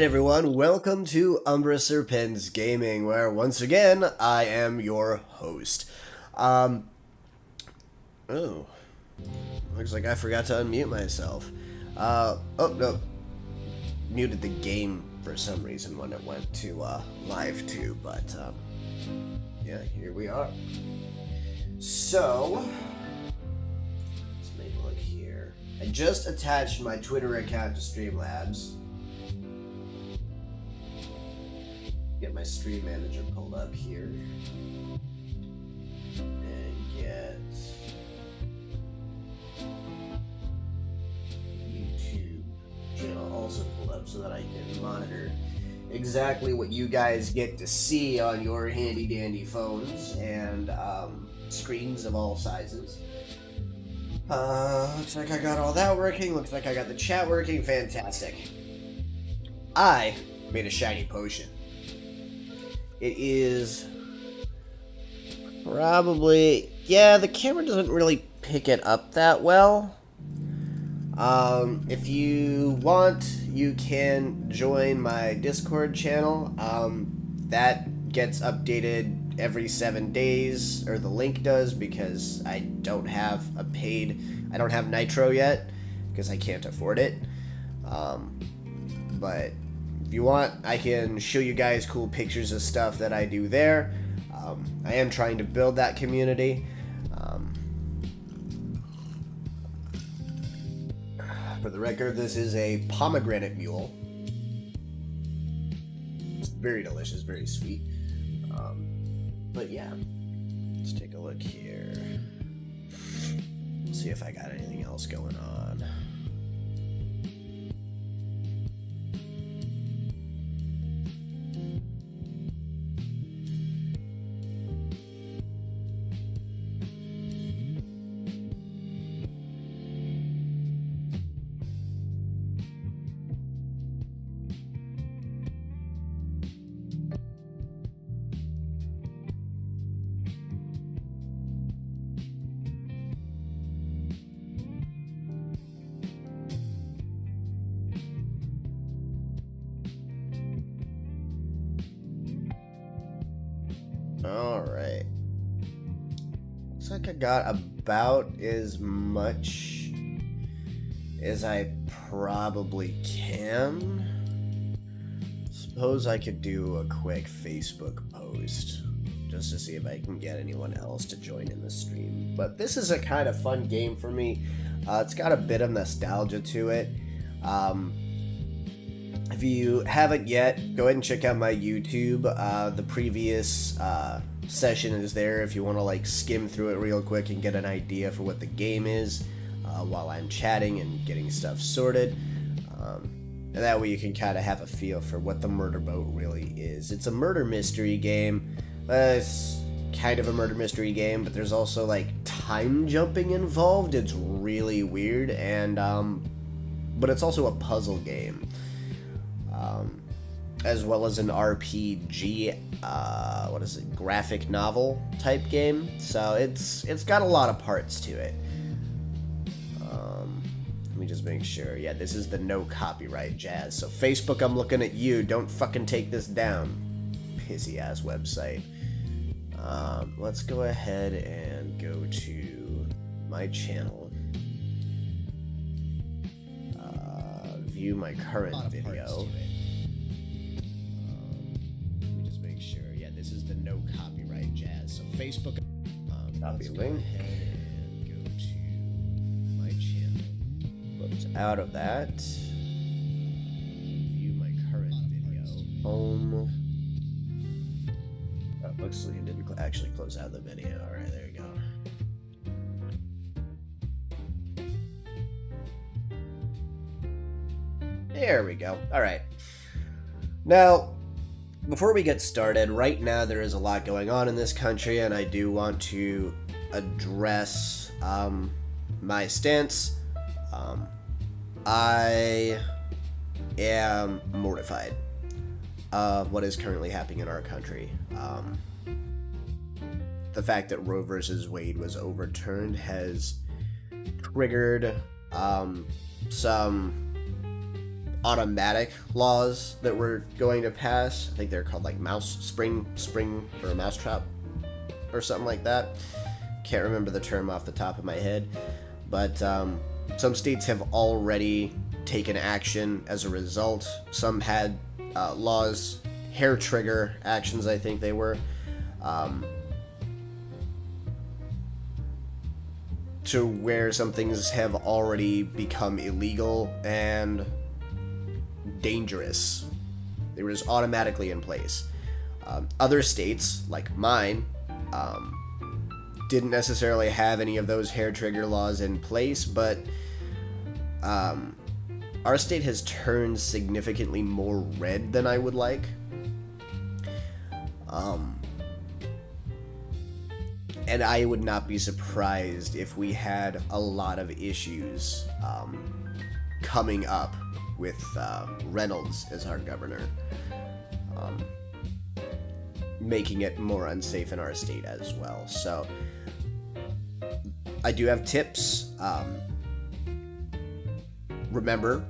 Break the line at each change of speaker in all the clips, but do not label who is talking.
Alright everyone, welcome to Umbra Serpens Gaming, where once again, I am your host. Oh, looks like I forgot to unmute myself. Oh no, muted the game for some reason when it went to, live too, but, yeah, here we are. So, let's make a look here. I just attached my Twitter account to Streamlabs. Get my stream manager pulled up here and get YouTube channel also pulled up so that I can monitor exactly what you guys get to see on your handy dandy phones and screens of all sizes. Looks like I got all that working. Looks like I got the chat working. Fantastic. I made a shiny potion. It is probably, yeah, the camera doesn't really pick it up that well. If you want, you can join my Discord channel. That gets updated every 7 days, or the link does, because I don't have I don't have Nitro yet, because I can't afford it. But if you want, I can show you guys cool pictures of stuff that I do there. I am trying to build that community. For the record, this is a pomegranate mule. It's very delicious, very sweet. But yeah, let's take a look here. See if I got anything else going on. Alright. Looks like I got about as much as I probably can. Suppose I could do a quick Facebook post just to see if I can get anyone else to join in the stream. But this is a kind of fun game for me. It's got a bit of nostalgia to it. If you haven't yet, go ahead and check out my YouTube. The previous session is there if you want to like skim through it real quick and get an idea for what the game is while I'm chatting and getting stuff sorted. And that way you can kind of have a feel for what the murder boat really is. It's a murder mystery game. It's kind of a murder mystery game, but there's also like time jumping involved. It's really weird, and but it's also a puzzle game. As well as an RPG, what is it, graphic novel type game. So it's got a lot of parts to it. Let me just make sure. Yeah, this is the no copyright jazz. So Facebook, I'm looking at you. Don't fucking take this down. Pissy ass website. Let's go ahead and go to my channel. View my current video. This is the no copyright jazz. So Facebook, copy link, and go to my channel. Close out of that. View my current video. Home. Oh, looks like it didn't actually close out the video. All right, there you go. There we go. All right. Now, before we get started, right now there is a lot going on in this country, and I do want to address my stance. I am mortified of what is currently happening in our country. The fact that Roe versus Wade was overturned has triggered some automatic laws that we're going to pass. I think they're called like spring or mousetrap or something like that. Can't remember the term off the top of my head, but some states have already taken action as a result. Some had laws, hair trigger actions, I think they were, to where some things have already become illegal and dangerous. They were just automatically in place. Other states, like mine, didn't necessarily have any of those hair trigger laws in place, but our state has turned significantly more red than I would like. And I would not be surprised if we had a lot of issues coming up with Reynolds as our governor, making it more unsafe in our state as well. So I do have tips. Remember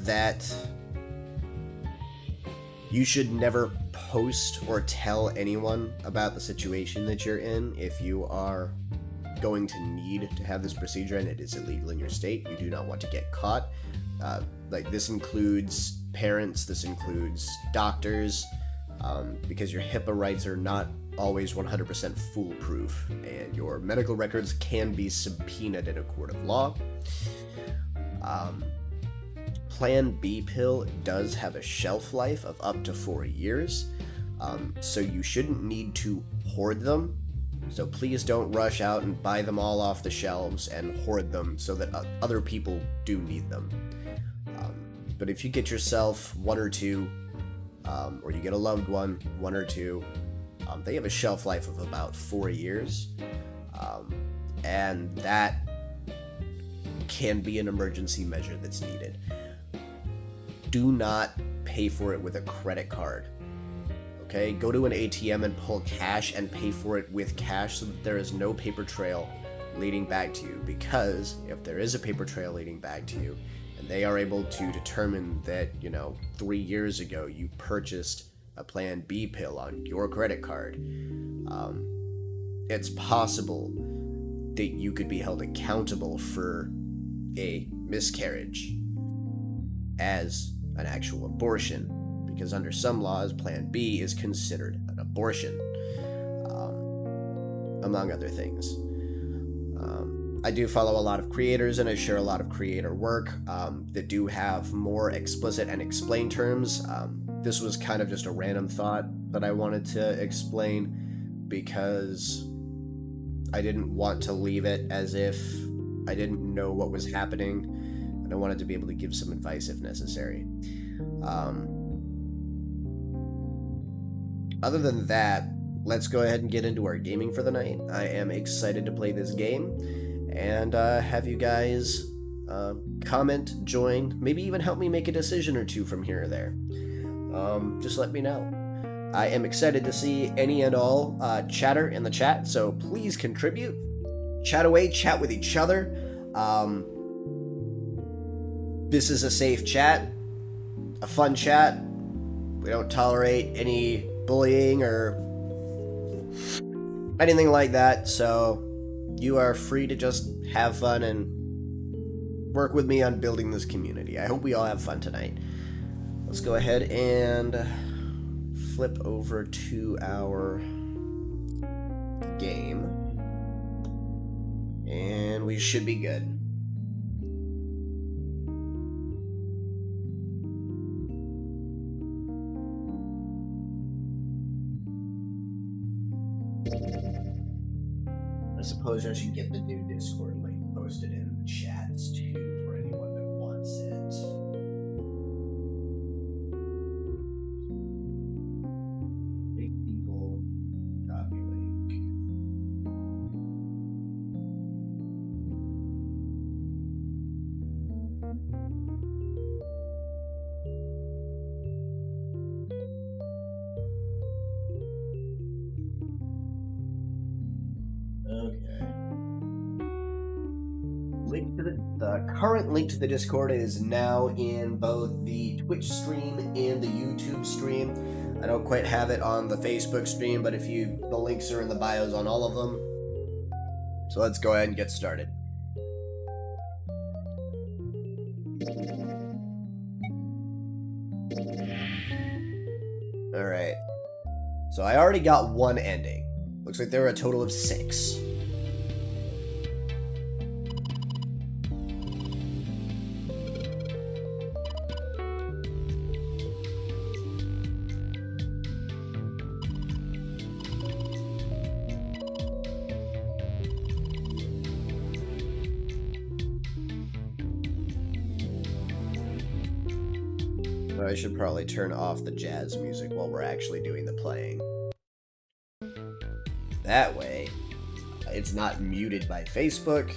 that you should never post or tell anyone about the situation that you're in if you are going to need to have this procedure and it is illegal in your state. You do not want to get caught. Like, this includes parents, this includes doctors, because your HIPAA rights are not always 100% foolproof, and your medical records can be subpoenaed in a court of law. Plan B pill does have a shelf life of up to 4 years, so you shouldn't need to hoard them. So please don't rush out and buy them all off the shelves and hoard them so that other people do need them. But if you get yourself one or two, or you get a loved one, one or two, they have a shelf life of about 4 years, and that can be an emergency measure that's needed. Do not pay for it with a credit card. Okay, go to an ATM and pull cash and pay for it with cash so that there is no paper trail leading back to you, because if there is a paper trail leading back to you and they are able to determine that, 3 years ago you purchased a Plan B pill on your credit card, it's possible that you could be held accountable for a miscarriage as an actual abortion, because under some laws, Plan B is considered an abortion, among other things. I do follow a lot of creators, and I share a lot of creator work that do have more explicit and explained terms. This was kind of just a random thought that I wanted to explain, because I didn't want to leave it as if I didn't know what was happening, and I wanted to be able to give some advice if necessary. Other than that, let's go ahead and get into our gaming for the night. I am excited to play this game, and have you guys comment, join, maybe even help me make a decision or two from here or there. Just let me know. I am excited to see any and all chatter in the chat, so please contribute. Chat away, chat with each other. This is a safe chat, a fun chat. We don't tolerate any bullying or anything like that, so you are free to just have fun and work with me on building this community. I hope we all have fun tonight. Let's go ahead and flip over to our game, and we should be good. I suppose I should get the new Discord link posted in the chats too for anyone that wants it. Big people, copy link. The current link to the Discord is now in both the Twitch stream and the YouTube stream. I don't quite have it on the Facebook stream, but the links are in the bios on all of them. So let's go ahead and get started. Alright. So I already got one ending. Looks like there are a total of 6. I should probably turn off the jazz music while we're actually doing the playing. That way, it's not muted by Facebook,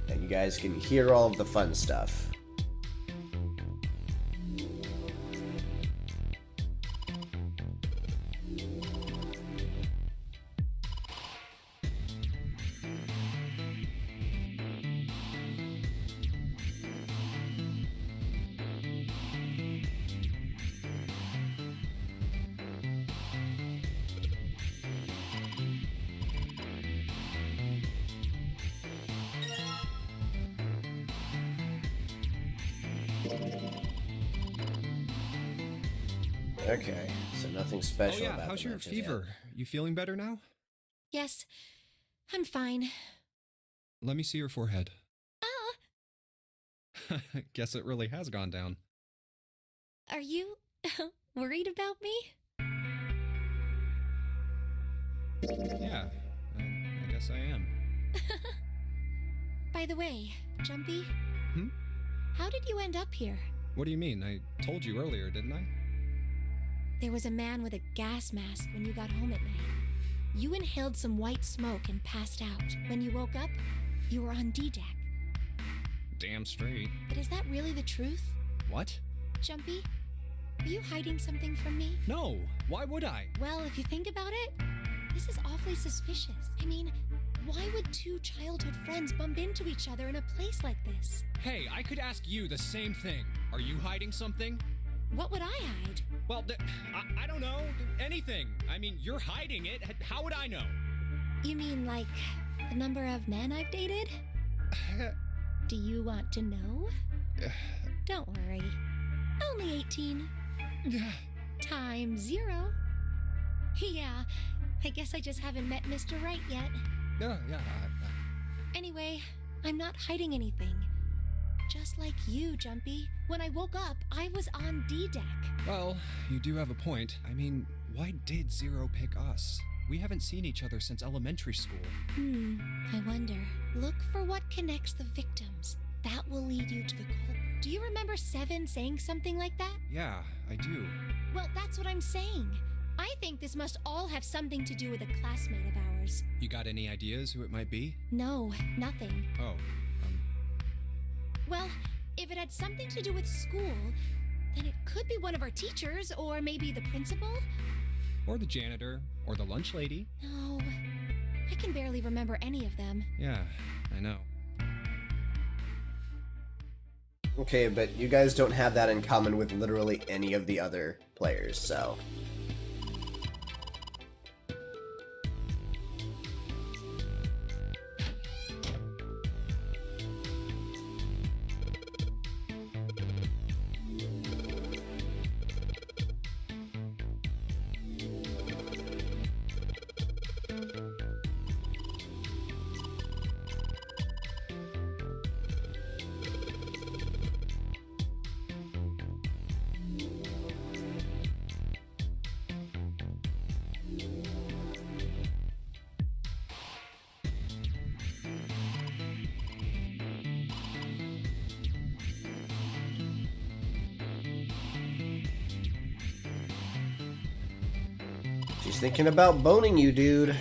and you guys can hear all of the fun stuff. Okay, so nothing special about
how's your fever? You feeling better now?
Yes, I'm fine.
Let me see your forehead.
Ah!
Guess it really has gone down.
Are you worried about me?
Yeah, I guess I am.
By the way, Jumpy?
Hmm?
How did you end up here?
What do you mean? I told you earlier, didn't I?
There was a man with a gas mask when you got home at night. You inhaled some white smoke and passed out. When you woke up, you were on D-Deck.
Damn straight.
But is that really the truth?
What?
Jumpy, are you hiding something from me?
No, why would I?
Well, if you think about it, this is awfully suspicious. I mean, why would two childhood friends bump into each other in a place like this?
Hey, I could ask you the same thing. Are you hiding something?
What would I hide?
Well, I don't know. Anything. I mean, you're hiding it. How would I know?
You mean like the number of men I've dated? Do you want to know? Don't worry. Only 18. Times 0. Yeah, I guess I just haven't met Mr. Right yet.
Yeah.
Anyway, I'm not hiding anything. Just like you, Jumpy. When I woke up, I was on D-Deck.
Well, you do have a point. I mean, why did Zero pick us? We haven't seen each other since elementary school.
I wonder. Look for what connects the victims. That will lead you to the culprit. Do you remember Seven saying something like that?
Yeah, I do.
Well, that's what I'm saying. I think this must all have something to do with a classmate of ours.
You got any ideas who it might be?
No, nothing.
Oh,
Well, if it had something to do with school, then it could be one of our teachers, or maybe the principal.
Or the janitor, or the lunch lady.
No, I can barely remember any of them.
Yeah, I know.
Okay, but you guys don't have that in common with literally any of the other players, so... She's thinking about boning you, dude.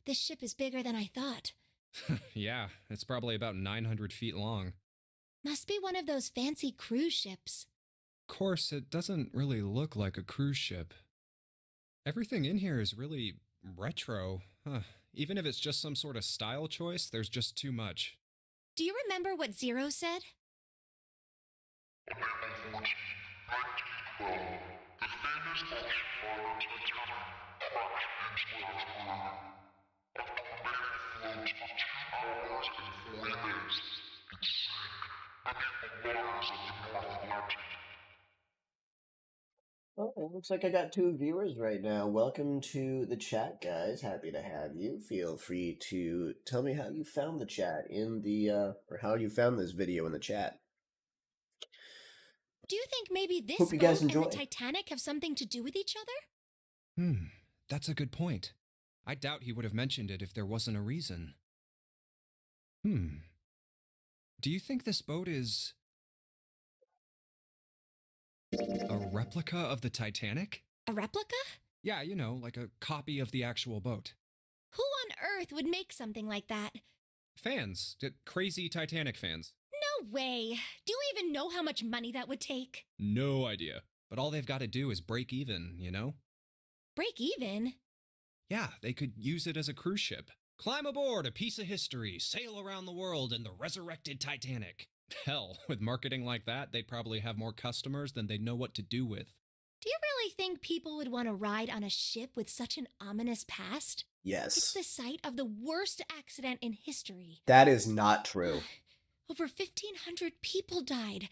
This ship is bigger than I thought.
Yeah, it's probably about 900 feet long.
Must be one of those fancy cruise ships.
Of course, it doesn't really look like a cruise ship. Everything in here is really retro. Even if it's just some sort of style choice, there's just too much.
Do you remember what Zero said?
Oh, it looks like I got 2 viewers right now. Welcome to the chat, guys. Happy to have you. Feel free to tell me how you found the chat in the, or how you found this video in the chat.
Do you think maybe this
Hope you
boat
guys
and
enjoy.
the Titanic have something to do with each other?
That's a good point. I doubt he would have mentioned it if there wasn't a reason. Do you think this boat is a replica of the Titanic?
A replica?
Yeah, you know, like a copy of the actual boat.
Who on earth would make something like that?
Fans. Crazy Titanic fans.
No way. Do you even know how much money that would take?
No idea. But all they've got to do is break even, you know?
Break even?
Yeah, they could use it as a cruise ship. Climb aboard a piece of history, sail around the world in the resurrected Titanic. Hell, with marketing like that, they'd probably have more customers than they'd know what to do with.
Do you really think people would want to ride on a ship with such an ominous past?
Yes.
It's the site of the worst accident in history.
That is not true.
Over 1,500 people died.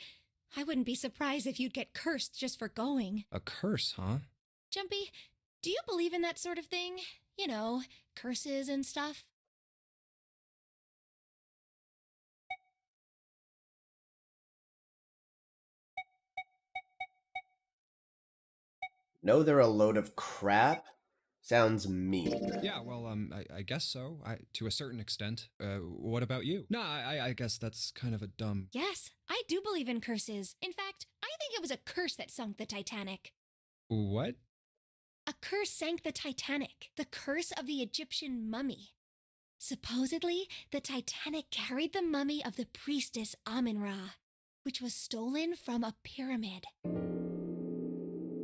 I wouldn't be surprised if you'd get cursed just for going.
A curse, huh?
Jumpy, do you believe in that sort of thing? You know, curses and stuff?
No, they're a load of crap? Sounds mean.
Yeah, well, I guess so. To a certain extent. What about you? No, I guess that's kind of a dumb...
Yes, I do believe in curses. In fact, I think it was a curse that sunk the Titanic.
What?
A curse sank the Titanic. The curse of the Egyptian mummy. Supposedly, the Titanic carried the mummy of the priestess Amun-Ra, which was stolen from a pyramid.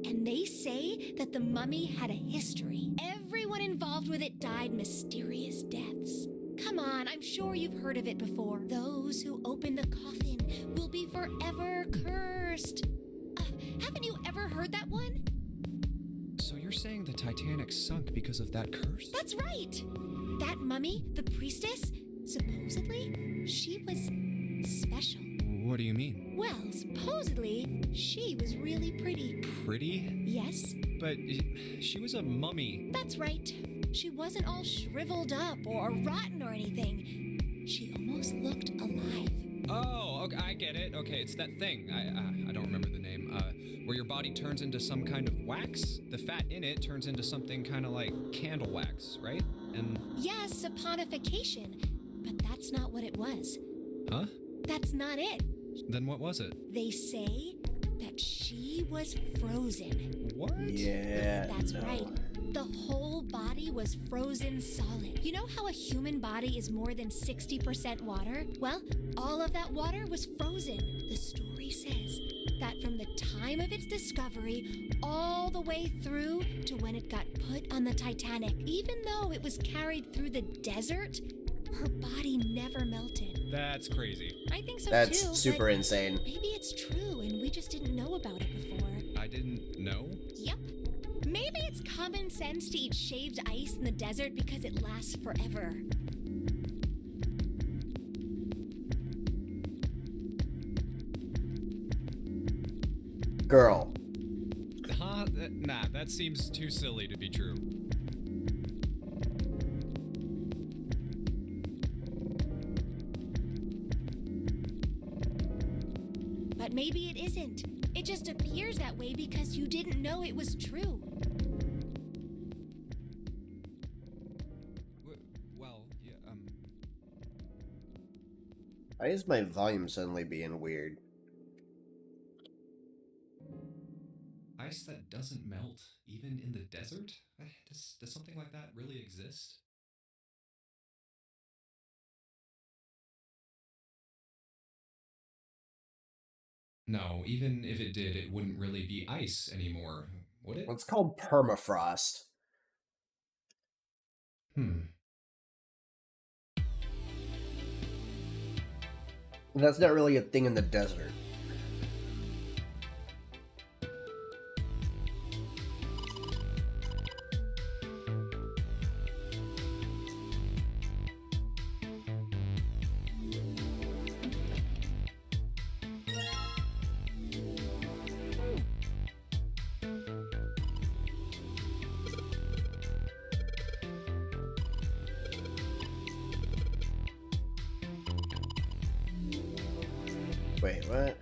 And they say that the mummy had a history. Everyone involved with it died mysterious deaths. Come on, I'm sure you've heard of it before. Those who open the coffin will be forever cursed. Haven't you ever heard that one?
So you're saying the Titanic sunk because of that curse?
That's right! That mummy, the priestess, supposedly, she was special.
What do you mean?
Well, supposedly, she was really pretty.
Pretty?
Yes?
But she was a mummy.
That's right. She wasn't all shriveled up or rotten or anything. She almost looked alive.
Oh, okay, I get it. Okay, it's that thing. I don't remember the name. Where your body turns into some kind of wax. The fat in it turns into something kind of like candle wax, right? And...
Yes, saponification. But that's not what it was.
Huh?
That's not it.
Then what was it?
They say that she was frozen.
What?
Yeah.
That's right. The whole body was frozen solid. You know how a human body is more than 60% water? Well, all of that water was frozen. The story says that from the time of its discovery all the way through to when it got put on the Titanic, even though it was carried through the desert, her body never melted.
That's crazy.
I think so too.
That's super
but
insane.
maybe it's true and we just didn't know about it before.
I didn't know?
Yep. Maybe it's common sense to eat shaved ice in the desert because it lasts forever.
Girl.
Huh? Nah, that seems too silly to be true.
But maybe it isn't. It just appears that way because you didn't know it was true.
Well, yeah,
Why is my volume suddenly being weird?
Ice that doesn't melt, even in the desert? Does something like that really exist? No, even if it did, it wouldn't really be ice anymore, would it?
Well, it's called permafrost.
Hmm.
That's not really a thing in the desert. Wait, what?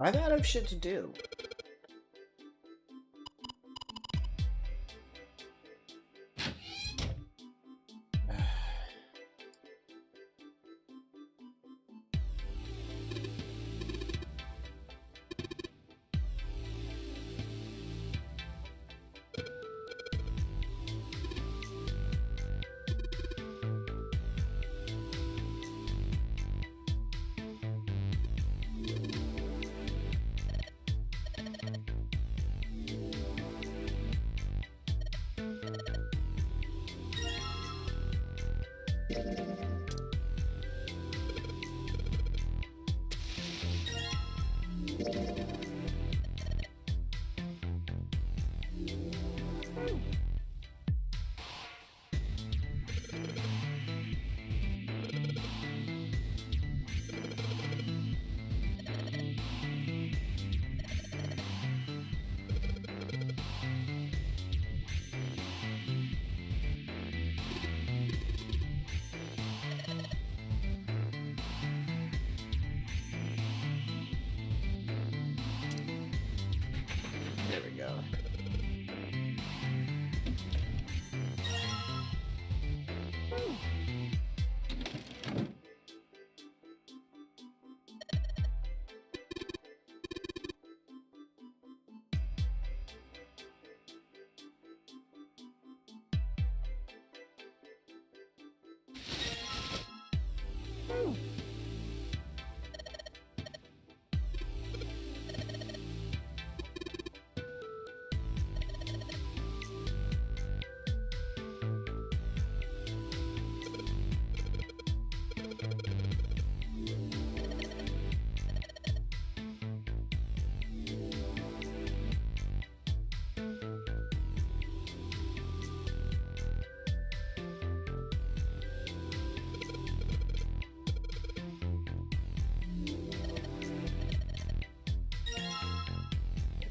I've out of shit to do. There we go.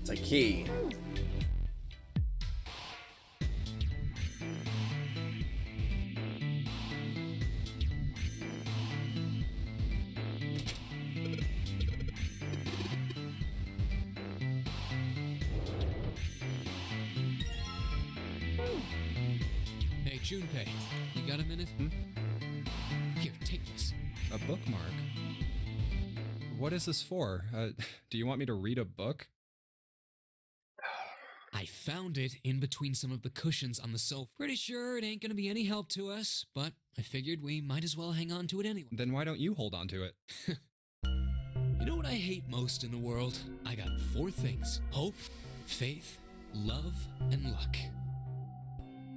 It's a key.
Hey, Junpei, you got a minute? Here, take this.
A bookmark? What is this for? Do you want me to read a book?
I found it in between some of the cushions on the sofa. Pretty sure it ain't gonna be any help to us, but I figured we might as well hang on to it anyway.
Then why don't you hold on to it?
You know what I hate most in the world? I got 4 things: hope, faith, love, and luck.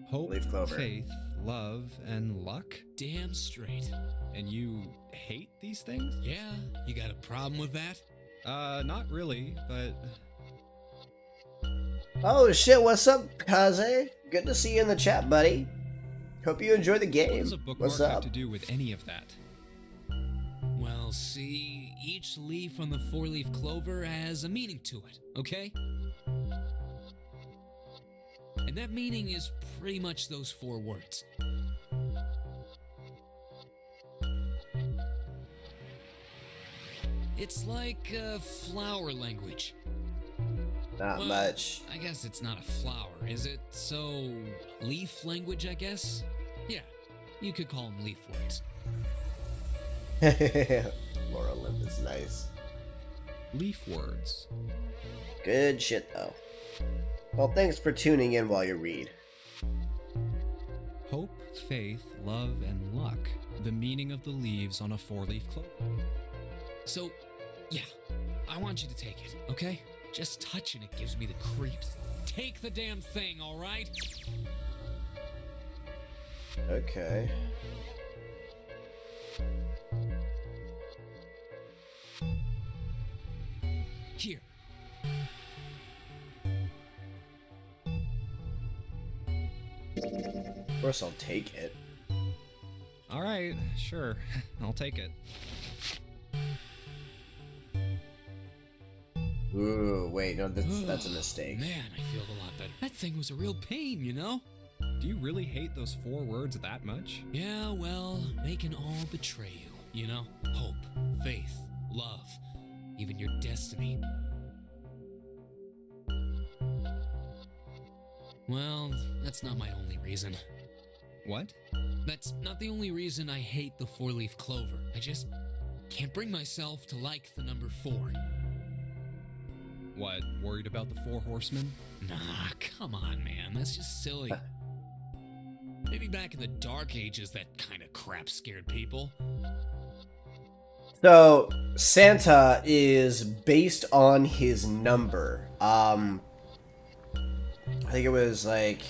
Hope,
Leaf clover.
faith, love, and luck?
Damn straight.
And you hate these things?
Yeah, you got a problem with that?
Not really, but
Oh shit, what's up, Kaze? Good to see you in the chat, buddy. Hope you enjoy the
What
game.
does a bookmark
What's
have
up?
to do with any of that?
Well, see, each leaf on the four-leaf clover has a meaning to it, okay? And that meaning is pretty much those 4 words. It's like flower language.
Not
Well,
much.
I guess it's not a flower, is it? So, leaf language, I guess? Yeah, you could call them leaf words.
Laura Limp is nice.
Leaf words.
Good shit, though. Well, thanks for tuning in while you read.
Hope, faith, love, and luck. The meaning of the leaves on a 4-leaf clover.
So, yeah, I want you to take it, okay? Just touching it gives me the creeps. Take the damn thing, alright?
Okay.
Here.
Of course I'll take it.
All right, sure. I'll take it.
Ooh, wait, no, that's a mistake.
Man, I feel a lot better. That thing was a real pain, you know?
Do you really hate those 4 words that much?
Yeah, well, they can all betray you, you know? Hope, faith, love, even your destiny. Well, that's not my only reason.
What?
That's not the only reason I hate the 4-leaf clover. I just can't bring myself to like the number 4.
What, worried about the 4 horsemen?
Nah, come on, man. That's just silly. Maybe back in the Dark Ages, that kind of crap scared people.
So, Santa is based on his number. I think it was like...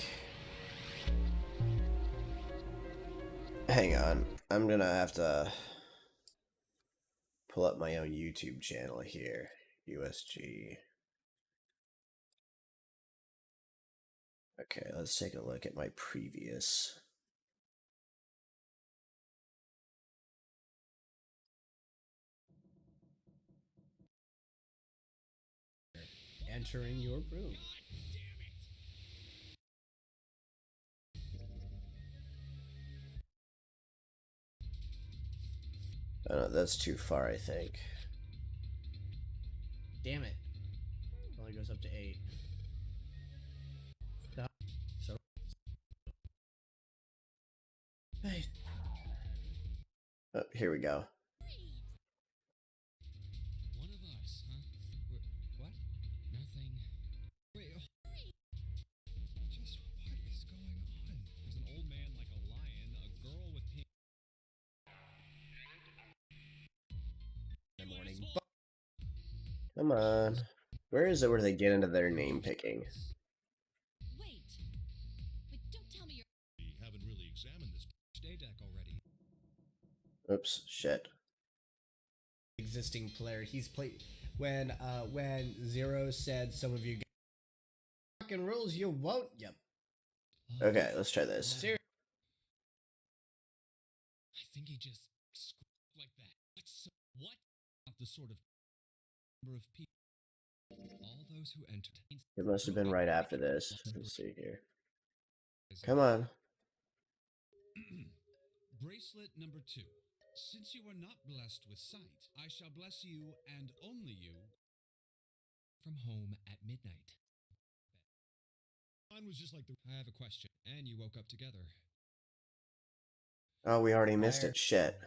Hang on. I'm gonna have to pull up my own YouTube channel here. USG. Okay, let's take a look at my previous. Entering your room. Oh no, that's too far, I think. Damn it. It only goes up to 8. Stop. So. Hey. Oh, here we go.
One of us, huh? What? Nothing.
Wait, just what is going on? There's an old man like a lion, a girl with pink...
In the morning. Come on. Where is it where they get into their name picking?
Wait. But don't tell me you're.
We haven't really examined this day deck already.
Oops, shit.
Existing player. He's played when Zero said some of you fucking rules you won't. Yep.
Okay, let's try this.
Seriously.
I think he just screamed like that. What?
Not the sort of number of people. All those who entered.
It must have been right after this. Let's see here. Come on.
Bracelet number 2. Since you are not blessed with sight, I shall bless you and only you from home at midnight. Mine was just like the... I have a question. And you woke up together.
Oh, we already missed it. Shit.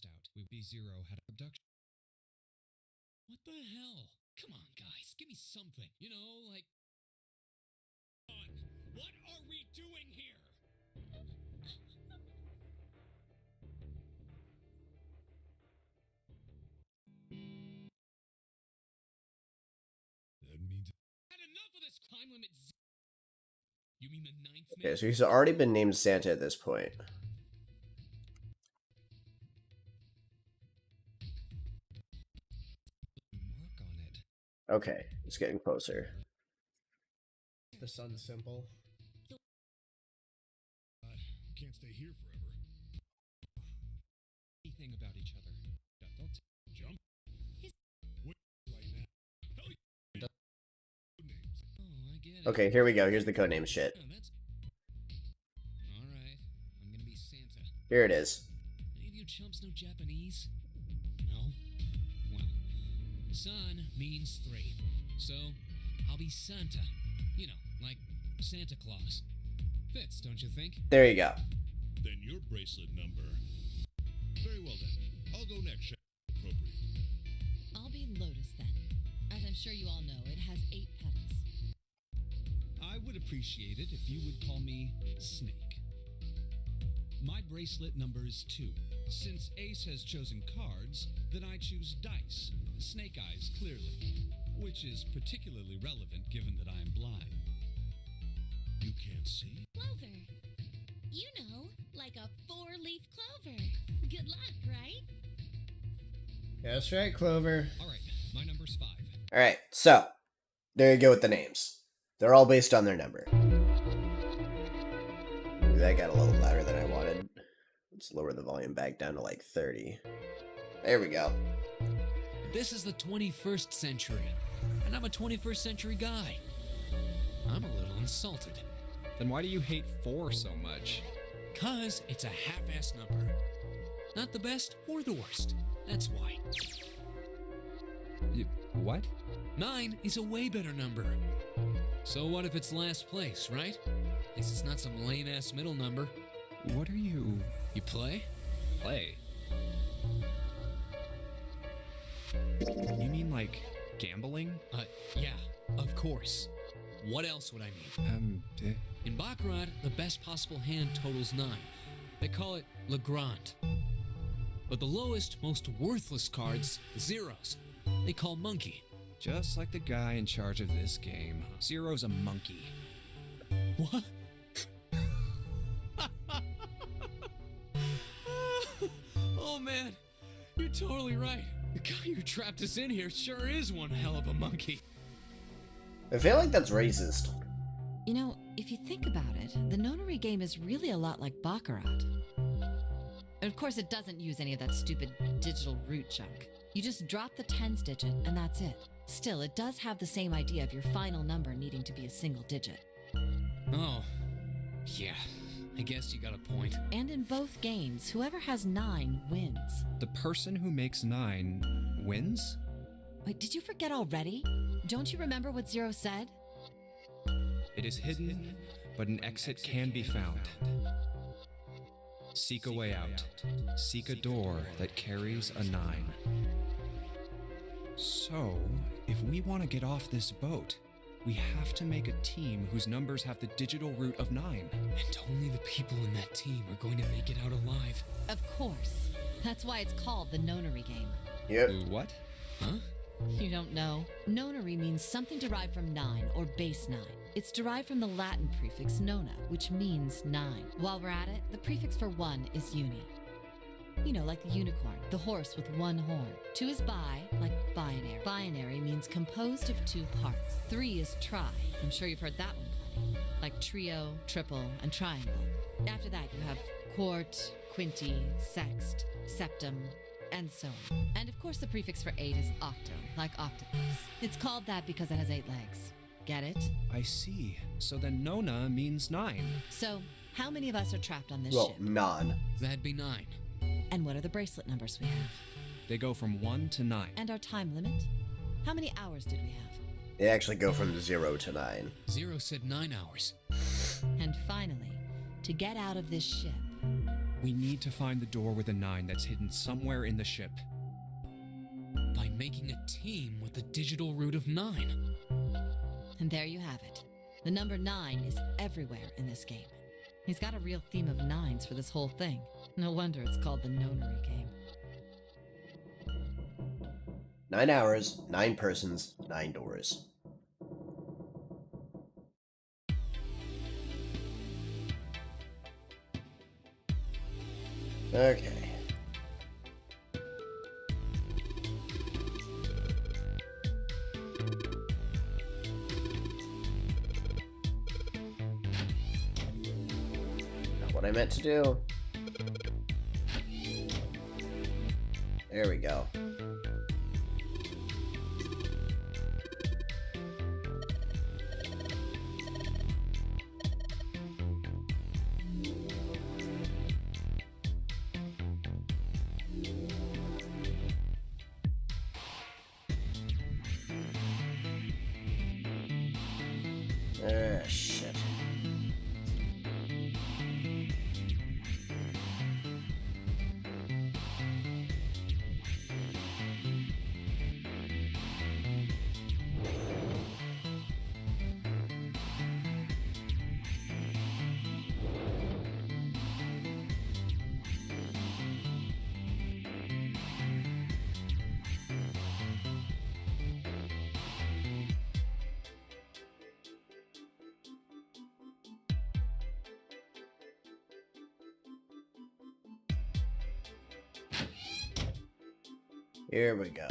Out. We B0 had abduction.
What the hell? Come on, guys. Give me something. You know, like... What are we doing here?
That means...
Had enough of this time limit. You mean the 9th
Okay, so he's already been named Santa at this point.
mark on it.
Okay, it's getting closer.
the sun simple.
Can't stay here forever.
Anything about each other. Don't
Jump. Wait right now. Hell yeah. Names.
Oh, I get it.
Okay, here we go. Here's the codename shit.
Oh, that's... Alright, I'm gonna be Santa.
Here it is.
Any of you chumps know Japanese? No? Well, sun means 3. So, I'll be Santa. You know, like Santa Claus. Fits, don't you think?
There you go.
Then your bracelet number. Very well then. I'll go next. Appropriate.
I'll be Lotus then. As I'm sure you all know, it has 8 petals.
I would appreciate it if you would call me Snake. My bracelet number is 2. Since Ace has chosen cards, then I choose dice. Snake eyes, clearly. Which is particularly relevant given that I am blind.
You can't see?
Clover. You know, like a 4-leaf clover. Good luck, right?
That's right, Clover.
Alright, my number's 5.
Alright, so there you go with the names. They're all based on their number. Ooh, that got a little louder than I wanted. Let's lower the volume back down to like 30. There we go.
This is the 21st century, and I'm a 21st century guy. I'm a little insulted.
Then why do you hate 4 so much?
'Cause it's a half-ass number. Not the best or the worst. That's why.
What?
9 is a way better number. So what if it's last place, right? At least it's not some lame-ass middle number.
What are you...
You play?
play? You mean like gambling?
Yeah, of course. What else would I mean? In Baccarat, the best possible hand totals 9. They call it Le Grand. But the lowest, most worthless cards, zeros, they call Monkey.
Just like the guy in charge of this game. Zero's a monkey.
What? Oh man, you're totally right. The guy who trapped us in here sure is one hell of a monkey.
I feel like that's racist.
You know, if you think about it, the Nonary game is really a lot like Baccarat. Of course, it doesn't use any of that stupid digital root junk. You just drop the tens digit, and that's it. Still, it does have the same idea of your final number needing to be a single digit.
Oh, yeah, I guess you got a point.
And in both games, whoever has 9 wins.
The person who makes 9 wins?
Wait, did you forget already? Don't you remember what Zero said?
It is hidden, but an exit can be found. Seek a way out. Seek a door that carries a 9. So, if we want to get off this boat, we have to make a team whose numbers have the digital root of 9.
And only the people in that team are going to make it out alive.
Of course. That's why it's called the Nonary game.
Yep.
What?
Huh?
You don't know? Nonary means something derived from 9 or base 9. It's derived from the Latin prefix nona, which means 9. While we're at it, the prefix for 1 is uni. You know, like the unicorn, the horse with 1 horn. 2 is bi, like binary. Binary means composed of 2 parts. 3 is tri. I'm sure you've heard that one plenty. Like trio, triple, and triangle. After that, you have quart, quinty, sext, septum, and so on. And of course, the prefix for 8 is octo, like octopus. It's called that because it has 8 legs. Get it?
I see. So then Nona means 9.
So, how many of us are trapped on this
Well,
ship?
non.
That'd be 9.
And what are the bracelet numbers we have?
They go from 1 to 9.
And our time limit? How many hours did we have?
They actually go from 0 to 9.
Zero said 9 hours.
And finally, to get out of this ship,
We need to find the door with a 9 that's hidden somewhere in the ship.
By making a team with the digital root of 9.
and there you have it. The number 9 is everywhere in this game. He's got a real theme of 9s for this whole thing. No wonder it's called the Nonary game.
9 hours, 9 persons, 9 doors. Okay. what I meant to do. There we go. Shit. Here we go.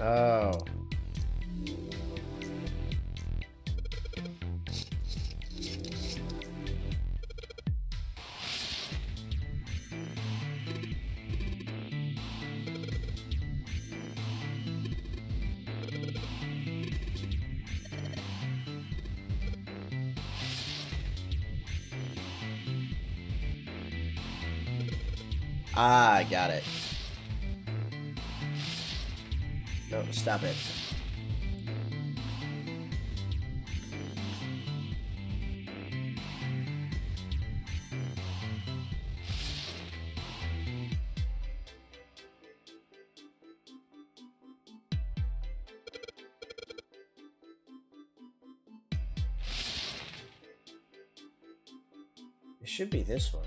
Oh. Ah, I got it. No, stop it. It should be this one.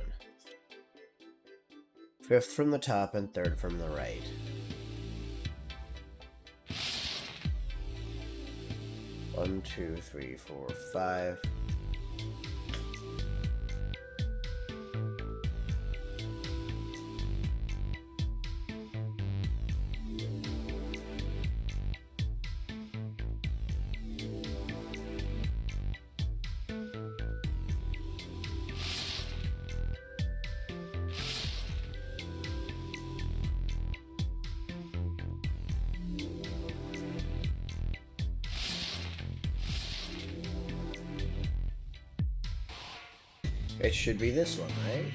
Fifth from the top and third from the right. One, two, three, four, five. It should be this one, right?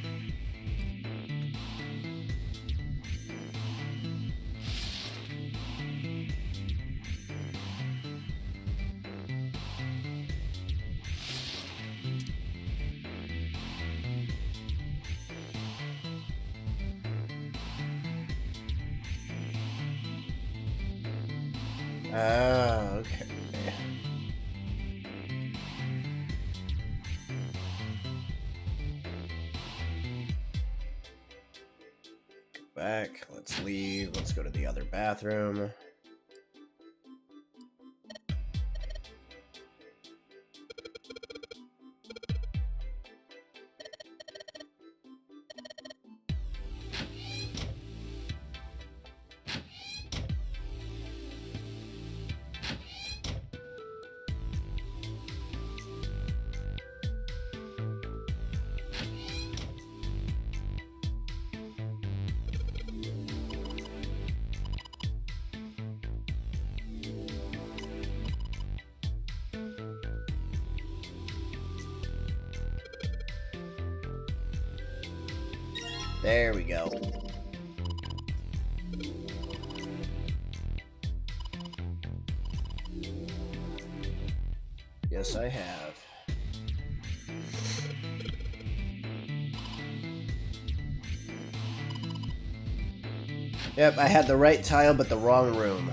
Ah, okay. Back, let's leave, let's go to the other bathroom. There we go. Yes, I have. Yep, I had the right tile, but the wrong room.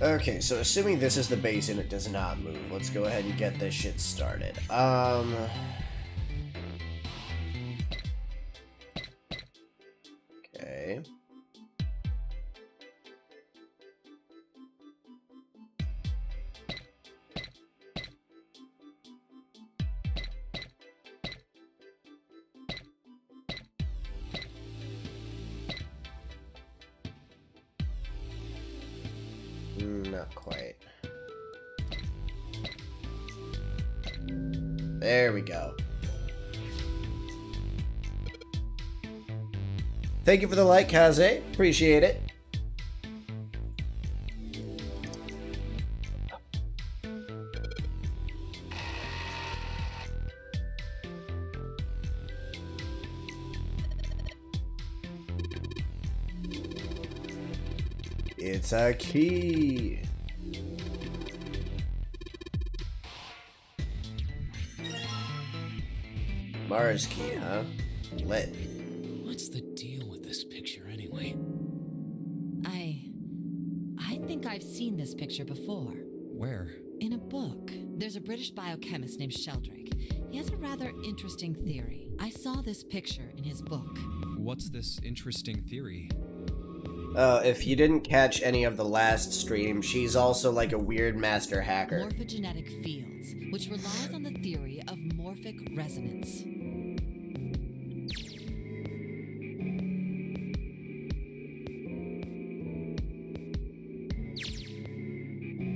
Okay, so assuming this is the base and it does not move, let's go ahead and get this shit started. Okay. Not quite. There we go. Thank you for the like, Kaze. Appreciate it. It's a key. Mars key, huh? Lit.
What's the deal with this picture anyway?
I think I've seen this picture before.
Where?
In a book. There's a British biochemist named Sheldrake. He has a rather interesting theory. I saw this picture in his book.
What's this interesting theory?
If you didn't catch any of the last stream, she's also like a weird master hacker.
Morphogenetic fields, which relies on the theory of morphic resonance.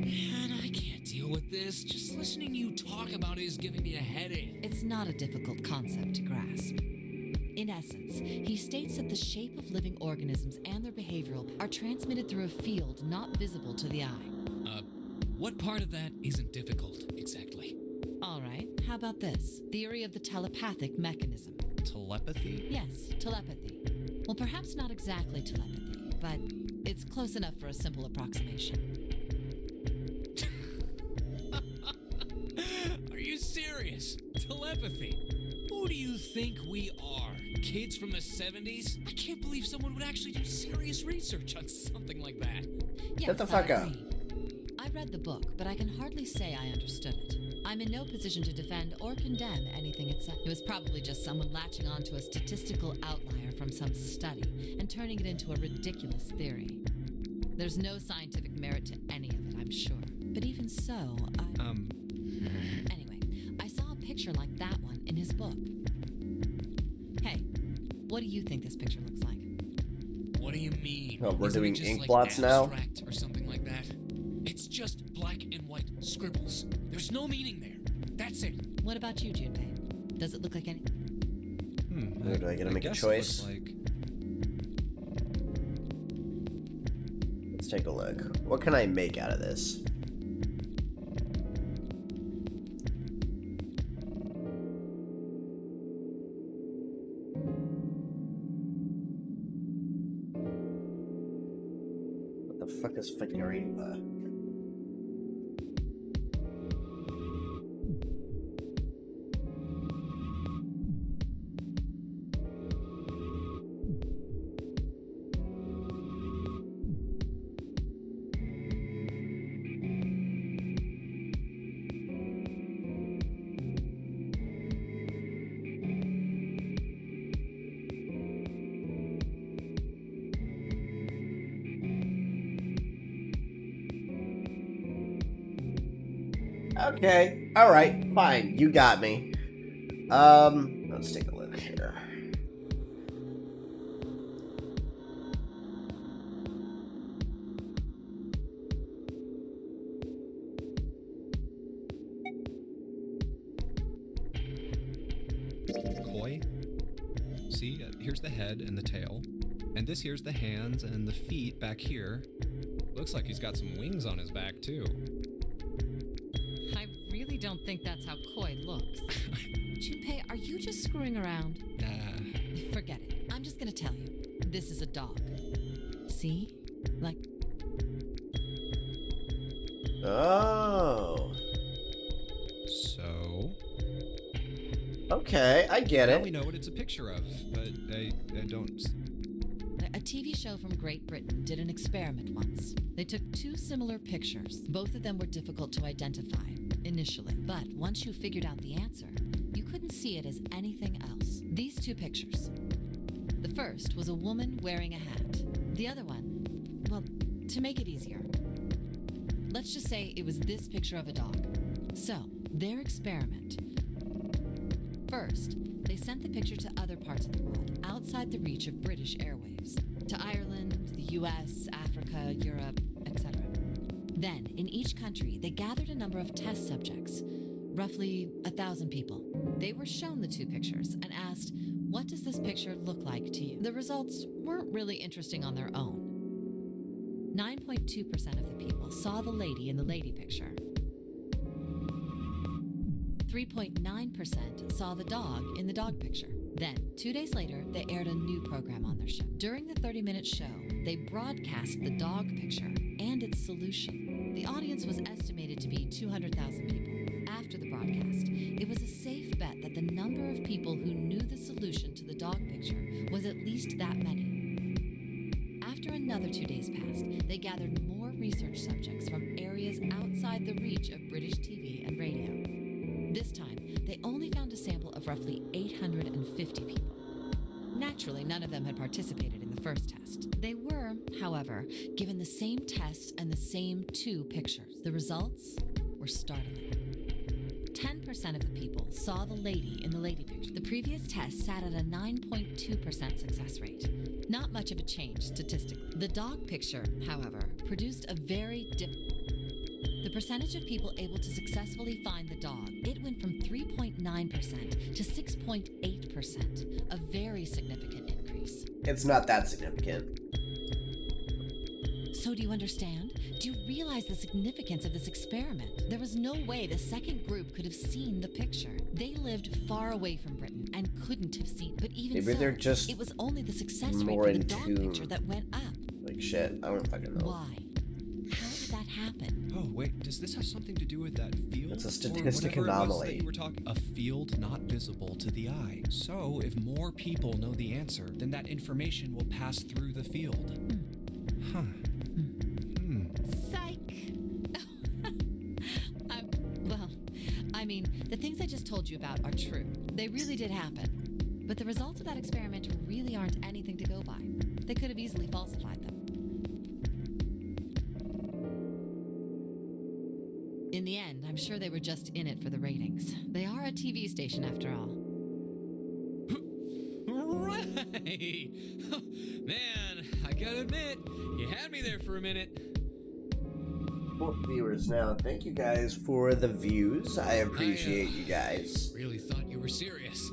Man, I can't deal with this. Just listening to you talk about it is giving me a headache.
It's not a difficult concept to grasp. In essence, he states that the shape of living organisms and their behavioral are transmitted through a field not visible to the eye.
What part of that isn't difficult, exactly?
All right, how about this? Theory of the telepathic mechanism.
Telepathy?
Yes, telepathy. Well, perhaps not exactly telepathy, but it's close enough for a simple approximation.
Are you serious? Telepathy? Who do you think we are? Kids from the 70s? I can't believe someone would actually do serious research on something like that.
Yes,
Shut the fuck
I
up.
agree. I read the book, but I can hardly say I understood it. I'm in no position to defend or condemn anything it said. It was probably just someone latching onto a statistical outlier from some study and turning it into a ridiculous theory. There's no scientific merit to any of it, I'm sure. But even so, Anyway, I saw a picture like that one in his book. Hey, what do you think this picture looks like?
What do you mean?
Oh, we're
Isn't it
doing
just
ink
like
blots now?
abstract or something like that? It's just black and white scribbles. There's no meaning there. That's it.
What about you, Junpei? Does it look like any?
Do I gotta make a
guess it
choice?
looks like...
Let's take a look. What can I make out of this? What the fuck is figurine? Okay, alright, fine, you got me. Let's take a look here.
Koi? See, here's the head and the tail. And this here's the hands and the feet back here. Looks like he's got some wings on his back, too.
I really don't think that's how Koi looks. Junpei, are you just screwing around? Forget it. I'm just gonna tell you. This is a dog. See? Like...
Oh.
So...
Okay, I get
Now
it.
we know what it's a picture of, but I don't...
TV show from Great Britain did an experiment once. They took two similar pictures. Both of them were difficult to identify initially, but once you figured out the answer, you couldn't see it as anything else. These two pictures. The first was a woman wearing a hat. The other one, well, to make it easier, let's just say it was this picture of a dog. So, their experiment. First, they sent the picture to other parts of the world, outside the reach of British airwaves. To Ireland, the US, Africa, Europe, etc. Then, in each country, they gathered a number of test subjects, roughly 1,000 people. They were shown the two pictures and asked, what does this picture look like to you? The results weren't really interesting on their own. 9.2% of the people saw the lady in the lady picture. 3.9% saw the dog in the dog picture. Then, 2 days later, they aired a new program on their show. During the 30-minute show, they broadcast the dog picture and its solution. The audience was estimated to be 200,000 people. After the broadcast, it was a safe bet that the number of people who knew the solution to the dog picture was at least that many. After another 2 days passed, they gathered more research subjects from areas outside the reach of British TV and radio. This time, they only found a sample of roughly 850 people. Naturally, none of them had participated in the first test. They were, however, given the same tests and the same two pictures. The results were startling. 10% of the people saw the lady in the lady picture. The previous test sat at a 9.2% success rate. Not much of a change statistically. The dog picture, however, produced a very different. The percentage of people able to successfully find the dog, it went from 3.9% to 6.8%, a very significant increase.
It's not that significant.
So do you understand? Do you realize the significance of this experiment? There was no way the second group could have seen the picture. They lived far away from Britain and couldn't have seen it. But even
Maybe
so,
they're just
it was only the success rate
more
for the
in
dog
tune.
picture that went up.
Like shit, I don't fucking know.
Why? How did that happen?
Oh, wait, does this have something to do with that field?
It's a
Or
statistic
whatever it was
anomaly.
that you were talking. A field not visible to the eye. So, if more people know the answer, then that information will pass through the field. Huh.
Psych! I mean, the things I just told you about are true. They really did happen. But the results of that experiment really aren't anything to go by. They could have easily falsified them. In the end, I'm sure they were just in it for the ratings. They are a TV station after all.
Right! Man, I gotta admit, you had me there for a minute.
4 viewers now. Thank you guys for the views. I appreciate you guys.
Really thought you were serious.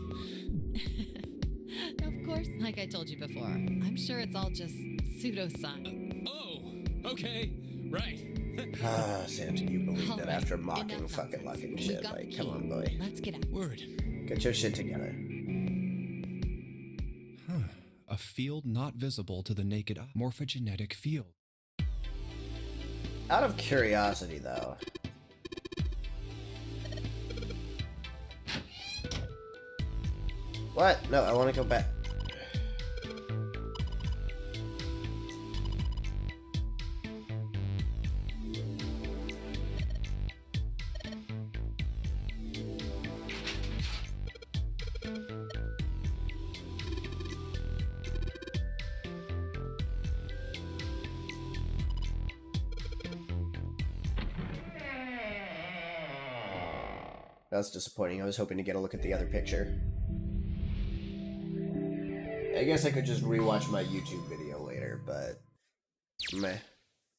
Of course, like I told you before, I'm sure it's all just pseudoscience.
Oh, okay, right.
Santa, you believe
All
that
right,
after mocking
enough
fucking luck
nonsense.
and
We've
shit?
got the
Like, come
key.
on, boy.
Let's get out.
Word.
Get your shit together.
Huh. A field not visible to the naked eye. Morphogenetic field.
Out of curiosity, though. What? No, I want to go back. That's disappointing. I was hoping to get a look at the other picture. I guess I could just rewatch my YouTube video later, but meh.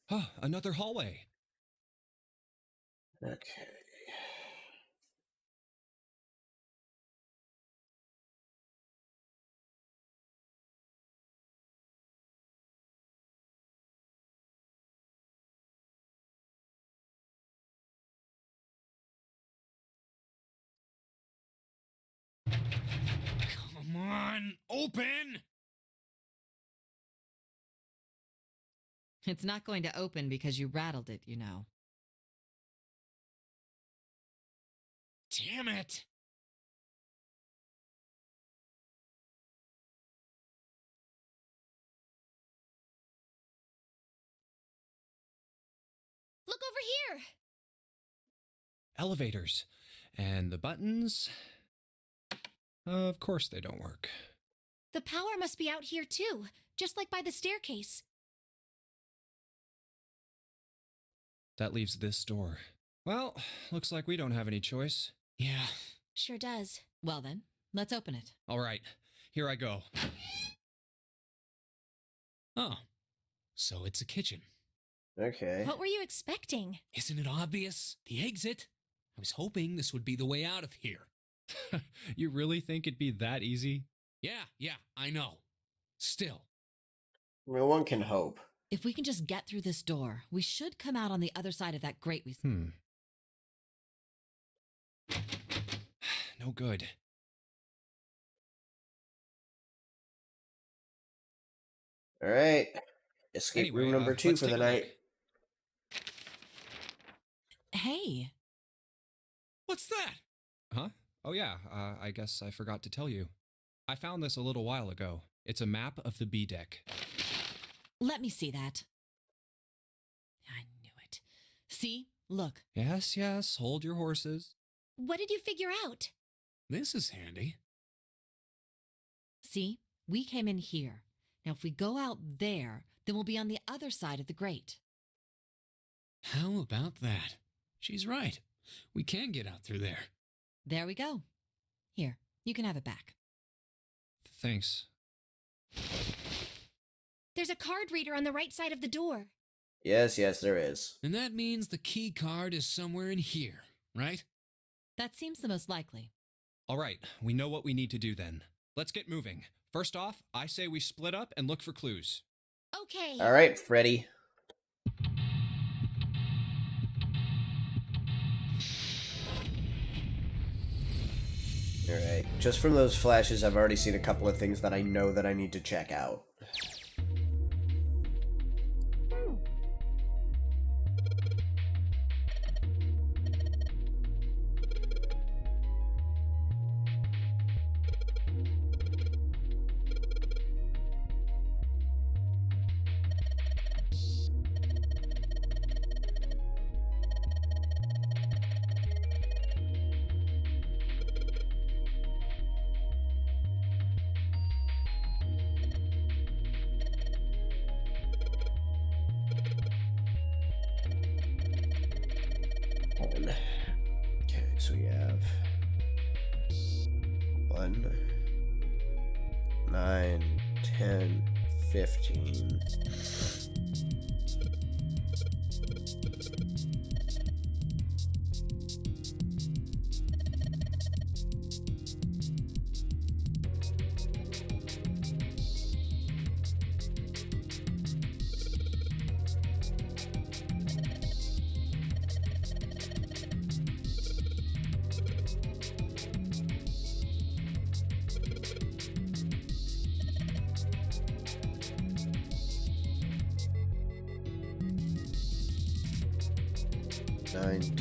Huh, another hallway.
Okay.
Come on, open!
It's not going to open because you rattled it, you know.
Damn it!
Look over here!
Elevators. And the buttons. Of course they don't work.
The power must be out here too, just like by the staircase.
That leaves this door. Well, looks like we don't have any choice.
Yeah.
Sure does.
Well then, let's open it.
All right, here I go.
Oh, so it's a kitchen.
Okay.
What were you expecting?
Isn't it obvious? The exit? I was hoping this would be the way out of here.
You really think it'd be that easy?
Yeah, I know. Still.
I mean, one can hope.
If we can just get through this door, we should come out on the other side of that grate we...
No good.
All right. Escape
Anyway,
room number 2
let's
for the
take a
night.
look.
Hey,
What's that?
Huh? Oh yeah, I guess I forgot to tell you. I found this a little while ago. It's a map of the B deck.
let me see that. I knew it. See? Look.
Yes, hold your horses.
What did you figure out?
This is handy.
See? We came in here. Now if we go out there, then we'll be on the other side of the grate.
How about that? She's right. We can get out through there.
There we go. Here, you can have it back.
Thanks.
There's a card reader on the right side of the door.
Yes, there is.
And that means the key card is somewhere in here, right?
That seems the most likely.
All right, we know what we need to do then. Let's get moving. First off, I say we split up and look for clues.
Okay.
All right, Freddy. All right. Just from those flashes, I've already seen a couple of things that I know that I need to check out. Okay, so we have 1, 9, 10, 15. Nine, 10.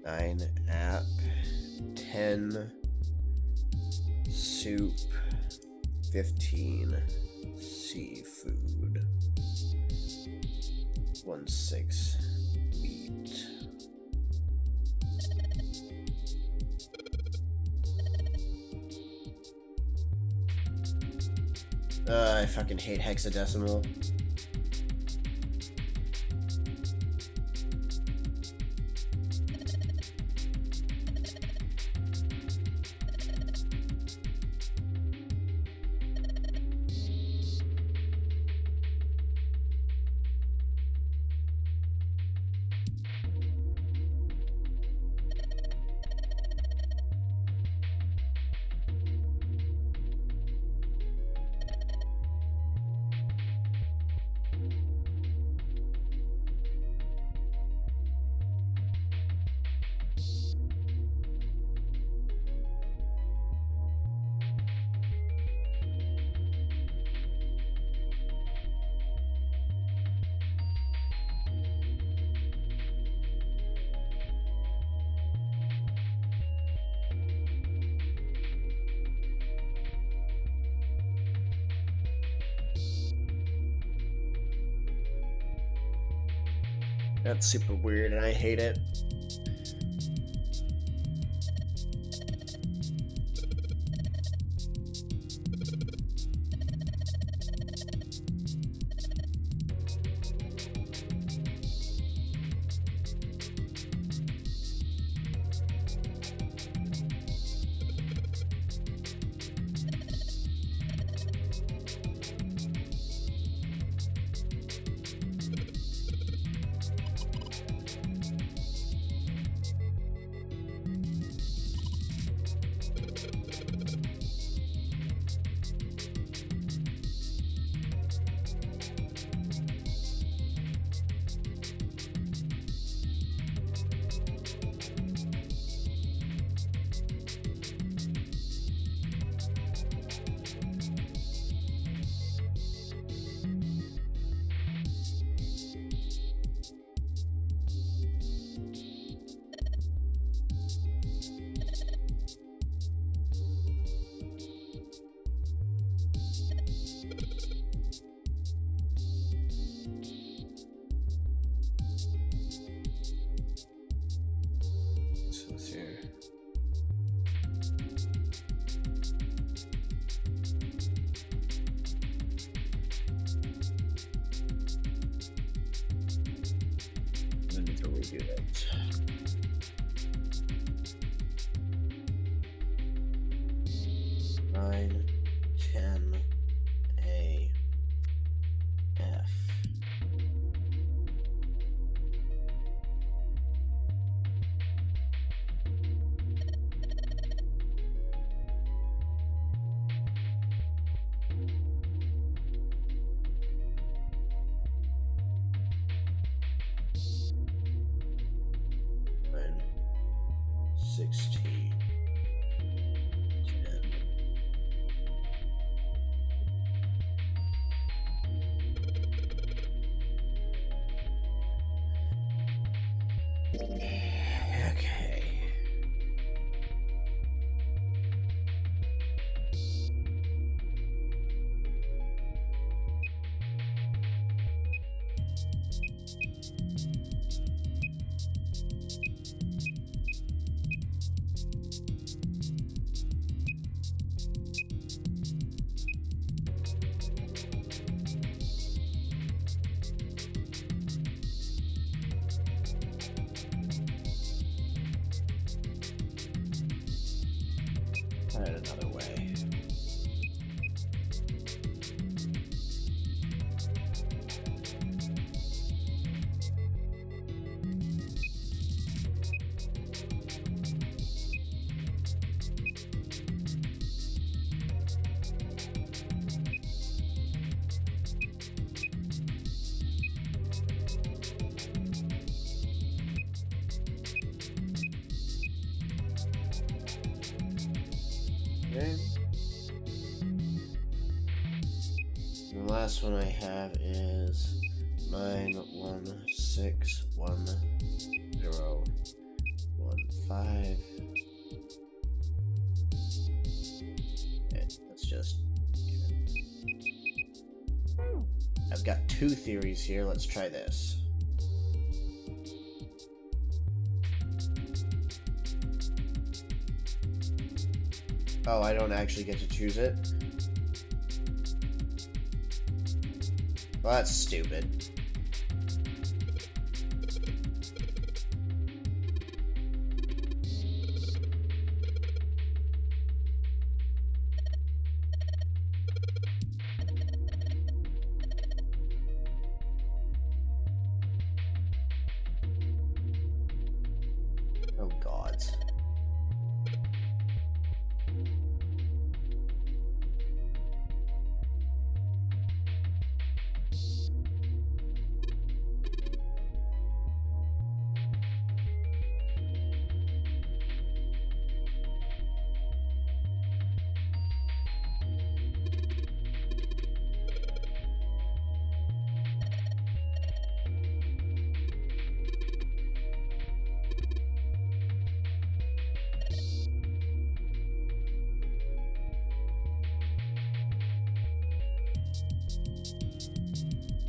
Nine, app. 10, soup. 15, seafood. 16, meat. I fucking hate hexadecimal. That's super weird, and I hate it. So let's see here. I need to redo that. 9, 10, A, F. Nine, 16, 10. Okay. Try it another way. Okay. And the last one I have is 9161015. Okay, let's just. I've got 2 theories here. Let's try this. Oh, I don't actually get to choose it? Well, that's stupid. Oh, gods.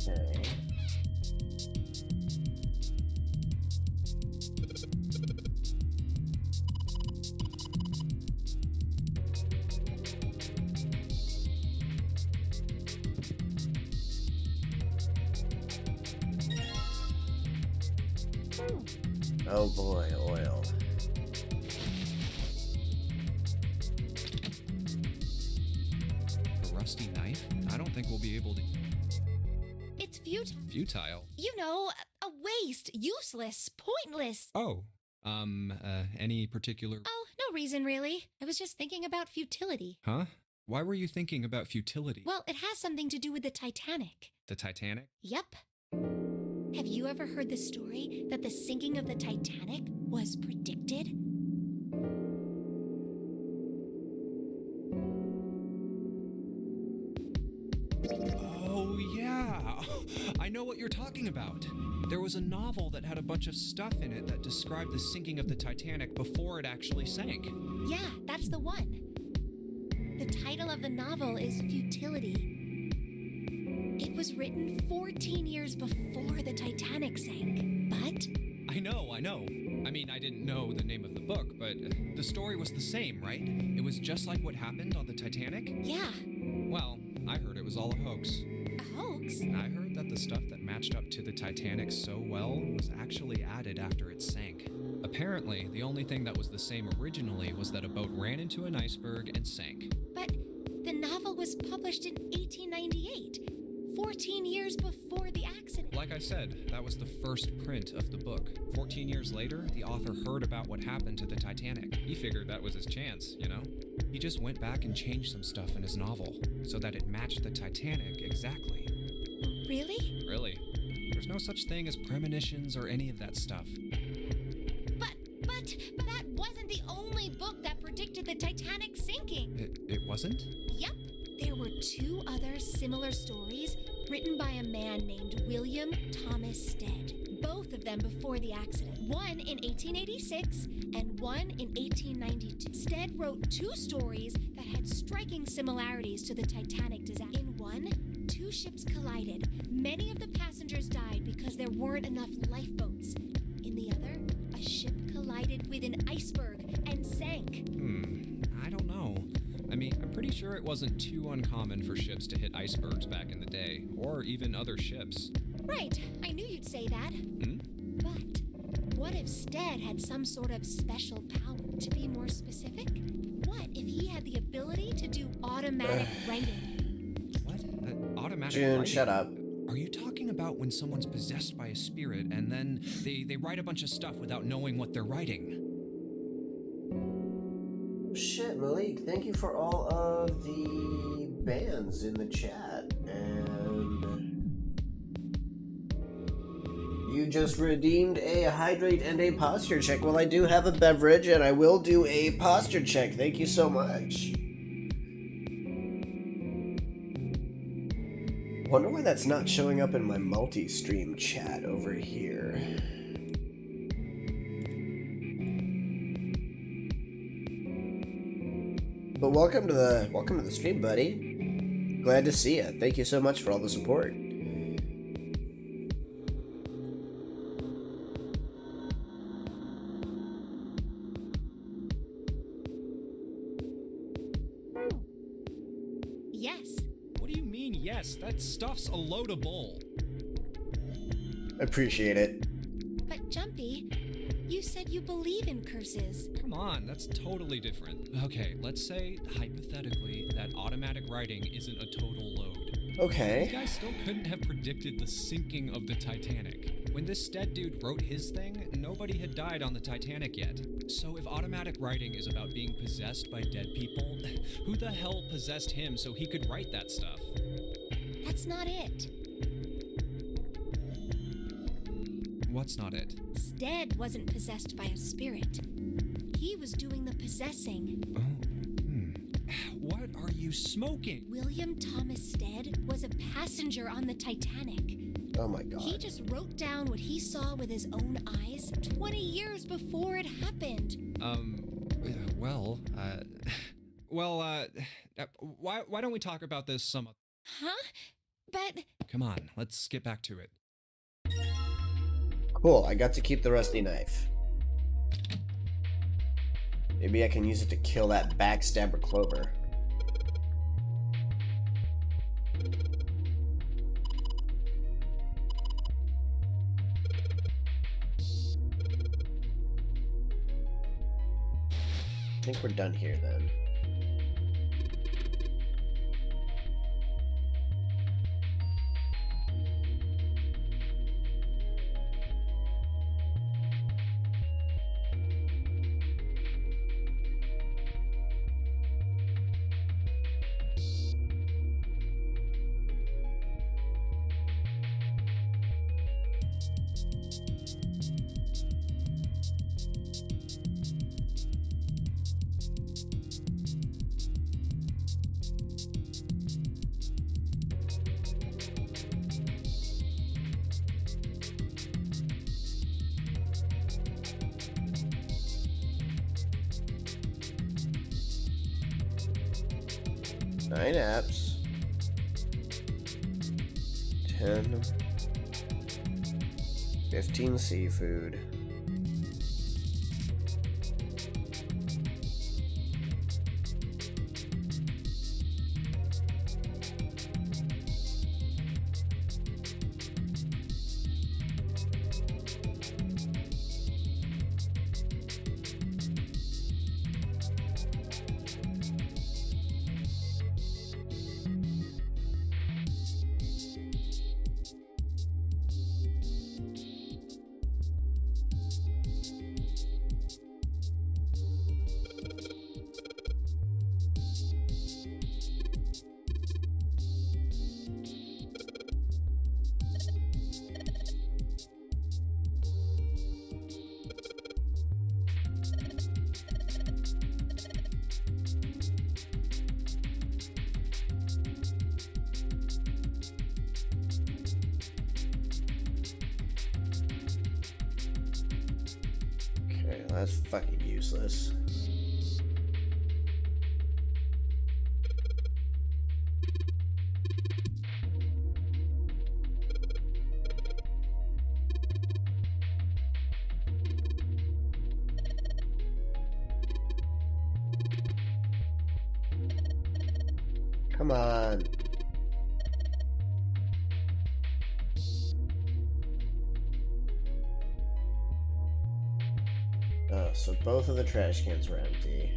Okay. Oh boy, oil.
A rusty knife? I don't think we'll be able to.
It's futile.
Futile?
You know, a waste, useless, pointless.
Oh, any particular.
Oh, no reason really. I was just thinking about futility.
Huh? Why were you thinking about futility?
Well, it has something to do with the Titanic.
The Titanic?
Yep. Have you ever heard the story that the sinking of the Titanic was predicted?
Oh, yeah. I know what you're talking about. There was a novel that had a bunch of stuff in it that described the sinking of the Titanic before it actually sank.
Yeah, that's the one. The title of the novel is Futility. It was written 14 years before the Titanic sank, but...
I know. I mean, I didn't know the name of the book, but the story was the same, right? It was just like what happened on the Titanic?
Yeah.
Well, I heard it was all a hoax.
A hoax?
I heard that the stuff that matched up to the Titanic so well was actually added after it sank. Apparently, the only thing that was the same originally was that a boat ran into an iceberg and sank.
But the novel was published in 1898, 14 years before the accident.
Like I said, that was the first print of the book. 14 years later, the author heard about what happened to the Titanic. He figured that was his chance, you know? He just went back and changed some stuff in his novel so that it matched the Titanic exactly.
Really?
Really. There's no such thing as premonitions or any of that stuff.
But that wasn't the only book that predicted the Titanic sinking.
It wasn't?
Yep. There were two other similar stories written by a man named William Thomas Stead. Both of them before the accident. One in 1886 and one in 1892. Stead wrote two stories that had striking similarities to the Titanic disaster. In one, two ships collided. Many of the passengers died because there weren't enough lifeboats. In the other, a ship collided with an iceberg and sank.
I don't know. I mean, I'm pretty sure it wasn't too uncommon for ships to hit icebergs back in the day, or even other ships.
Right, I knew you'd say that. But what if Stead had some sort of special power? To be more specific, what if he had the ability to do automatic writing?
What? Automatic
June,
writing?
shut up.
Are you talking about when someone's possessed by a spirit and then they write a bunch of stuff without knowing what they're writing?
Shit, Malik, thank you for all of the bands in the chat. And you just redeemed a hydrate and a posture check. Well, I do have a beverage and I will do a posture check. Thank you so much. Wonder why that's not showing up in my multi-stream chat over here. But welcome to the stream, buddy. Glad to see you. Thank you so much for all the support.
Yes.
What do you mean, yes? That stuff's a load of bull.
Appreciate it.
But Jumpy, you said you believe in curses.
Come on, that's totally different. Okay, let's say, hypothetically, that automatic writing isn't a total load. These
Okay.
guys still couldn't have predicted the sinking of the Titanic. When this Stead dude wrote his thing, nobody had died on the Titanic yet. So if automatic writing is about being possessed by dead people, who the hell possessed him so he could write that stuff?
That's not it.
What's not it?
Stead wasn't possessed by a spirit. He was doing the possessing.
Oh, What are you smoking?
William Thomas Stead was a passenger on the Titanic.
Oh my
He
god.
just wrote down what he saw with his own eyes 20 years before it happened.
Why don't we talk about this some?
Huh? But
Come on, let's get back to it.
Cool, I got to keep the rusty knife. Maybe I can use it to kill that backstabber Clover. think we're done here then. Nine apps. 10. 15 seafood. That's fucking useless. Come on. Oh, so both of the trash cans were empty.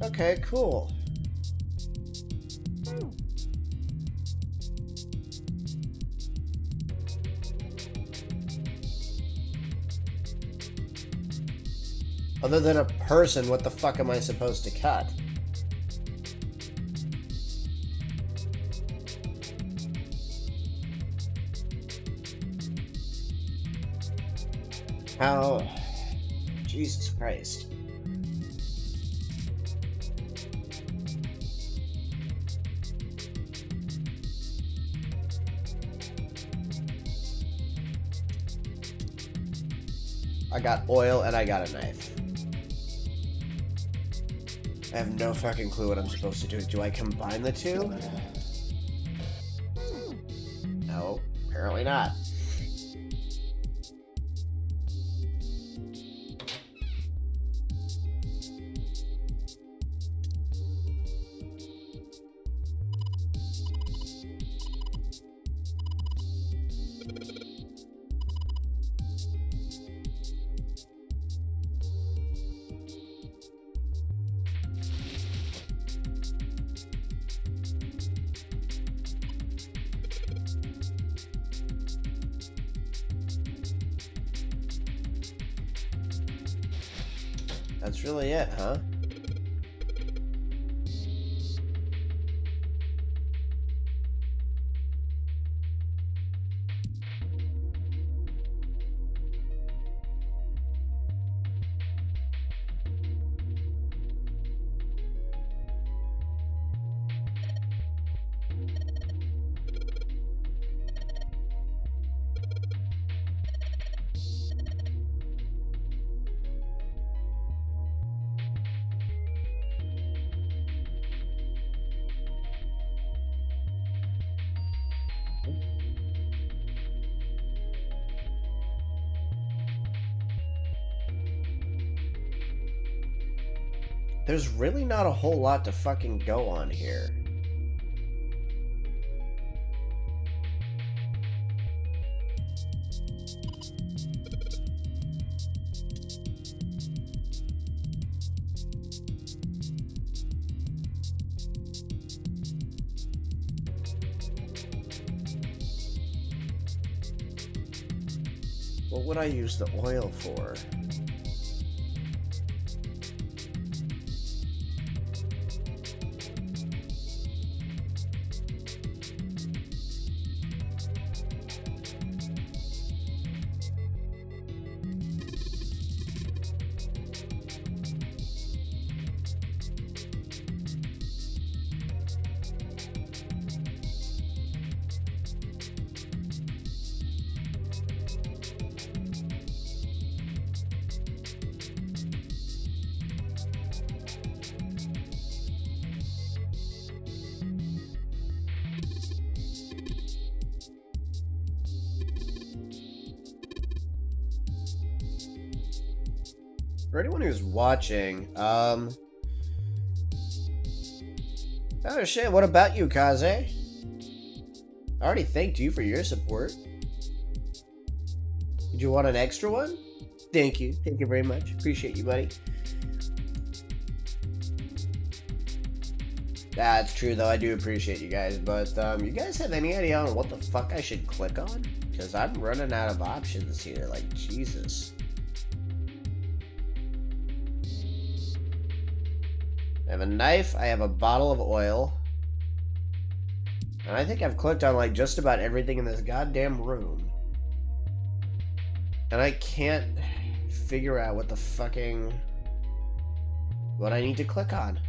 Okay, cool. Other than a person, what the fuck am I supposed to cut? How? Jesus Christ. I got oil and I got a knife. I have no fucking clue what I'm supposed to do. Do I combine the two? No, apparently not. That's really it, huh? there's really not a whole lot to fucking go on here. What would I use the oil for? For anyone who's watching, oh shit, what about you, Kaze? I already thanked you for your support. Did you want an extra one? Thank you very much. Appreciate you, buddy. That's true, though. I do appreciate you guys, but you guys have any idea on what the fuck I should click on? Because I'm running out of options here, like, Jesus. I have a knife, I have a bottle of oil, and I think I've clicked on, like, just about everything in this goddamn room. And I can't figure out what I need to click on.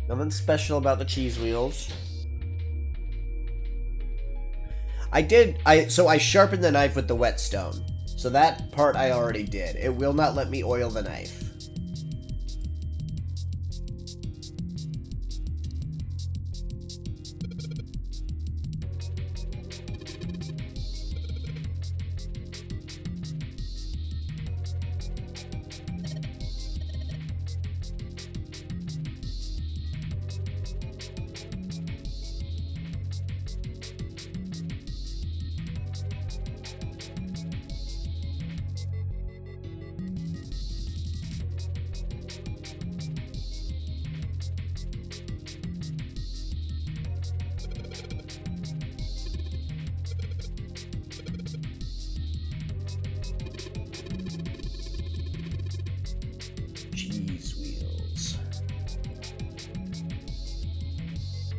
Nothing special about the cheese wheels. So I sharpened the knife with the whetstone. So that part I already did. It will not let me oil the knife.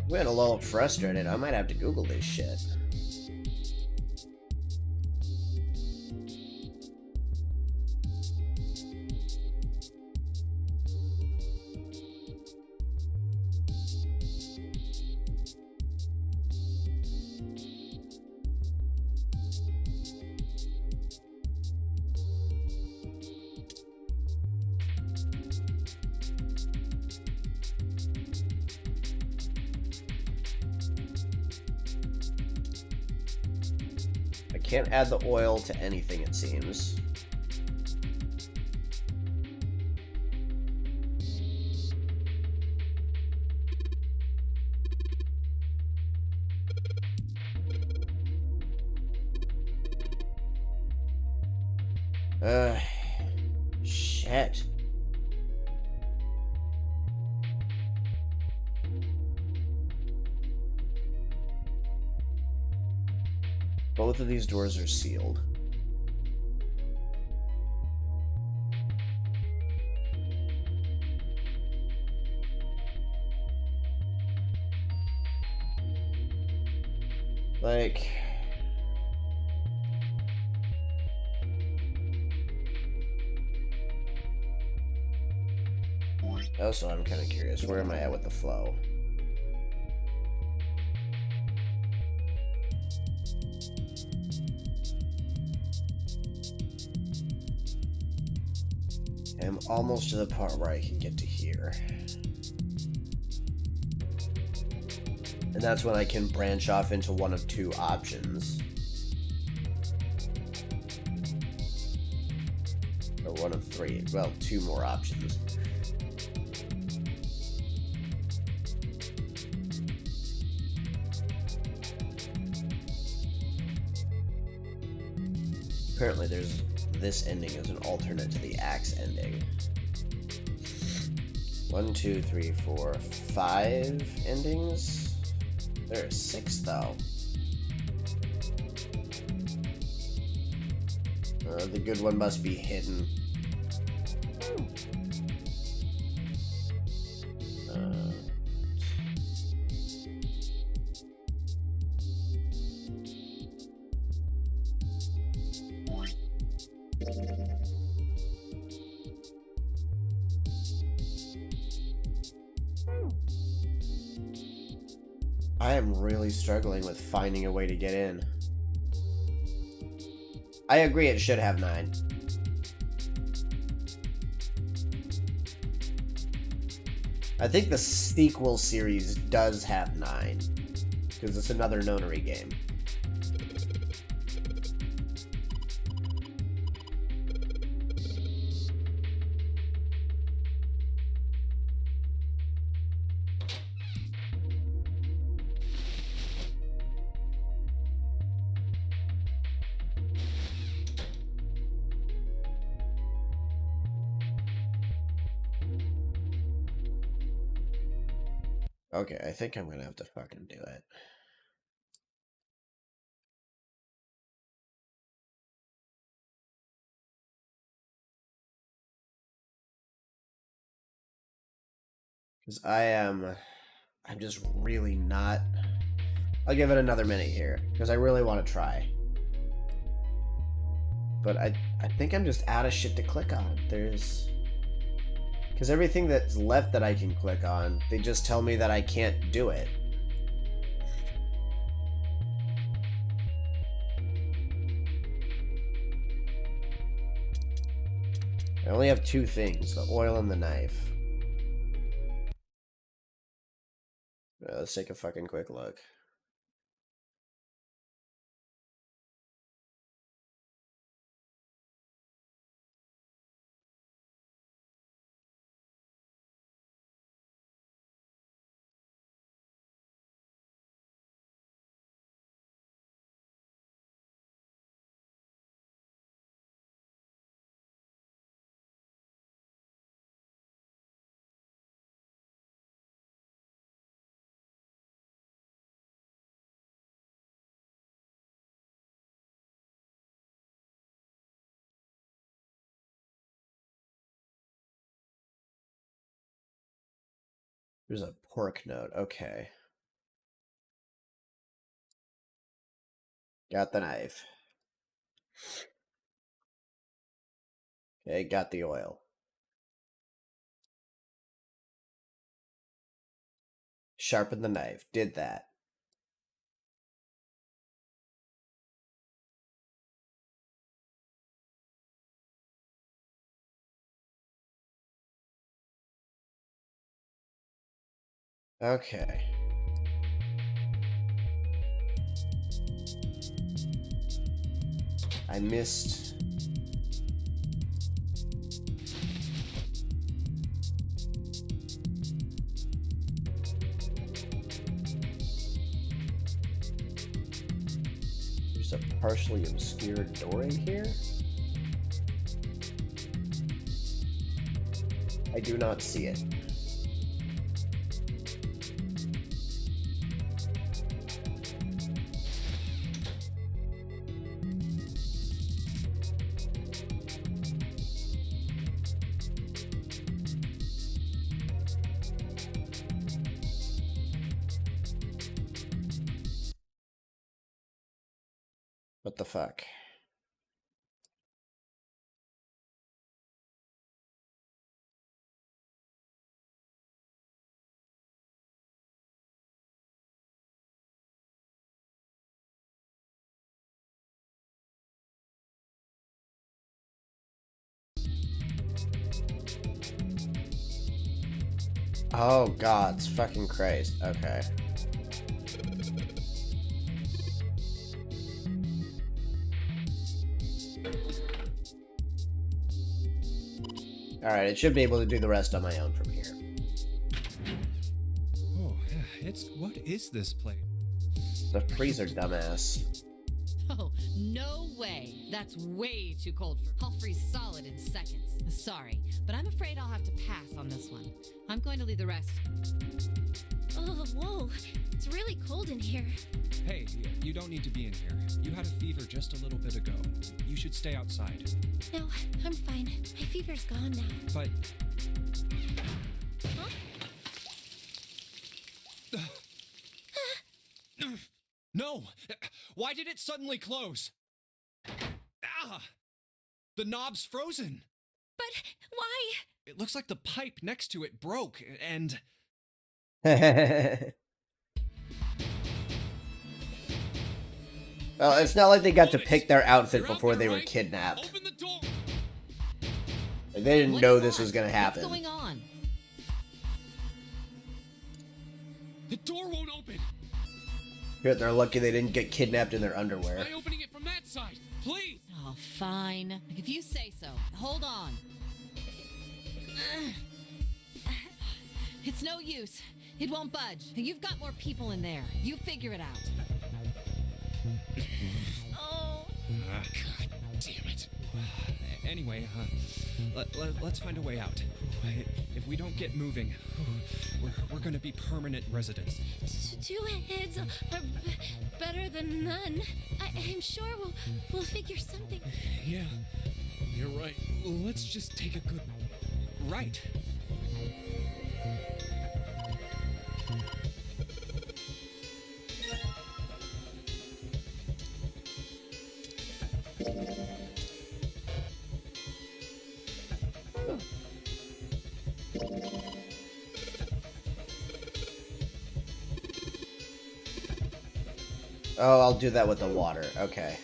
I'm getting a little frustrated. I might have to Google this shit. Can't add the oil to anything, it seems. Shit. Both of these doors are sealed. Like... Also, I'm kind of curious, where am I at with the flow? I'm almost to the part where I can get to here. And that's when I can branch off into one of two options. Or one of three. Well, two more options. Apparently there's this ending as an alternate to the axe ending. 1, 2, 3, 4, 5 endings? There are 6 though. The good one must be hidden. I am really struggling with finding a way to get in. I agree it should have 9. I think the sequel series does have 9. Because it's another Nonary game. Okay, I think I'm gonna have to fucking do it. Because I'm just really not... I'll give it another minute here, because I really want to try. But I think I'm just out of shit to click on. There's... Because everything that's left that I can click on, they just tell me that I can't do it. I only have 2 things, the oil and the knife. Let's take a fucking quick look. There's a pork note, okay. Got the knife. Okay, got the oil. Sharpen the knife, did that. Okay. I missed... There's a partially obscured door in here? I do not see it. What the fuck? Oh god, it's fucking Christ. Okay. Alright, it should be able to do the rest on my own from here.
Oh, what is this place?
The freezer, dumbass.
Oh, no way. That's way too cold for. I'll freeze solid in seconds. Sorry, but I'm afraid I'll have to pass on this one. I'm going to leave the rest.
Oh, whoa. It's really cold in here.
Hey, you don't need to be in here. You had a fever just a little bit ago. You should stay outside.
No, I'm fine. My fever's gone now.
But...
Huh?
No! Why did it suddenly close? Ah! The knob's frozen!
But why?
It looks like the pipe next to it broke, and...
Well, it's not like they got to pick their outfit before they were kidnapped.
Open the door.
Like, they didn't
What
know
is
this
that?
was gonna happen.
What's going on?
The door won't open.
They're lucky they didn't get kidnapped in their underwear.
Try opening it from that side, please.
Oh, fine. If you say so. Hold on. It's no use. It won't budge. You've got more people in there. You figure it out.
Oh.
God damn it.
Anyway, let's find a way out. If we don't get moving, we're gonna be permanent residents.
Two heads are better than none. I'm sure we'll figure something.
Yeah, you're right. Let's just take a good...
Right.
Oh, I'll do that with the water. Okay.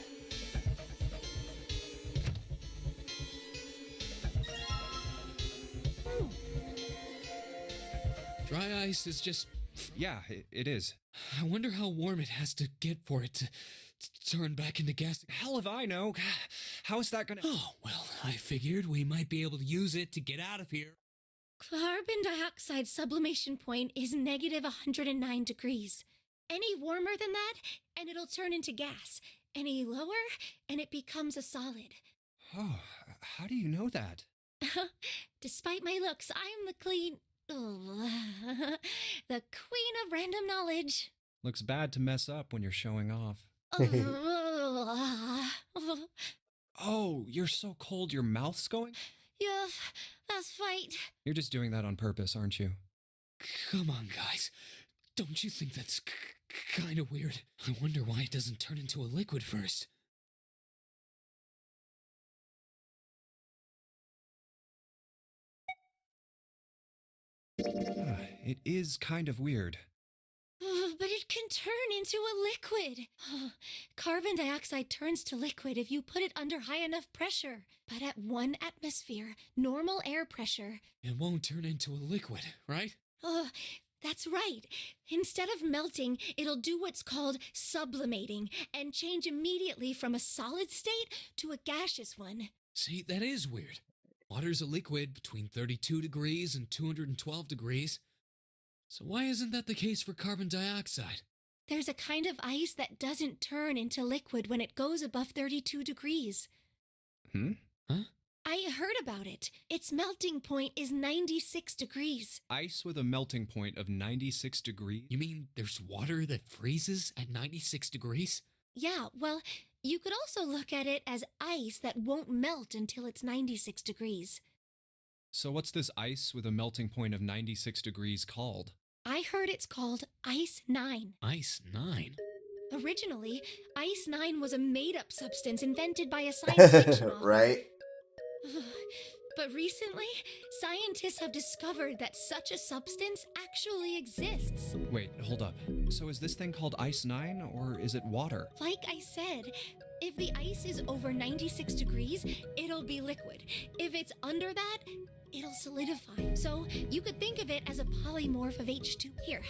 Dry ice is just...
Yeah, it is.
I wonder how warm it has to get for it to turn back into gas.
Hell if I know. How is that gonna...
Oh, well, I figured we might be able to use it to get out of here.
Carbon dioxide sublimation point is negative 109 degrees. Any warmer than that, and it'll turn into gas. Any lower, and it becomes a solid.
Oh, how do you know that?
Despite my looks, I'm the the queen of random knowledge.
Looks bad to mess up when you're showing off. Oh, you're so cold your mouth's going?
Yeah, that's right.
You're just doing that on purpose, aren't you?
Come on, guys. Don't you think that's kind of weird? I wonder why it doesn't turn into a liquid first.
It is kind of weird.
But it can turn into a liquid. Carbon dioxide turns to liquid if you put it under high enough pressure. But at 1 atmosphere, normal air pressure.
It won't turn into a liquid, right?
That's right. Instead of melting, it'll do what's called sublimating and change immediately from a solid state to a gaseous one.
See, that is weird. Water's a liquid between 32 degrees and 212 degrees. So why isn't that the case for carbon dioxide?
There's a kind of ice that doesn't turn into liquid when it goes above 32 degrees.
Huh?
I heard about it. Its melting point is 96 degrees.
Ice with a melting point of 96 degrees?
You mean there's water that freezes at 96 degrees?
Yeah, well, you could also look at it as ice that won't melt until it's 96 degrees.
So what's this ice with a melting point of 96 degrees called?
I heard it's called Ice 9.
Ice 9?
Originally, Ice 9 was a made-up substance invented by a science fiction author.
Right?
But recently, scientists have discovered that such a substance actually exists.
Wait, hold up. So is this thing called Ice 9, or is it water?
Like I said, If the ice is over 96 degrees, it'll be liquid. If it's under that, it'll solidify. So you could think of it as a polymorph of H2. Here,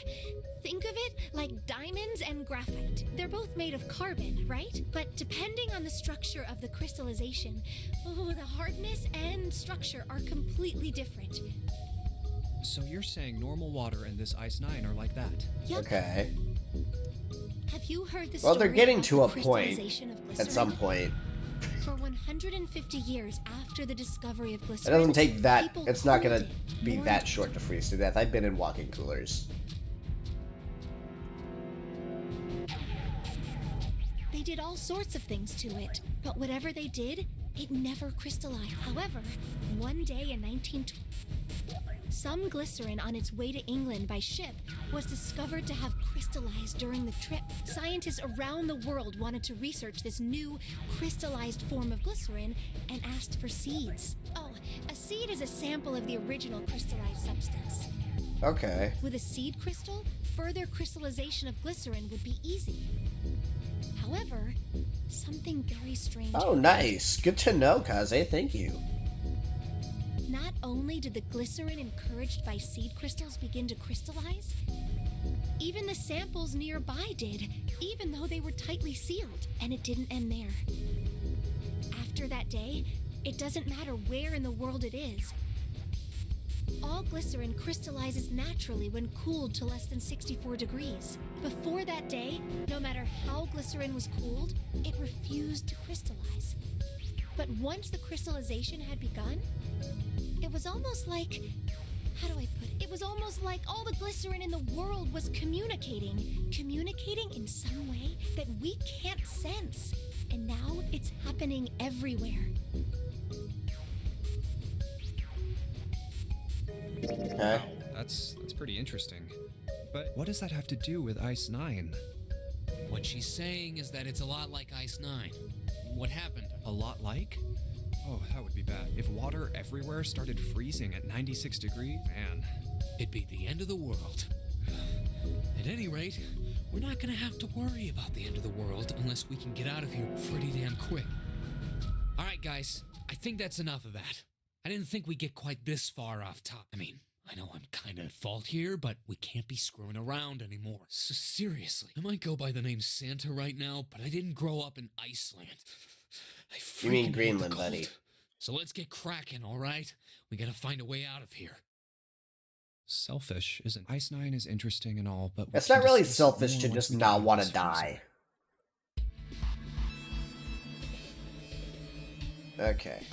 think of it like diamonds and graphite. They're both made of carbon, right? But depending on the structure of the crystallization, the hardness and structure are completely different.
So you're saying normal water and this Ice 9 are like that?
Yep.
Okay.
Have you heard the
Well,
story
they're getting
about
to
the
a point
crystallization of
at
glycerin?
some point.
For 150 years after the discovery of
It
glycerin,
doesn't take that.
people
It's not gonna
cooled it,
be
warmed
that
it.
short to freeze to death. I've been in walk-in coolers.
They did all sorts of things to it, but whatever they did, it never crystallized. However, one day in 1920, some glycerin on its way to England by ship was discovered to have crystallized during the trip. Scientists around the world wanted to research this new crystallized form of glycerin and asked for seeds. Oh, a seed is a sample of the original crystallized substance.
Okay.
With a seed crystal, further crystallization of glycerin would be easy. However, something very strange.
Oh, nice. Good to know, Kaze. Thank you.
Not only did the glycerin encouraged by seed crystals begin to crystallize, even the samples nearby did, even though they were tightly sealed. And it didn't end there. After that day, it doesn't matter where in the world it is. All glycerin crystallizes naturally when cooled to less than 64 degrees. Before that day, no matter how glycerin was cooled, it refused to crystallize. But once the crystallization had begun, it was almost like, how do I put it? It was almost like all the glycerin in the world was communicating in some way that we can't sense. And now it's happening everywhere.
Okay.
Wow, that's pretty interesting. But what does that have to do with Ice 9?
What she's saying is that it's a lot like Ice 9. What happened?
A lot like? Oh, that would be bad. If water everywhere started freezing at 96 degrees, man.
It'd be the end of the world. At any rate, we're not gonna have to worry about the end of the world unless we can get out of here pretty damn quick. Alright guys, I think that's enough of that. I didn't think we'd get quite this far off top. I mean, I know I'm kinda at fault here, but we can't be screwing around anymore. So seriously, I might go by the name Santa right now, but I didn't grow up in Iceland. I
You mean
freaking hate the
Greenland,
cold.
buddy.
So let's get cracking, alright? We gotta find a way out of here.
Selfish, isn't Ice 9 is interesting and all, but we
It's
can
not really
discuss it
selfish
more
to
once
just
we get
not
out of
want
this
to
freezer.
die. Okay.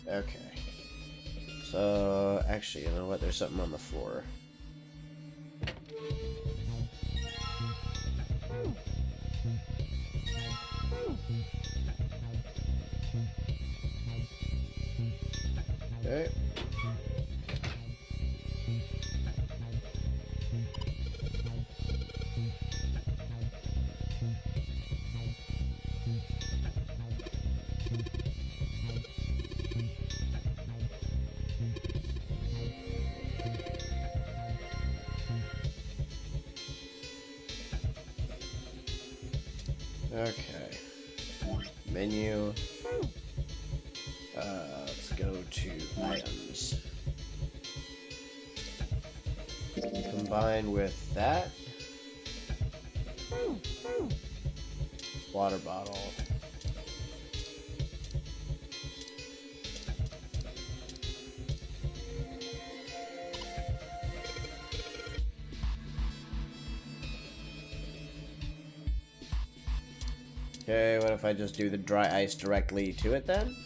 Okay. So, actually, you know what? There's something on the floor. Okay. Okay. Menu. Let's go to items. Combine with that. Water bottle. Okay, what if I just do the dry ice directly to it then?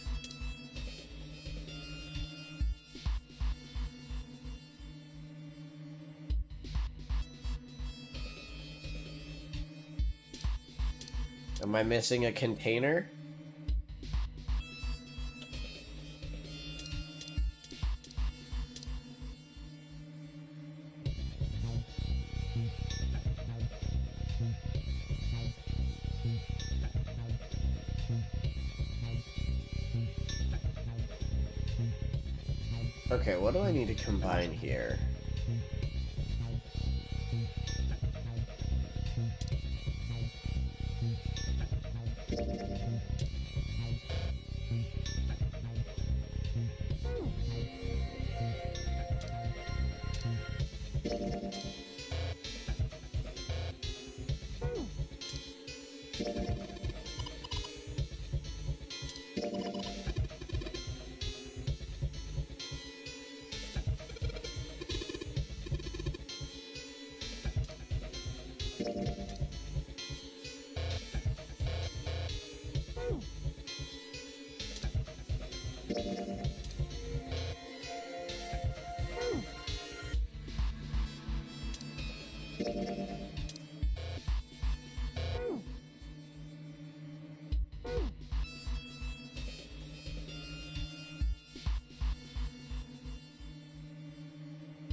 Am I missing a container? Okay, what do I need to combine here?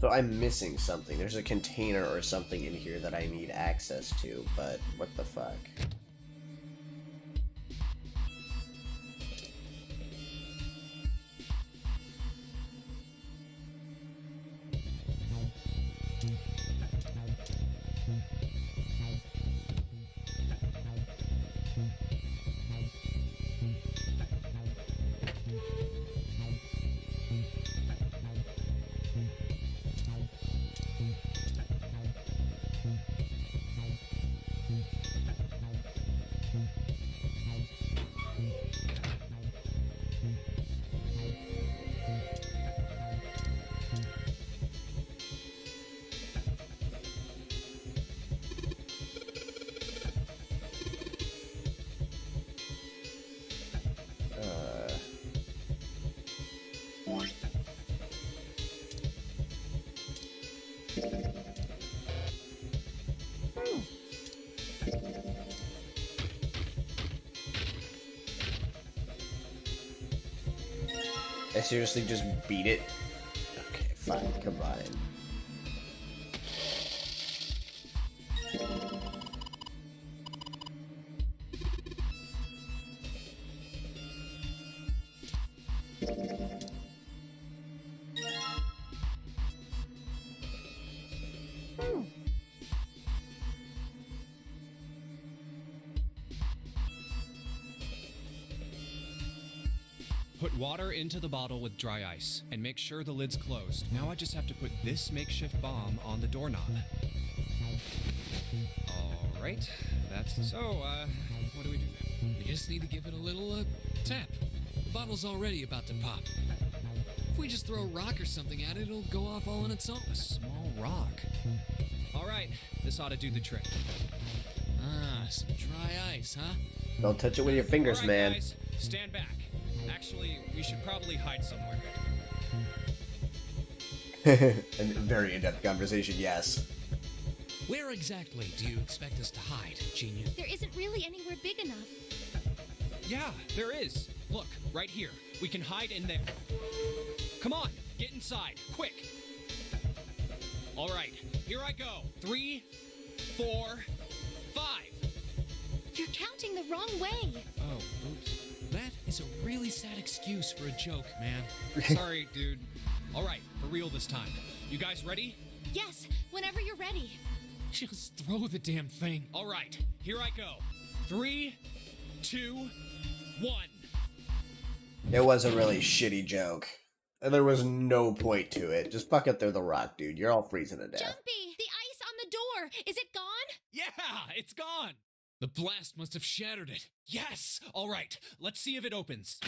So I'm missing something. There's a container or something in here that I need access to, but what the fuck? I seriously just beat it? Okay, fine, combine.
Put water into the bottle with dry ice, and make sure the lid's closed. Now I just have to put this makeshift bomb on the doorknob. Alright, that's... So, what do we do now?
You just need to give it a little, tap. The bottle's already about to pop. If we just throw a rock or something at it, it'll go off all on its own.
A small rock. Alright, this ought to do the trick.
Ah, some dry ice, huh?
Don't touch it with your fingers,
Alright,
man.
guys, stand back. Actually, we should probably hide somewhere.
A very in-depth conversation, yes.
Where exactly do you expect us to hide, genius?
There isn't really anywhere big enough.
Yeah, there is. Look, right here. We can hide in there. Come on, get inside, quick. All right, here I go. 3, 4, 5.
You're counting the wrong way.
Oh, oops.
That is a really sad excuse for a joke, man.
Sorry, dude. All right, for real this time. You guys ready?
Yes, whenever you're ready.
Just throw the damn thing.
All right, here I go. 3, 2, 1.
It was a really shitty joke. And there was no point to it. Just fucking throw the rock, dude. You're all freezing to death.
Jumpy, the ice on the door. Is it gone?
Yeah, it's gone.
The blast must have shattered it.
Yes. All right, let's see if it opens.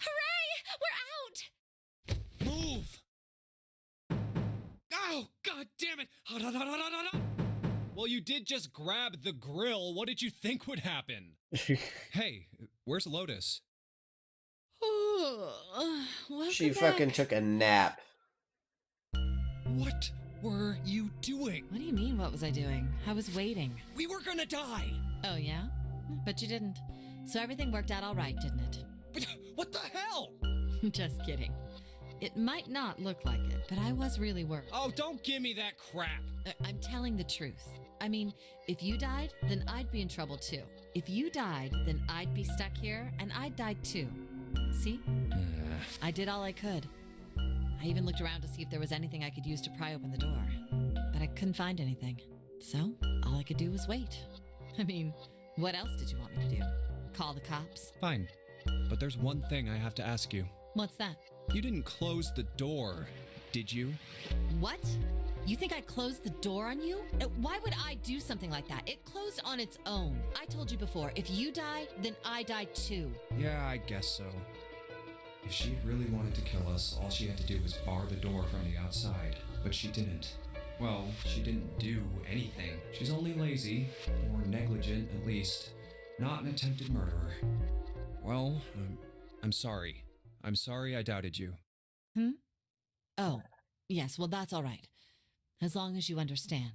Hooray! We're out!
Move. Oh, god damn it. Well, you did just grab the grill. What did you think would happen? Hey, where's Lotus?
She fucking took a nap.
What were you doing?
What do you mean, what was I doing? I was waiting.
We were gonna die.
Oh, yeah? But you didn't. So everything worked out all right, didn't it?
But what the hell?
Just kidding. It might not look like it, but I was really worried.
Oh, don't give me that crap.
I'm telling the truth. I mean, if you died, then I'd be in trouble too. If you died, then I'd be stuck here, and I'd die too. See? I did all I could. I even looked around to see if there was anything I could use to pry open the door. But I couldn't find anything. So, all I could do was wait. I mean, what else did you want me to do? Call the cops?
Fine. But there's one thing I have to ask you.
What's that?
You didn't close the door, did you?
What? You think I closed the door on you? Why would I do something like that? It closed on its own. I told you before, if you die, then I die too.
Yeah, I guess so. If she really wanted to kill us, all she had to do was bar the door from the outside. But she didn't. Well, she didn't do anything. She's only lazy, or negligent at least. Not an attempted murderer. Well, I'm sorry. I'm sorry I doubted you.
Oh, yes, well, that's all right. As long as you understand.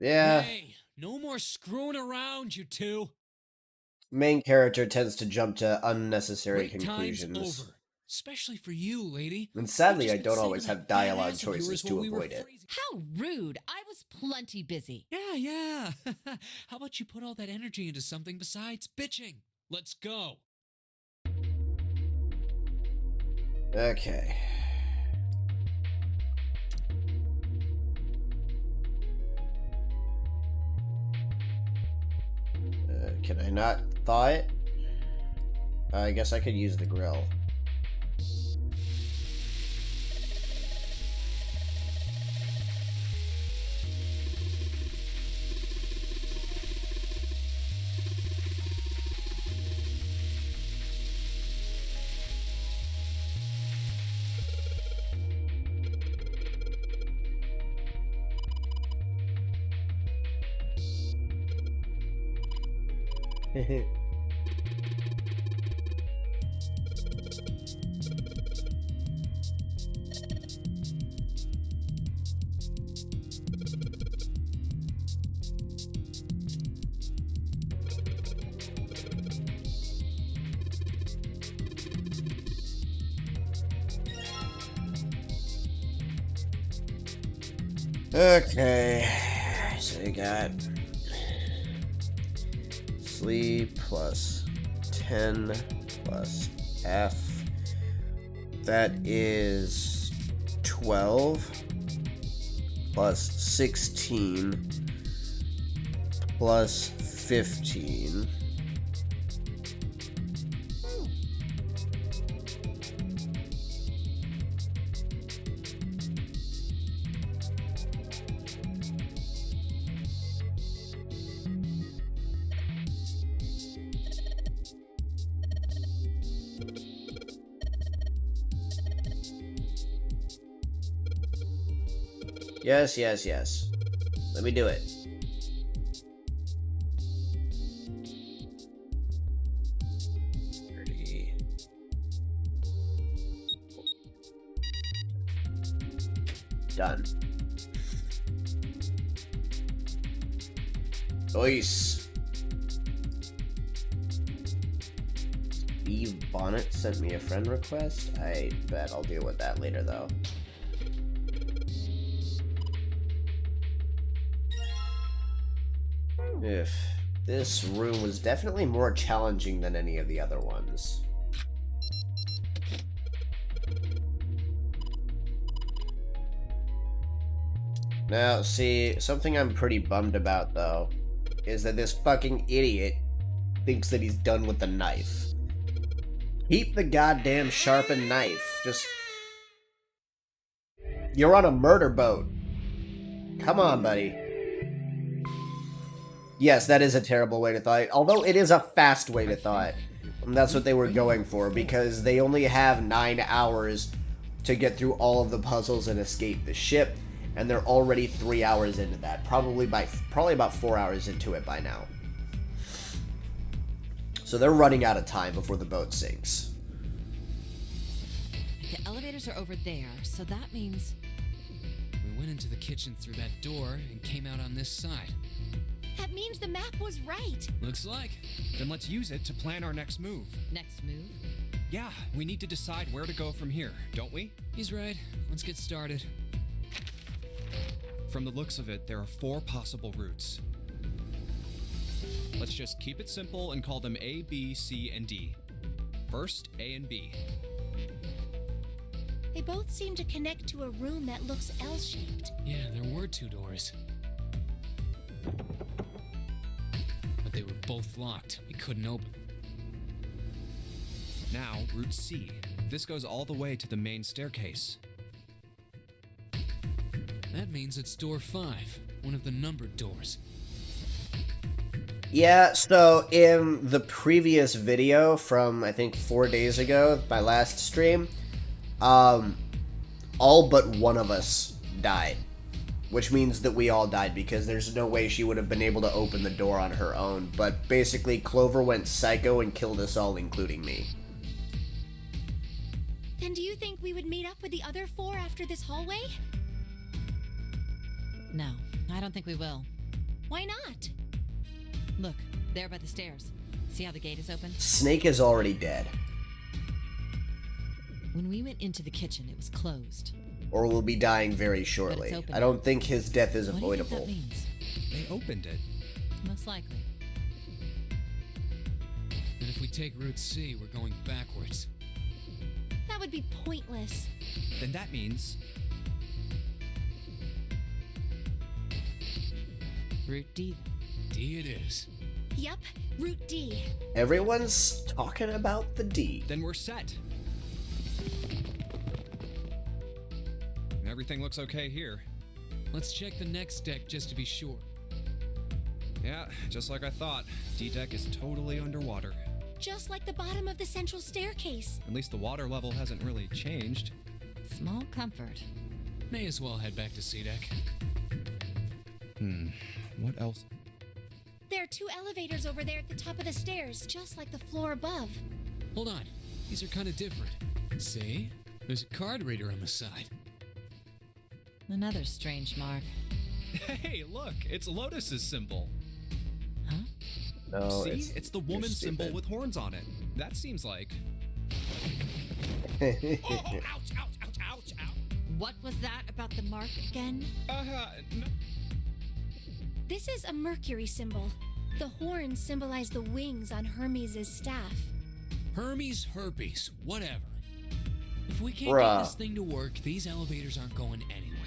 Yeah,
Hey, no more screwing around, you two.
main character tends to jump to unnecessary
Break time's
conclusions.
over. Especially for you, lady.
And sadly,
You've
I
just
don't
been
always
saving
have
that
dialogue
badass of yours
choices
while
to
we were
avoid it.
freezing.
How rude. I was plenty busy.
Yeah. How about you put all that energy into something besides bitching? Let's go.
Okay. Can I not thaw it? I guess I could use the grill. Okay, so you got sleep plus 10 plus F. That is 12 plus 16 plus 15. Yes. Let me do it. Done. Nice. Steve Bonnet sent me a friend request. I bet I'll deal with that later, though. If this room was definitely more challenging than any of the other ones. Now, see, something I'm pretty bummed about, though, is that this fucking idiot thinks that he's done with the knife. Keep the goddamn sharpened knife. Just... You're on a murder boat. Come on, buddy. Yes, that is a terrible way to thaw it, although it is a fast way to thaw it. And that's what they were going for, because they only have 9 hours to get through all of the puzzles and escape the ship, and they're already 3 hours into that. Probably about 4 hours into it by now. So they're running out of time before the boat sinks.
The elevators are over there, so that means...
We went into the kitchen through that door and came out on this side.
That means the map was right.
Looks like.
Then let's use it to plan our next move.
Next move?
Yeah, we need to decide where to go from here, don't we?
He's right. Let's get started.
From the looks of it, there are 4 possible routes. Let's just keep it simple and call them A, B, C, and D. First, A and B.
They both seem to connect to a room that looks L-shaped.
Yeah, there were 2 doors. But they were both locked. We couldn't open.
Now, Route C. This goes all the way to the main staircase.
That means it's door 5, one of the numbered doors.
Yeah, so in the previous video from, I think, 4 days ago, my last stream, all but one of us died. Which means that we all died, because there's no way she would have been able to open the door on her own. But basically, Clover went psycho and killed us all, including me.
Then do you think we would meet up with the other 4 after this hallway?
No, I don't think we will.
Why not?
Look, there by the stairs. See how the gate is open?
Snake is already dead.
When we went into the kitchen, it was closed.
Or will be dying very shortly.
open.
I don't think his death is
What do you think
avoidable.
that means?
They opened it.
Most likely.
And if we take Route C, we're going backwards.
That would be pointless.
Then that means...
Route D.
D it is.
Yup, Route D.
Everyone's talking about the D.
Then we're set. Everything looks okay here.
Let's check the next deck just to be sure.
Yeah, just like I thought. D-Deck is totally underwater.
Just like the bottom of the central staircase.
At least the water level hasn't really changed.
Small comfort.
May as well head back to C deck.
What else?
There are 2 elevators over there at the top of the stairs, just like the floor above.
Hold on. These are kind of different. See? There's a card reader on the side.
Another strange mark.
Hey, look! It's Lotus's symbol.
Huh?
No,
See? It's the
you're
woman symbol
stupid.
with horns on it. That seems like...
Oh, ouch, ouch, ouch, ouch, ouch.
What was that about the mark again?
No.
This is a Mercury symbol. The horns symbolize the wings on Hermes' staff.
Hermes, herpes, whatever. If we can't
Bruh.
get this thing to work, these elevators aren't going anywhere.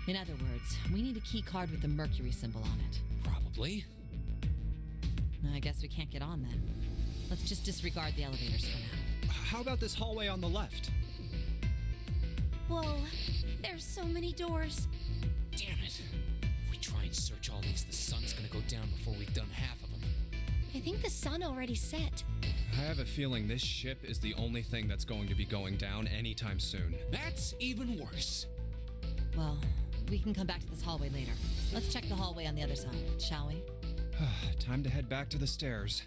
In other words, we need a key card with the Mercury symbol on it.
Probably.
I guess we can't get on then. Let's just disregard the elevators for now.
How about this hallway on the left?
Whoa, there's so many doors.
Damn it. If we try and search all these, the sun's gonna go down before we've done half of them.
I think the sun already set.
I have a feeling this ship is the only thing that's going to be going down anytime soon.
That's even worse.
Well, we can come back to this hallway later. Let's check the hallway on the other side, shall we?
Time to head back to the stairs.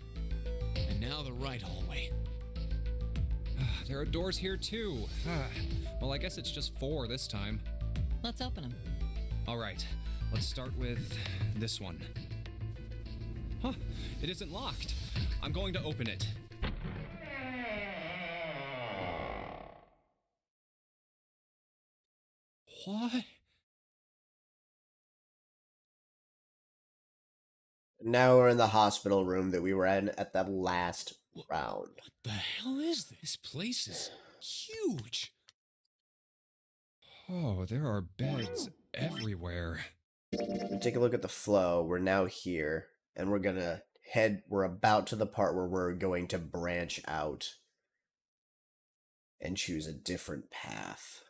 And now the right hallway.
There are doors here too. Well, I guess it's just 4 this time.
Let's open them.
All right, let's start with this one. Huh, it isn't locked. I'm going to open it. What?
Now we're in the hospital room that we were in at the last round.
What the hell is this? This place is huge.
Oh, there are beds everywhere.
Take a look at the flow. We're now here, and we're about to the part where we're going to branch out and choose a different path.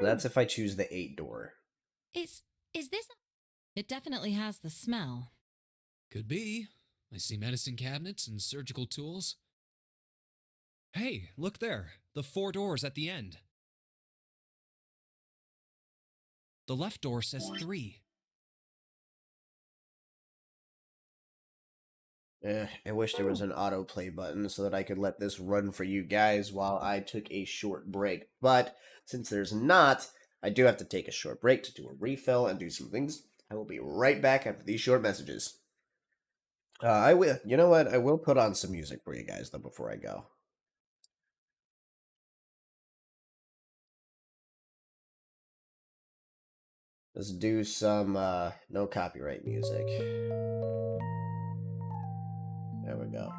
That's if I choose the 8 door.
Is this...
It definitely has the smell.
Could be. I see medicine cabinets and surgical tools.
Hey, look there. The 4 doors at the end. The left door says 3.
I wish there was an autoplay button so that I could let this run for you guys while I took a short break. But since there's not, I do have to take a short break to do a refill and do some things. I will be right back after these short messages. You know what? I will put on some music for you guys though before I go. Let's do some no copyright music. There we go.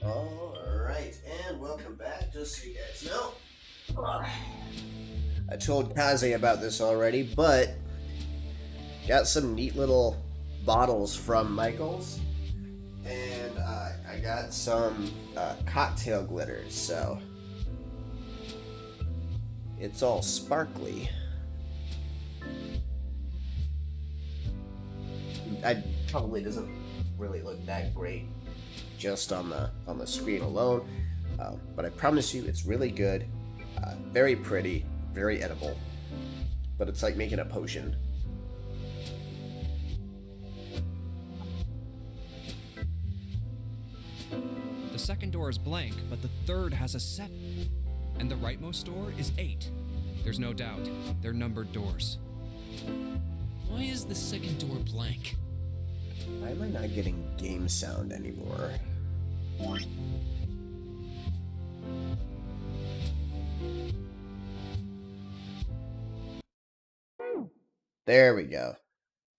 Alright, and welcome back, just so you guys know. I told Kaze about this already, but got some neat little bottles from Michael's, and I got some cocktail glitters, so it's all sparkly. It probably doesn't really look that great just on the screen alone, but I promise you it's really good, very pretty, very edible, but it's like making a potion.
The second door is blank, but the third has a 7. And the rightmost door is 8. There's no doubt. They're numbered doors.
Why is the second door blank?
Why am I not getting game sound anymore? There we go.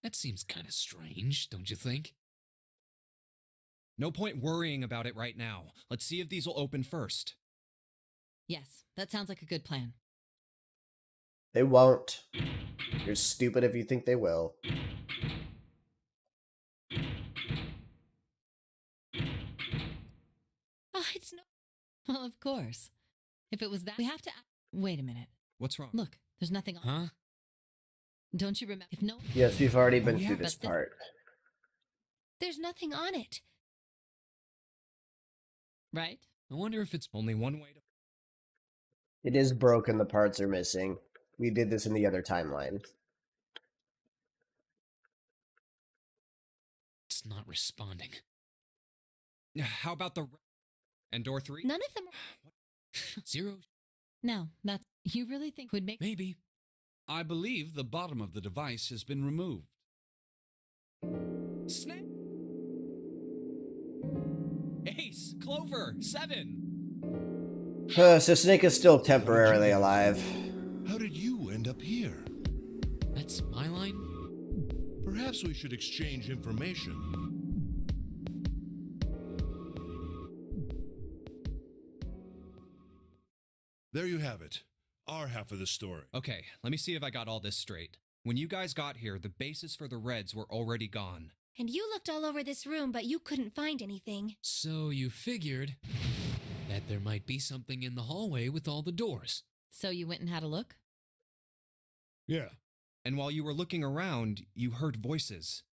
That seems kind of strange, don't you think?
No point worrying about it right now. Let's see if these will open first.
Yes, that sounds like a good plan.
They won't. You're stupid if you think they will.
Oh, it's no. Well, of course. If it was that, we have to. Wait a minute.
What's wrong?
Look, there's nothing on.
Huh?
Don't you remember? If no.
Yes, we've already been
yeah,
through this
but
part.
There's nothing on it.
Right?
I wonder if it's.
Only one way to...
It is broken, the parts are missing. We did this in the other timeline.
It's not responding.
How about the... And door 3?
None of them.
0?
No, that's. You really think would make.
Maybe.
I believe the bottom of the device has been removed.
Snap! Ace! Clover! 7!
So Snake is still temporarily alive.
How did you end up here?
That's my line?
Perhaps we should exchange information. There you have it. Our half of the story.
Okay, let me see if I got all this straight. When you guys got here, the bases for the Reds were already gone.
And you looked all over this room, but you couldn't find anything.
So you figured that there might be something in the hallway with all the doors.
So you went and had a look?
Yeah.
And while you were looking around, you heard voices.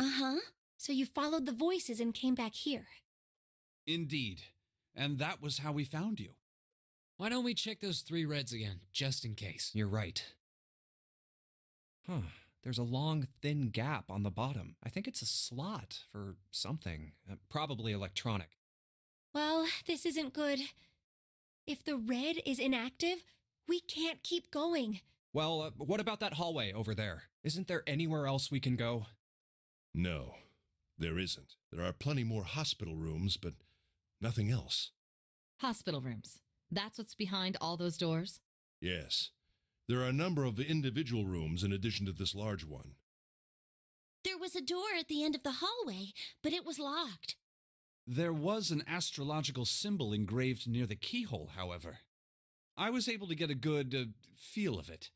Uh-huh. So you followed the voices and came back here.
Indeed. And that was how we found you.
Why don't we check those 3 Reds again, just in case?
You're right. Huh. There's a long, thin gap on the bottom. I think it's a slot for something. Probably electronic.
Well, this isn't good. If the red is inactive, we can't keep going.
Well, what about that hallway over there? Isn't there anywhere else we can go?
No, there isn't. There are plenty more hospital rooms, but nothing else.
Hospital rooms. That's what's behind all those doors?
Yes. There are a number of individual rooms in addition to this large one.
There was a door at the end of the hallway, but it was locked.
There was an astrological symbol engraved near the keyhole, however. I was able to get a good feel of it.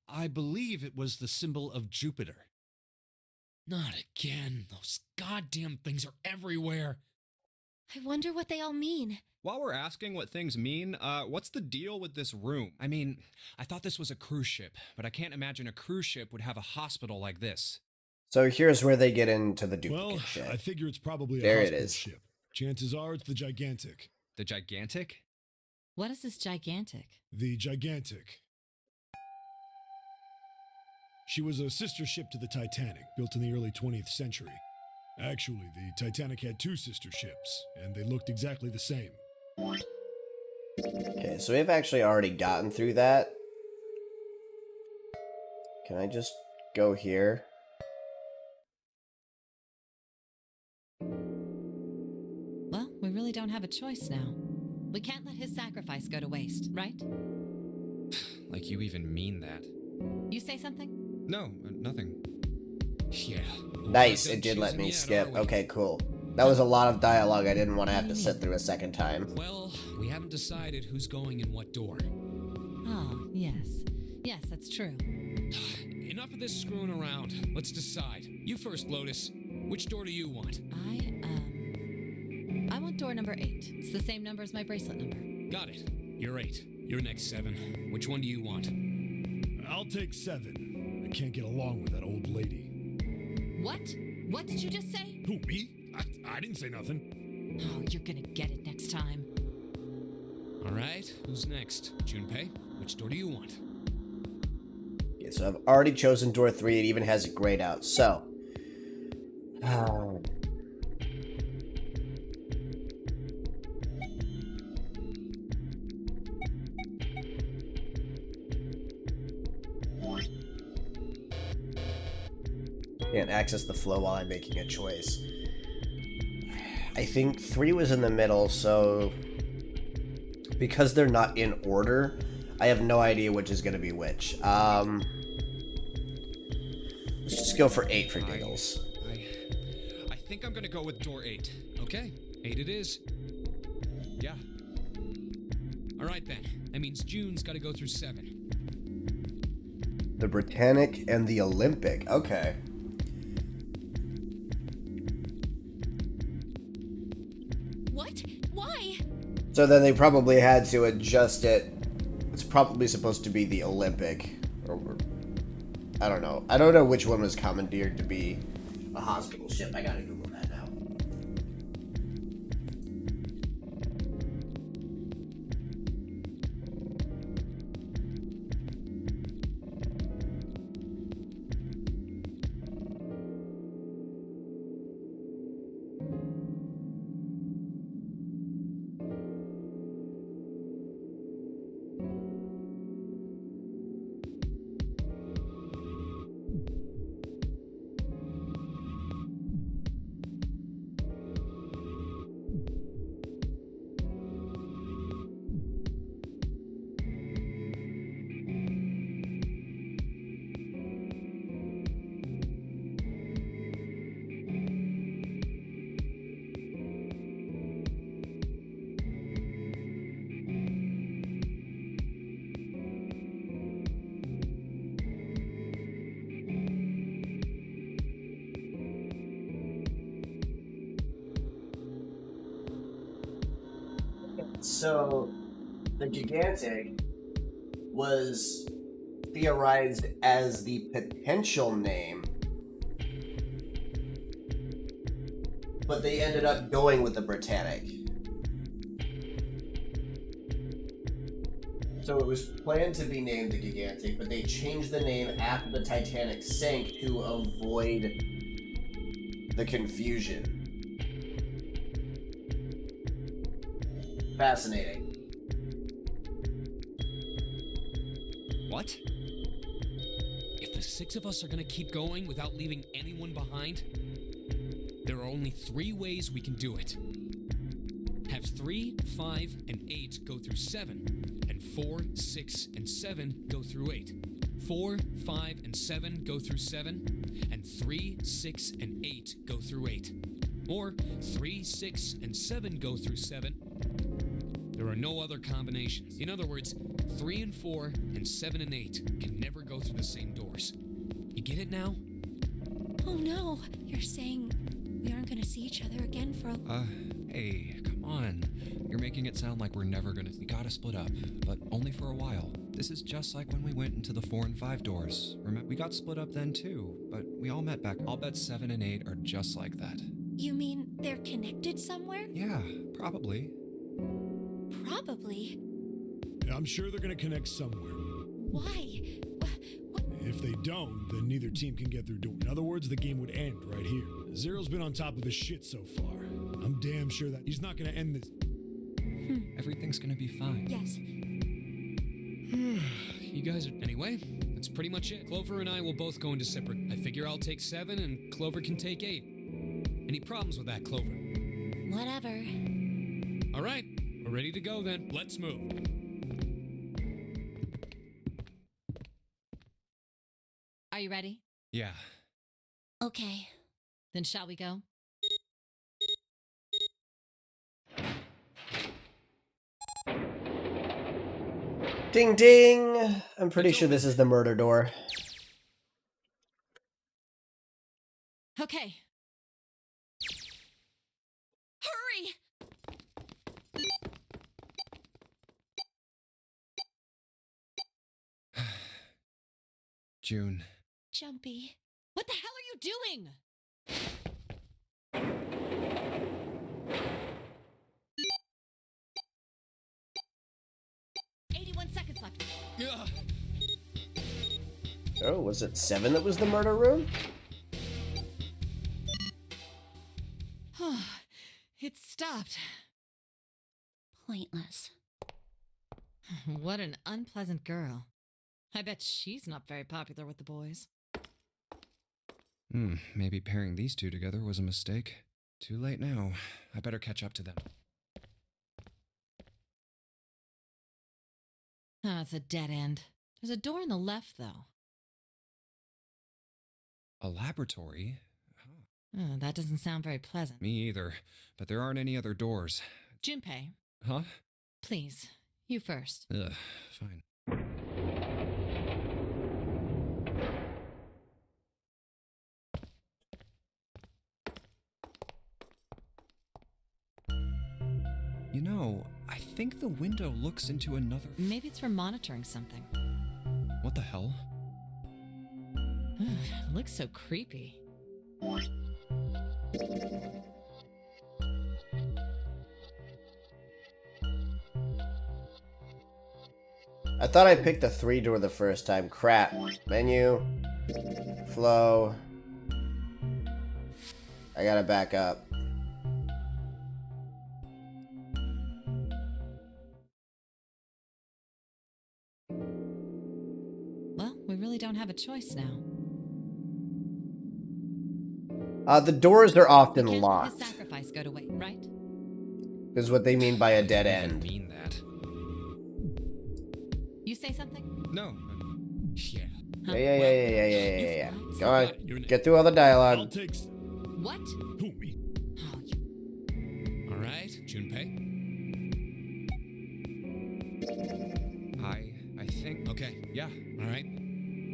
I believe it was the symbol of Jupiter.
Not again. Those goddamn things are everywhere.
I wonder what they all mean.
While we're asking what things mean, what's the deal with this room? I mean, I thought this was a cruise ship, but I can't imagine a cruise ship would have a hospital like this.
So here's where they get into the duplicate
Well,
ship.
I figure it's probably a
There it
hospital
is.
ship. Chances are it's the Gigantic.
The Gigantic?
What is this gigantic?
The Gigantic. She was a sister ship to the Titanic, built in the early 20th century. Actually, the Titanic had 2 sister ships, and they looked exactly the same.
Okay, so we've actually already gotten through that. Can I just go here?
Well, we really don't have a choice now. We can't let his sacrifice go to waste, right?
Like you even mean that.
You say something?
No, nothing.
Yeah.
Nice,
We're
it
not
did let
choosing
me
yet,
skip.
are we?
Okay, cool. That was a lot of dialogue I didn't want to have to sit through a second time.
Well, we haven't decided who's going in what door.
Oh, yes. Yes, that's true.
Enough of this screwing around. Let's decide. You first, Lotus. Which door do you want?
I want door number 8. It's the same number as my bracelet number.
Got it. You're 8. You're next, 7. Which one do you want?
I'll take 7. I can't get along with that old lady.
What? What did you just say?
Who, me? I didn't say nothing.
Oh, you're gonna get it next time.
All right. Who's next? Junpei, which door do you want?
Okay, so I've already chosen door 3. It even has a grayed out. So, can't access the flow while I'm making a choice. I think 3 was in the middle, so because they're not in order, I have no idea which is going to be which. Let's just go for 8 for giggles.
I think I'm gonna go with door 8.
Okay, 8 it is.
Yeah.
All right then. That means June's got to go through 7.
The Britannic and the Olympic. Okay.
What? Why?
So then they probably had to adjust it. It's probably supposed to be the Olympic. Or I don't know. I don't know which one was commandeered to be a hospital ship. I gotta Google that now. So, the Gigantic was theorized as the potential name, but they ended up going with the Britannic. So it was planned to be named the Gigantic, but they changed the name after the Titanic sank to avoid the confusion. Fascinating.
What? If the 6 of us are gonna keep going without leaving anyone behind, there are only 3 ways we can do it. Have 3, 5, and 8 go through 7, and 4, 6, and 7 go through 8. 4, 5, and 7 go through 7, and 3, 6, and 8 go through 8. Or 3, 6, and 7 go through 7. There are no other combinations. In other words, 3 and 4 and 7 and 8 can never go through the same doors. You get it now?
Oh no, you're saying we aren't gonna see each other again for a...
Hey, come on. You're making it sound like we're never gonna... We gotta split up, but only for a while. This is just like when we went into the 4 and 5 doors. Remember, we got split up then too, but we all met back. I'll bet 7 and 8 are just like that.
You mean they're connected somewhere?
Yeah, probably.
Probably.
I'm sure they're gonna connect somewhere.
Why? What?
If they don't, then neither team can get through door. In other words, the game would end right here. Zero's been on top of his shit so far. I'm damn sure that he's not gonna end this.
Everything's gonna be fine.
Yes.
You guys are... Anyway, that's pretty much it. Clover and I will both go into separate. I figure I'll take 7 and Clover can take 8. Any problems with that, Clover?
Whatever.
All right, we're ready to go then. Let's move.
Are you ready?
Yeah.
Okay.
Then shall we go?
Ding ding! I'm pretty
It's
sure this is the murder door.
Okay. Hurry!
June.
Jumpy.
What the hell are you doing? Seconds left.
Ugh.
Oh, was it 7 that was the murder room?
It stopped.
Pointless.
What an unpleasant girl. I bet she's not very popular with the boys.
Maybe pairing these two together was a mistake. Too late now. I better catch up to them.
Ah, it's a dead end. There's a door on the left, though.
A laboratory?
Oh, that doesn't sound very pleasant.
Me either. But there aren't any other doors.
Junpei,
Huh?
please, you first.
Ugh, fine. You know, I think the window looks into another...
Maybe it's for monitoring something.
What the hell?
It looks so creepy.
I thought I picked the 3 door the first time. Crap. Menu. Flow. I gotta back up.
Well, we really don't have a choice now.
The doors are often
Can't let
locked.
his sacrifice go to waste, right?
Is what they mean by a dead
I
end.
mean that.
You say something?
No.
Yeah.
Huh?
Yeah. Go on.
You're an-
Get through all the
I'll
dialogue.
take.
What?
Who, me?
Oh, you...
All right, Junpei.
I think...
Okay.
Yeah.
All right.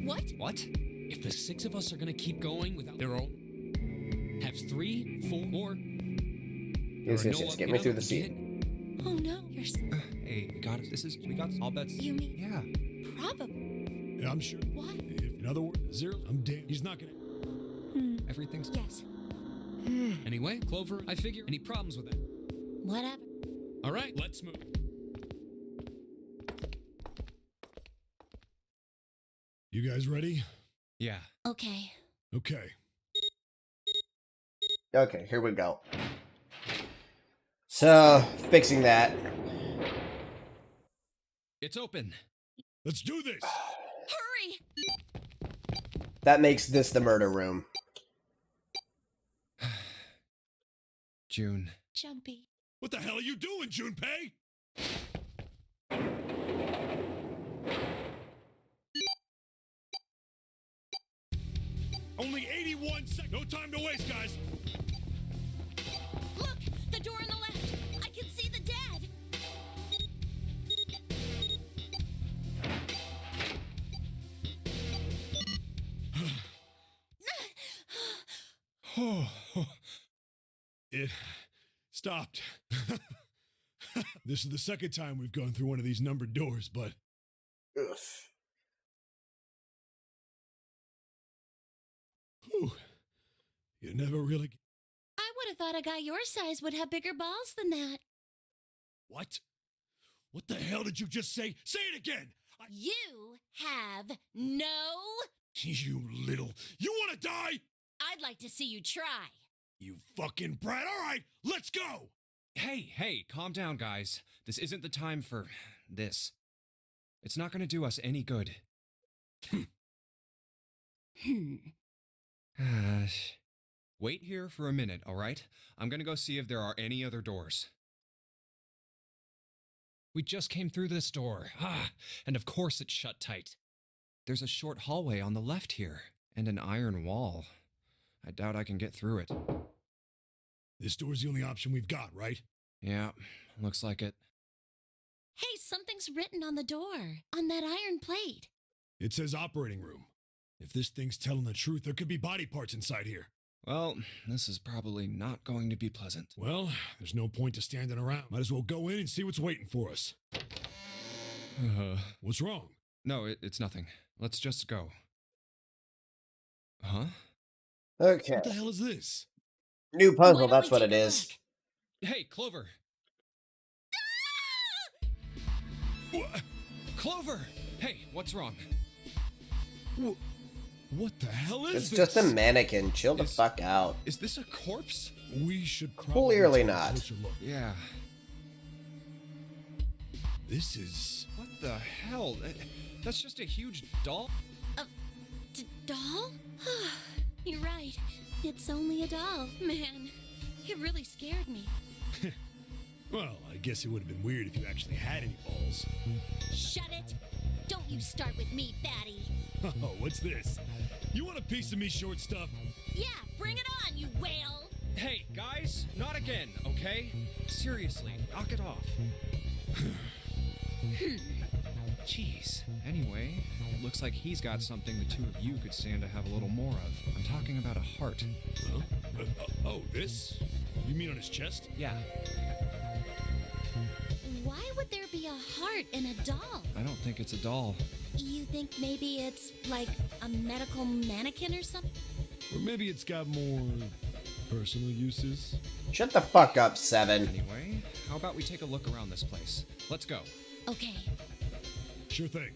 What?
What?
If the 6 of us are gonna keep going without their own, have 3, 4 more.
Yes. Get me through the scene.
Oh no, you're.
Hey, we got it. We got all bets.
You mean
Yeah.
probably?
Yeah, I'm sure.
What?
If, in other words, 0, I'm damn. He's not gonna.
Everything's...
Yes.
Anyway, Clover, I figure. Any problems with that?
Whatever.
All right, let's move.
You guys ready?
Yeah.
Okay.
Okay.
Okay, here we go. So, fixing that.
It's open.
Let's do this.
Hurry!
That makes this the murder room.
June.
Jumpy.
What the hell are you doing, Junpei? Only 81 seconds. No time to waste, guys.
Look! The door on the left! I can see the dead!
It stopped. This is the second time we've gone through one of these numbered doors, but
Ugh.
whew, you never really.
I would have thought a guy your size would have bigger balls than that.
What? What the hell did you just say? Say it again!
You have no...
You little. You want to die?
I'd like to see you try.
You fucking brat. All right, let's go.
Hey, calm down, guys. This isn't the time for this. It's not going to do us any good. Wait here for a minute, all right? I'm going to go see if there are any other doors. We just came through this door. And of course it's shut tight. There's a short hallway on the left here, and an iron wall. I doubt I can get through it.
This door's the only option we've got, right?
Yeah, looks like it.
Hey, something's written on the door, on that iron plate.
It says operating room. If this thing's telling the truth, there could be body parts inside here.
Well, this is probably not going to be pleasant.
Well, there's no point to standing around. Might as well go in and see what's waiting for us. What's wrong?
No, it's nothing. Let's just go. Huh?
Okay.
What the hell is this?
New
Why
puzzle,
don't
that's
we
what
take
it
a
is.
look?
Hey, Clover!
What?
Clover! Hey, what's wrong?
What the hell is
It's
this?
just a mannequin. Chill the
Is-
fuck out.
Is this a corpse?
We should probably
Clearly
take a
not.
closer look.
Yeah.
This is...
What the hell? That's just a huge doll?
Doll? You're right. It's only a doll. Man, it really scared me.
Well, I guess it would have been weird if you actually had any balls.
Shut it! Don't you start with me, fatty.
Oh, what's this? You want a piece of me, short stuff?
Yeah, bring it on, you whale!
Hey, guys, not again, okay? Seriously, knock it off. Jeez. Anyway, looks like he's got something the two of you could stand to have a little more of. I'm talking about a heart.
Huh? Oh, this? You mean on his chest?
Yeah,
Why would there be a heart in a doll?
I don't think it's a doll.
You think maybe it's like a medical mannequin or something?
Or maybe it's got more personal uses?
Shut the fuck up, Seven.
Anyway, how about we take a look around this place? Let's go.
Okay.
Sure thing.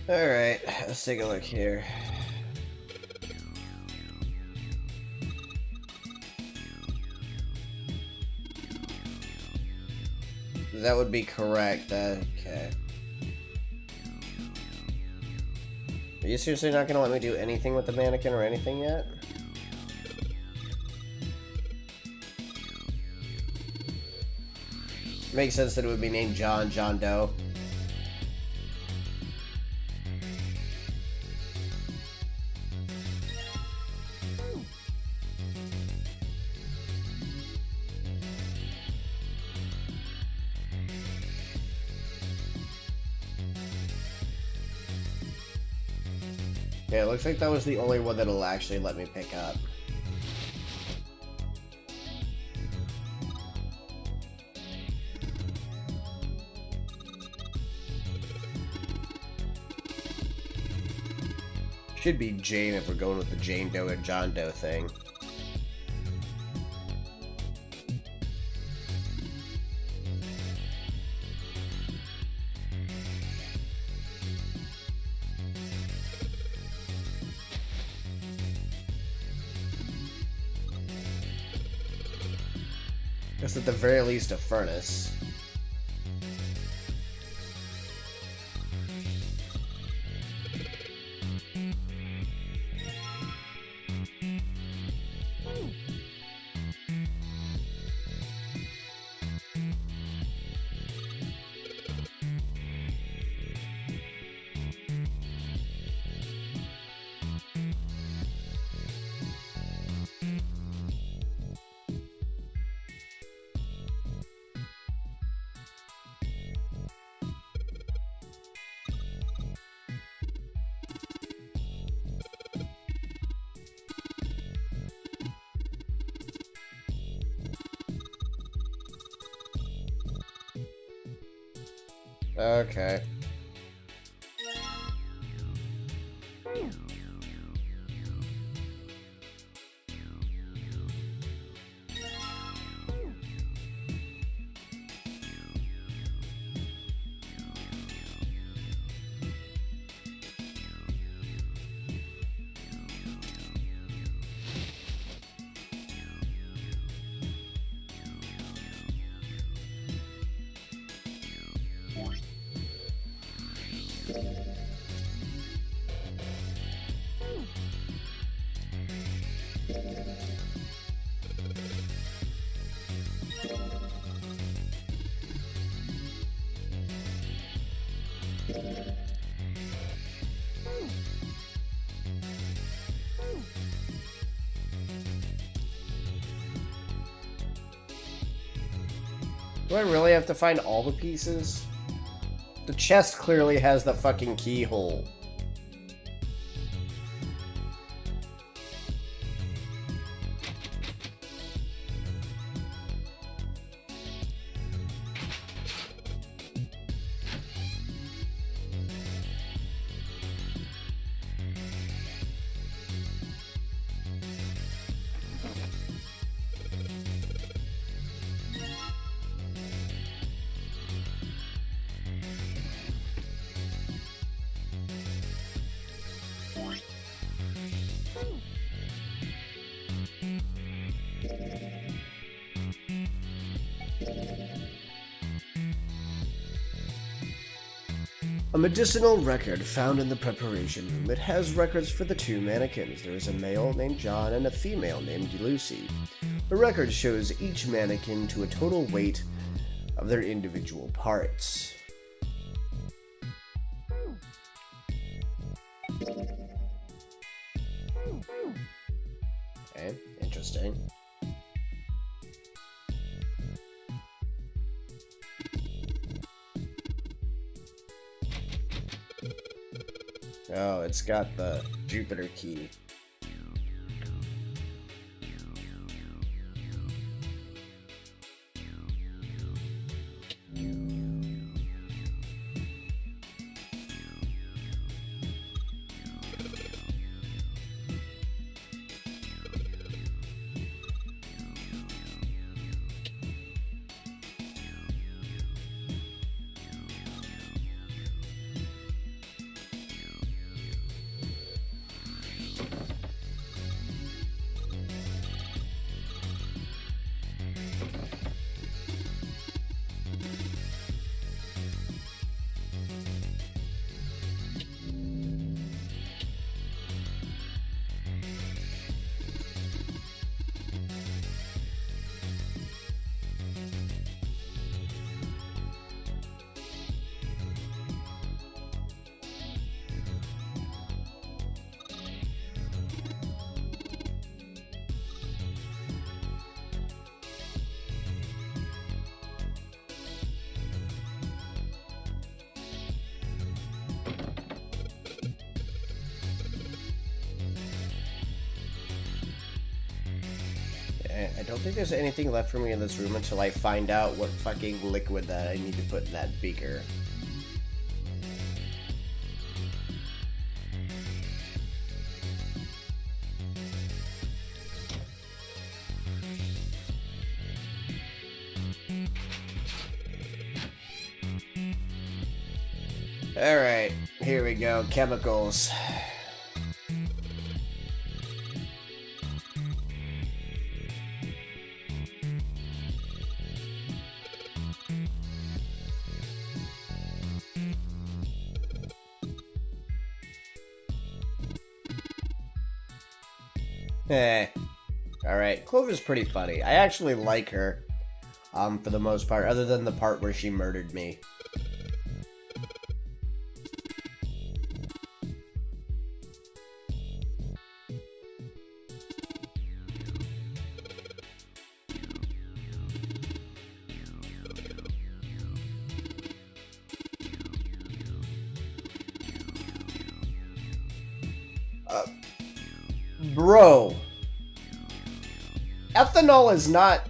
Alright, let's take a look here. That would be correct. Okay. Are you seriously not gonna let me do anything with the mannequin or anything yet? Makes sense that it would be named John Doe. Yeah, it looks like that was the only one that'll actually let me pick up. Should be Jane if we're going with the Jane Doe and John Doe thing. Guess at the very least a furnace. Okay. Do I really have to find all the pieces? The chest clearly has the fucking keyhole. A medicinal record found in the preparation room. It has records for the two mannequins. There is a male named John and a female named Lucy. The record shows each mannequin to a total weight of their individual parts. Okay, interesting. Oh, it's got the Jupiter key. I don't think there's anything left for me in this room until I find out what fucking liquid that I need to put in that beaker. Alright, here we go, chemicals. Alright, Clover's pretty funny. I actually like her, for the most part, other than the part where she murdered me. Bro. Ethanol is not...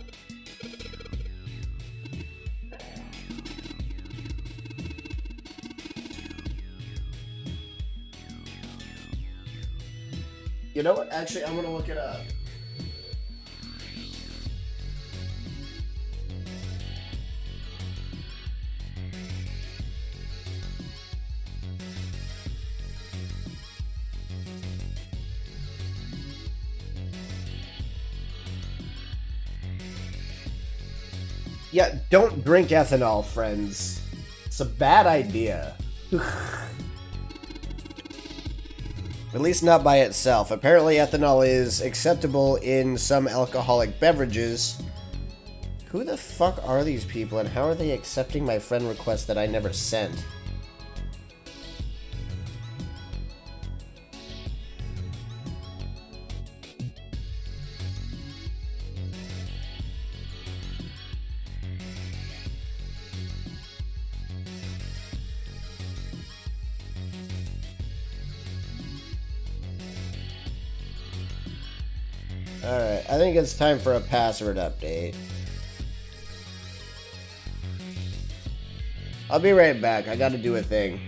You know what? Actually, I'm gonna look it up. Yeah, don't drink ethanol, friends. It's a bad idea. At least not by itself. Apparently ethanol is acceptable in some alcoholic beverages. Who the fuck are these people and how are they accepting my friend request that I never sent? Alright, I think it's time for a password update. I'll be right back. I gotta do a thing.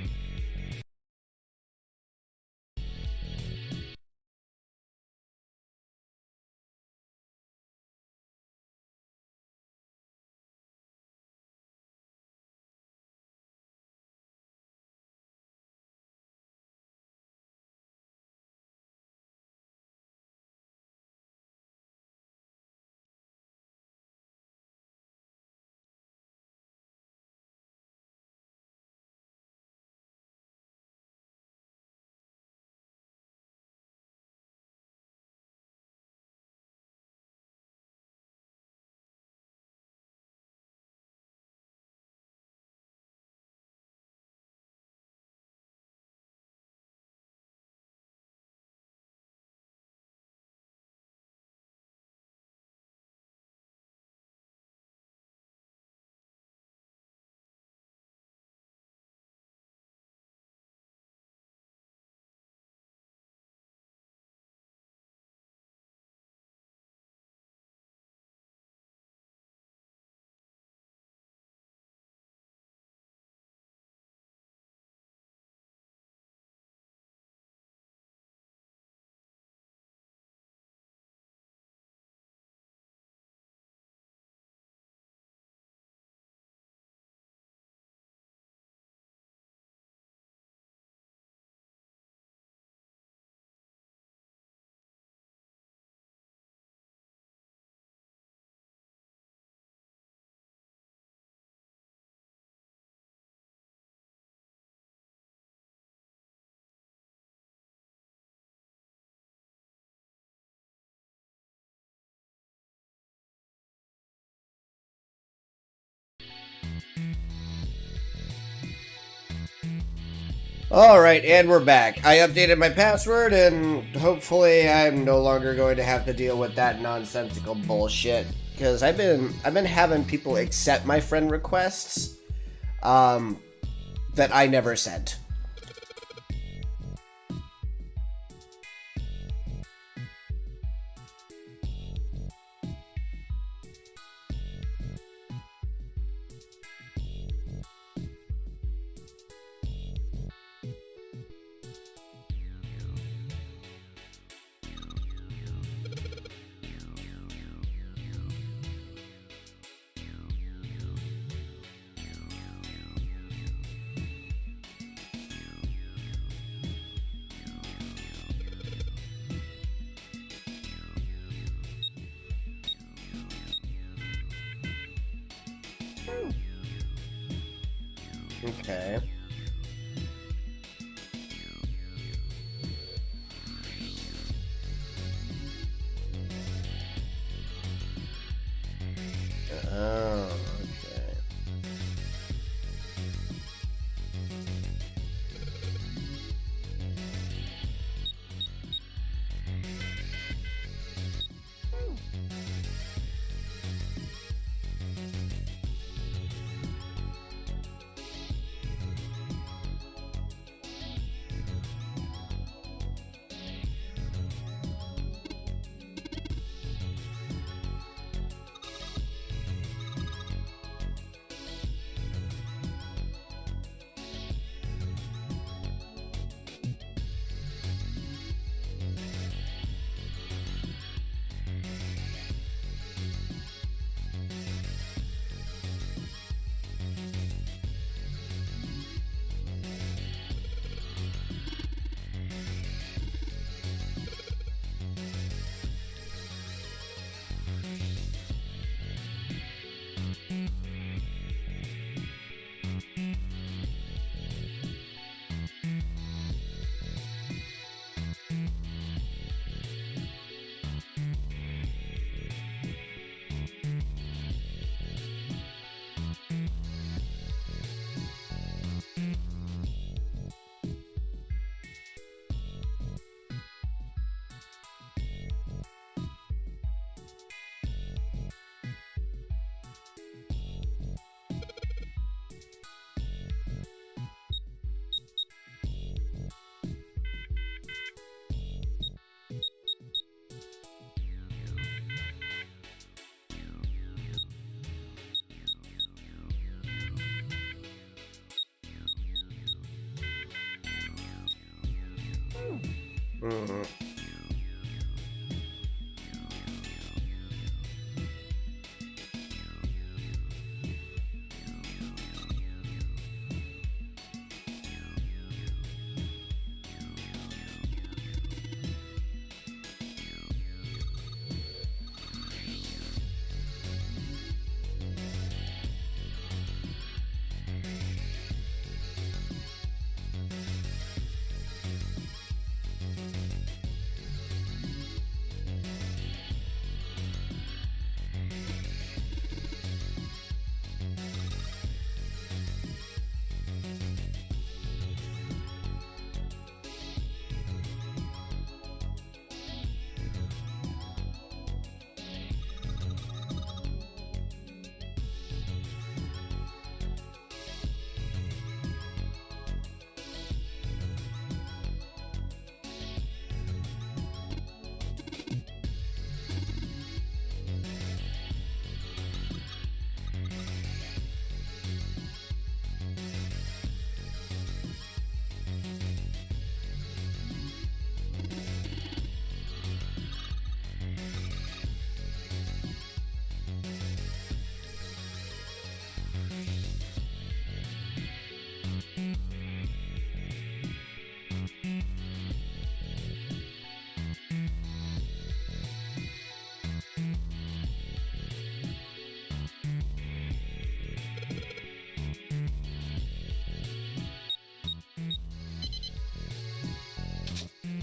Alright, and we're back. I updated my password, and hopefully I'm no longer going to have to deal with that nonsensical bullshit. Because I've been having people accept my friend requests that I never sent. Okay. Oh, okay. Mhm.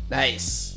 Nice.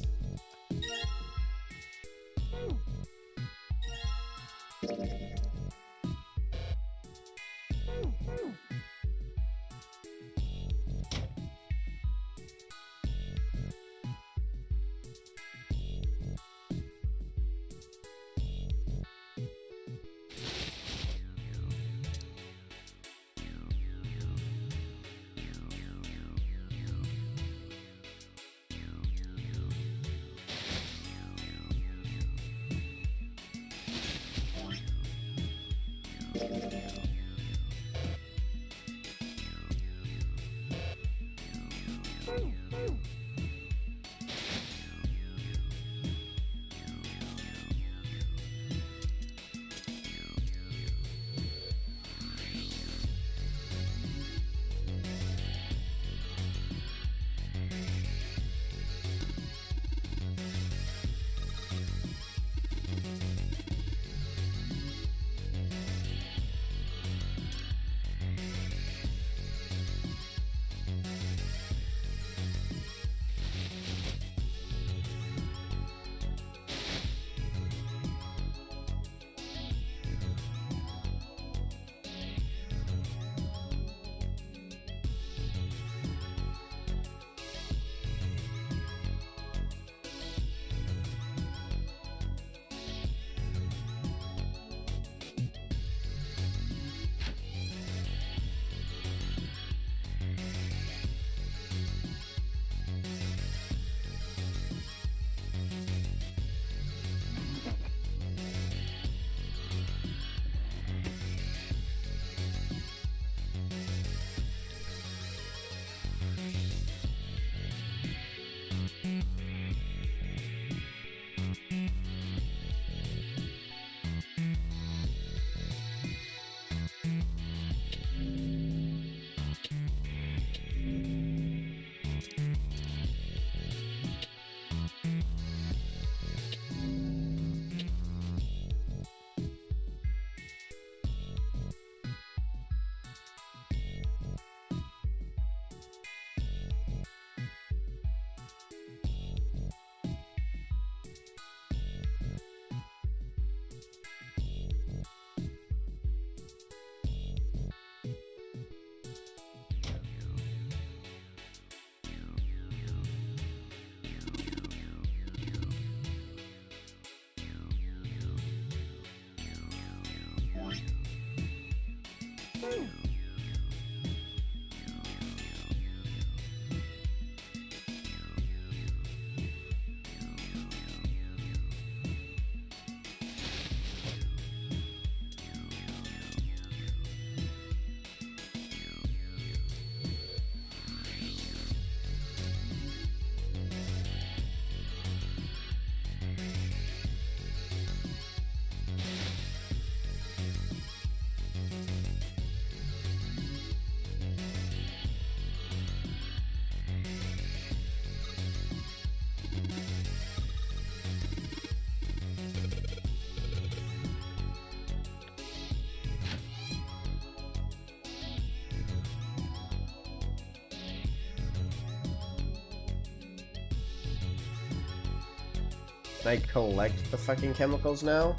Can I collect the fucking chemicals now?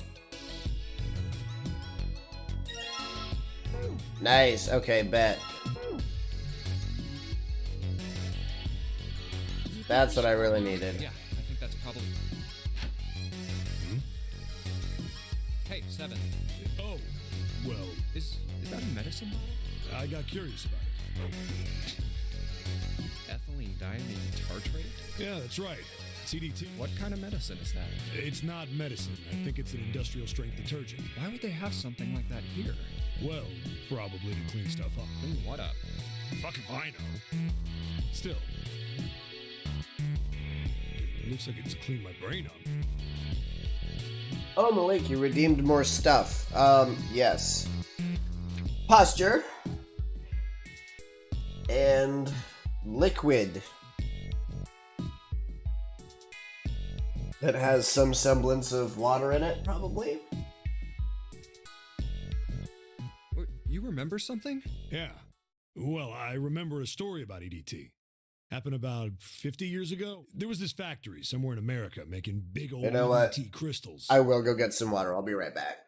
Nice, okay, bet. That's what I really needed.
Yeah, I think that's probably... Hey, Seven.
Oh, well,
Is that a medicine bottle?
I got curious about it.
Ethylene diamine tartrate?
Yeah, that's right. CDT.
What kind of medicine is that?
It's not medicine. I think it's an industrial strength detergent.
Why would they have something like that here?
Well, probably to clean stuff up.
Clean what up?
Fuck if I know. Still. It looks like it's cleaned my brain up.
Oh, Malik, you redeemed more stuff. Yes. Posture. And liquid. That has some semblance of water in it, probably.
You remember something?
Yeah. Well, I remember a story about EDT. Happened about 50 years ago. There was this factory somewhere in America making big old
You know what?
EDT crystals.
I will go get some water. I'll be right back.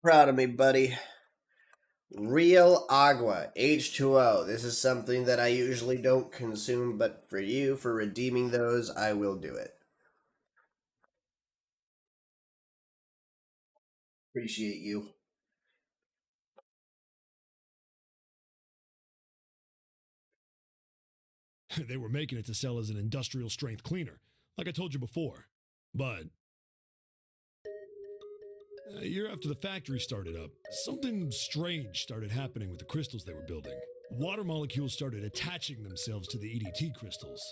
Proud of me, buddy. Real agua, H2O. This is something that I usually don't consume, but for you, for redeeming those, I will do it. Appreciate you.
They were making it to sell as an industrial strength cleaner, like I told you before. But a year after the factory started up, something strange started happening with the crystals they were building. Water molecules started attaching themselves to the EDT crystals.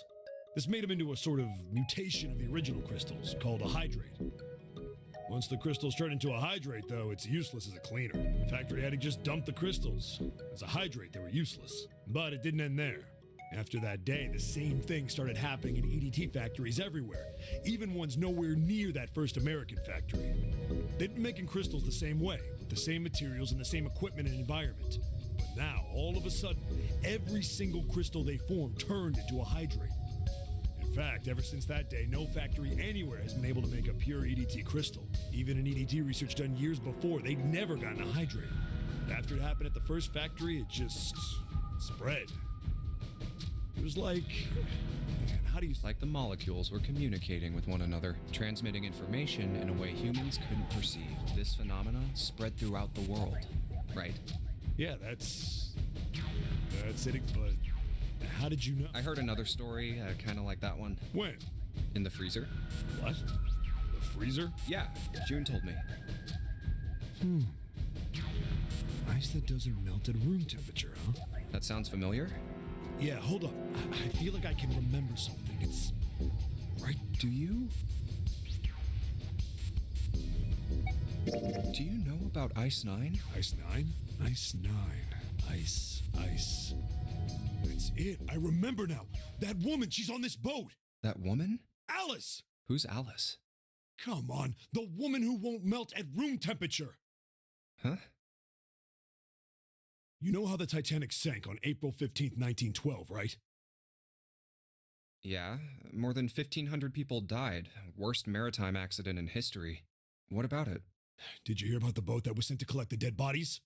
This made them into a sort of mutation of the original crystals, called a hydrate. Once the crystals turn into a hydrate, though, it's useless as a cleaner. The factory had to just dump the crystals. As a hydrate, they were useless. But it didn't end there. After that day, the same thing started happening in EDT factories everywhere, even ones nowhere near that first American factory. They'd been making crystals the same way, with the same materials and the same equipment and environment. But now, all of a sudden, every single crystal they formed turned into a hydrate. In fact, ever since that day, no factory anywhere has been able to make a pure EDT crystal. Even in EDT research done years before, they'd never gotten a hydrate. After it happened at the first factory, it just spread. It was like, how do you...
Like the molecules were communicating with one another, transmitting information in a way humans couldn't perceive. This phenomena spread throughout the world, right?
Yeah, that's it, but how did you know?
I heard another story, kind of like that one.
When?
In the freezer.
What? The freezer?
Yeah, June told me.
Ice that doesn't melt at room temperature, huh?
That sounds familiar?
Yeah, hold up. I feel like I can remember something. It's... right?
Do you? Do you know about Ice 9?
Ice 9? Ice 9. Ice. That's it. I remember now. That woman, she's on this boat.
That woman?
Alice!
Who's Alice?
Come on. The woman who won't melt at room temperature.
Huh?
You know how the Titanic sank on April 15th, 1912, right?
Yeah, more than 1,500 people died. Worst maritime accident in history. What about it?
Did you hear about the boat that was sent to collect the dead bodies?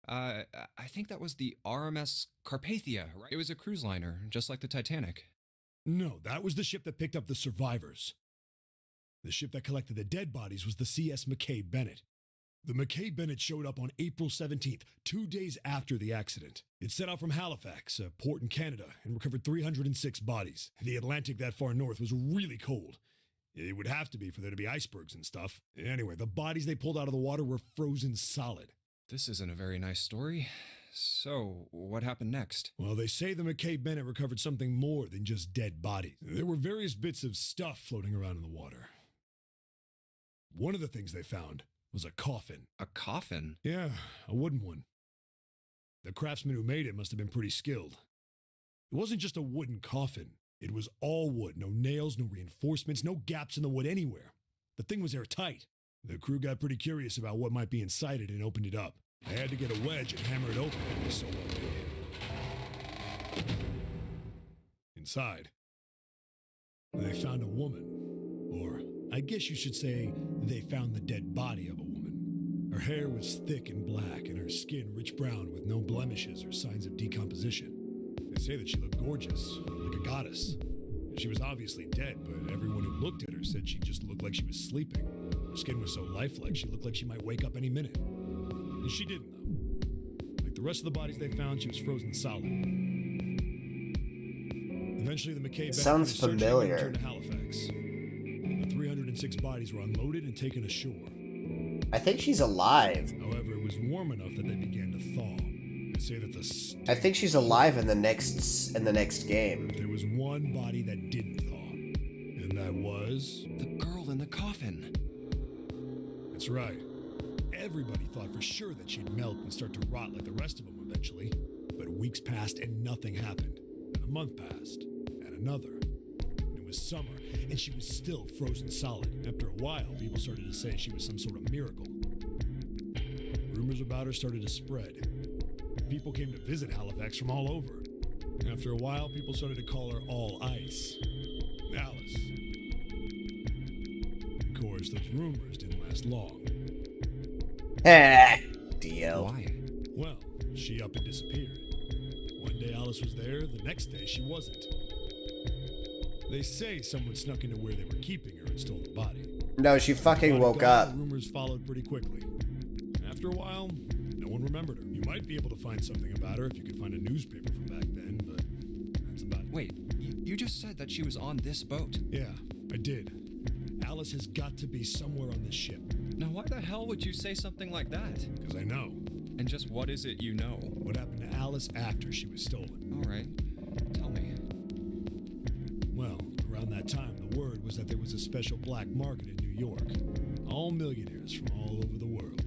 I think that was the RMS Carpathia, right? It was a cruise liner, just like the Titanic.
No, that was the ship that picked up the survivors. The ship that collected the dead bodies was the CS McKay Bennett. The McKay Bennett showed up on April 17th, 2 days after the accident. It set out from Halifax, a port in Canada, and recovered 306 bodies. The Atlantic that far north was really cold. It would have to be for there to be icebergs and stuff. Anyway, the bodies they pulled out of the water were frozen solid.
This isn't a very nice story. So, what happened next?
Well, they say the McKay Bennett recovered something more than just dead bodies. There were various bits of stuff floating around in the water. One of the things they found was a coffin.
A coffin?
Yeah, a wooden one. The craftsman who made it must have been pretty skilled. It wasn't just a wooden coffin. It was all wood, no nails, no reinforcements, no gaps in the wood anywhere. The thing was airtight. The crew got pretty curious about what might be inside it and opened it up. They had to get a wedge and hammer it open. It was so well made. Inside, they found a woman. Or, I guess you should say, they found the dead body of a woman. Her hair was thick and black, and her skin rich brown with no blemishes or signs of decomposition. They say that she looked gorgeous, like a goddess. She was obviously dead, but everyone who looked at her said she just looked like she was sleeping. Her skin was so lifelike, she looked like she might wake up any minute. And she didn't, though. Like the rest of the bodies they found, she was frozen solid. Eventually, the McKay
Sounds familiar.
returned to Halifax. The 306 bodies were unloaded and taken ashore.
I think she's alive.
However, it was warm enough that they began to thaw. They say that the
I think she's alive in the next game.
there was one body that didn't thaw, and that was
The girl in the coffin.
That's right. Everybody thought for sure that she'd melt and start to rot like the rest of them eventually. But weeks passed and nothing happened. And a month passed, and another. And it was summer, and she was still frozen solid. After a while, people started to say she was some sort of miracle. Rumors about her started to spread. People came to visit Halifax from all over. After a while, people started to call her All Ice. Alice. Of course, those rumors didn't last long.
Dio.
Why?
Well, she up and disappeared. One day Alice was there, the next day she wasn't. They say someone snuck into where they were keeping her and stole the body.
No, she fucking
Body
woke
gone,
up.
Rumors followed pretty quickly. After a while, no one remembered her. You might be able to find something about her if you could find a newspaper from back then, but that's about it.
Wait, you just said that she was on this boat.
Yeah, I did. Alice has got to be somewhere on this ship.
Now, why the hell would you say something like that?
Because I know.
And just what is it you know?
What happened to Alice after she was stolen?
All right, tell me.
Well, around that time, the word was that there was a special black market in New York. All millionaires from all over the world.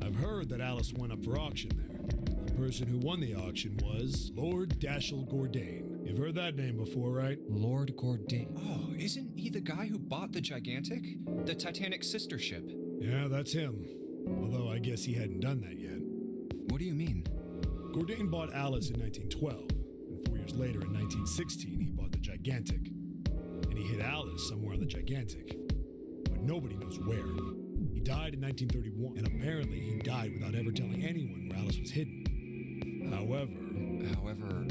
I've heard that Alice went up for auction there. The person who won the auction was Lord Dashiell Gordain. You've heard that name before, right?
Lord Gordain. Oh, isn't he the guy who bought the Gigantic? The Titanic's sister ship?
Yeah, that's him. Although I guess he hadn't done that yet.
What do you mean?
Gordain bought Alice in 1912, and 4 years later, in 1916, he bought the Gigantic. And he hid Alice somewhere on the Gigantic. But nobody knows where. He died in 1931, and apparently he died without ever telling anyone where Alice was hidden. However,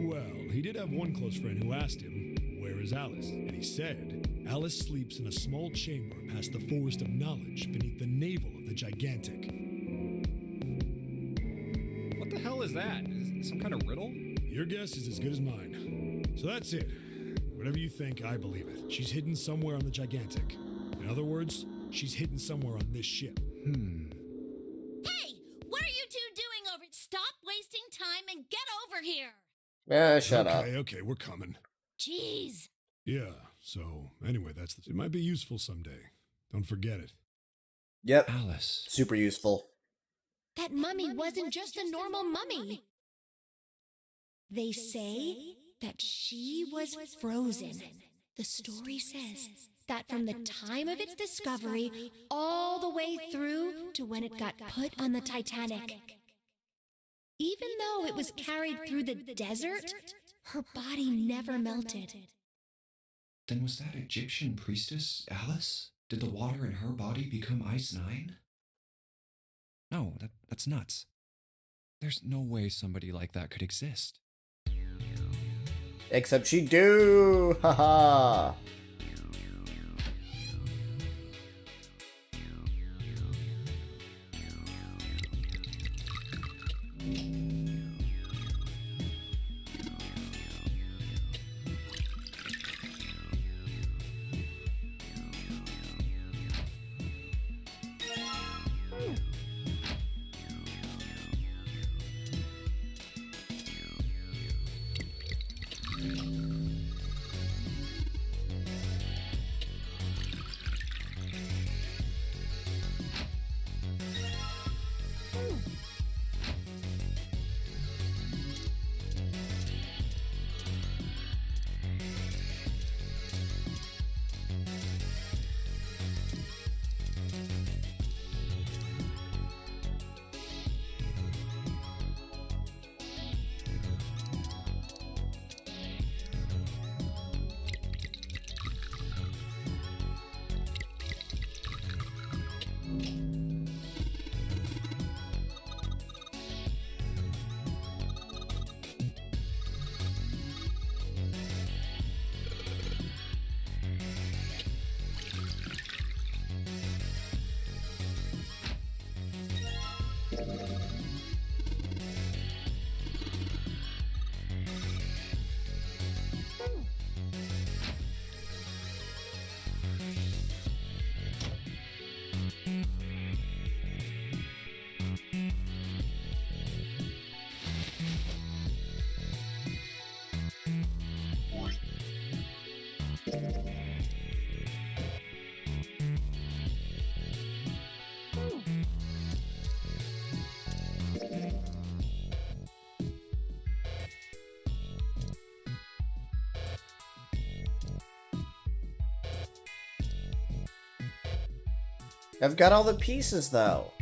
well, he did have one close friend who asked him, "Where is Alice?" And he said, "Alice sleeps in a small chamber past the Forest of Knowledge beneath the navel of the Gigantic."
What the hell is that? Is it some kind of riddle?
Your guess is as good as mine. So that's it. Whatever you think, I believe it. She's hidden somewhere on the Gigantic. In other words, she's hidden somewhere on this ship.
Hey, what are you two doing over? Stop wasting time and get over here.
Shut up.
Okay, we're coming.
Jeez.
Yeah, so anyway, it might be useful someday. Don't forget it.
Yep.
Alice.
Super useful.
That mummy wasn't just a normal mummy. They say that she was frozen. The story says that from the time of its discovery all the way through to when it got put on the Titanic. Even though it was carried through the desert, her body never melted.
Then was that Egyptian priestess, Alice? Did the water in her body become Ice 9? No, that's nuts. There's no way somebody like that could exist.
Except she do! Haha! I've got all the pieces, though.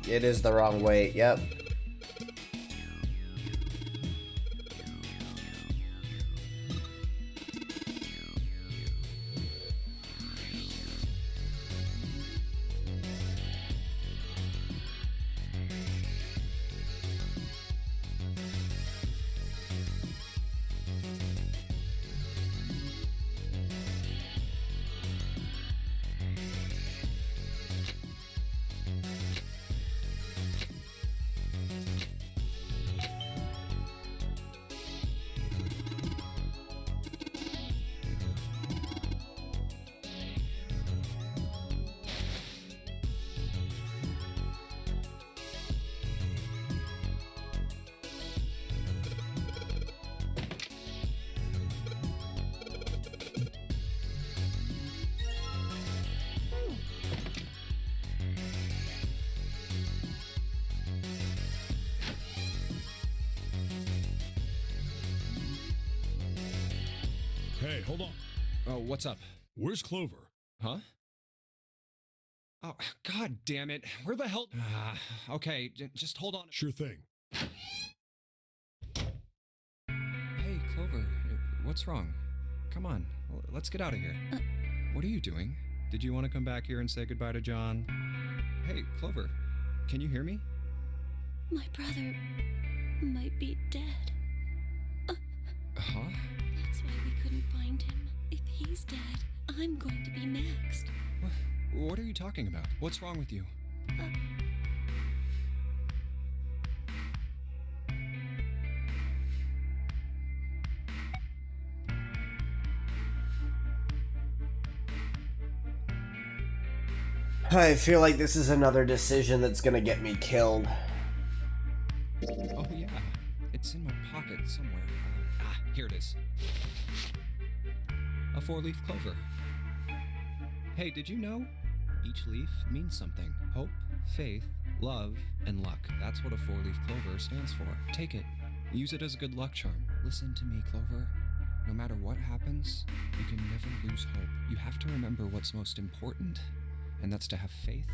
It is the wrong way, yep.
Hey, hold on.
Oh, what's up?
Where's Clover?
Huh? Oh, god damn it. Where the hell? Okay, just hold on.
Sure thing.
Hey, Clover, what's wrong? Come on, let's get out of here. What are you doing? Did you want to come back here and say goodbye to John? Hey, Clover, can you hear me?
My brother might be dead.
Huh?
That's why we couldn't find him. If he's dead, I'm going to be next.
What are you talking about? What's wrong with you?
I feel like this is another decision that's gonna get me killed.
Oh yeah, it's in my pocket somewhere. Here it is. A 4-leaf clover. Hey, did you know? Each leaf means something. Hope, faith, love, and luck. That's what a 4-leaf clover stands for. Take it. Use it as a good luck charm. Listen to me, Clover. No matter what happens, you can never lose hope. You have to remember what's most important, and that's to have faith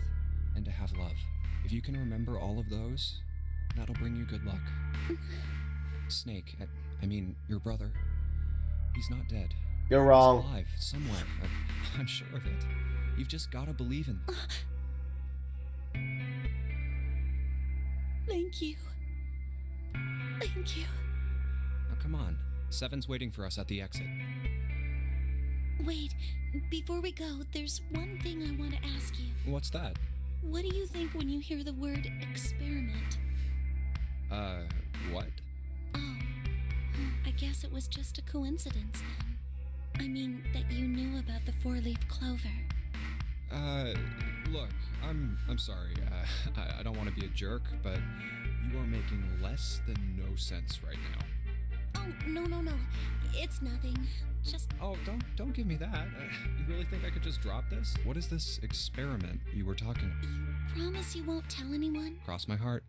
and to have love. If you can remember all of those, that'll bring you good luck. Snake, I mean, your brother, he's not dead.
You're wrong.
He's alive, somewhere. I'm sure of it. You've just gotta believe in them.
Thank you. Thank you.
Now come on. Seven's waiting for us at the exit.
Wait, before we go, there's one thing I want to ask you.
What's that?
What do you think when you hear the word experiment?
What?
Oh, I guess it was just a coincidence then. I mean, that you knew about the 4-leaf clover.
Look, I'm sorry. I don't want to be a jerk, but you are making less than no sense right now.
Oh, no. It's nothing. Just...
Oh, don't give me that. You really think I could just drop this? What is this experiment you were talking about?
You promise you won't tell anyone?
Cross my heart.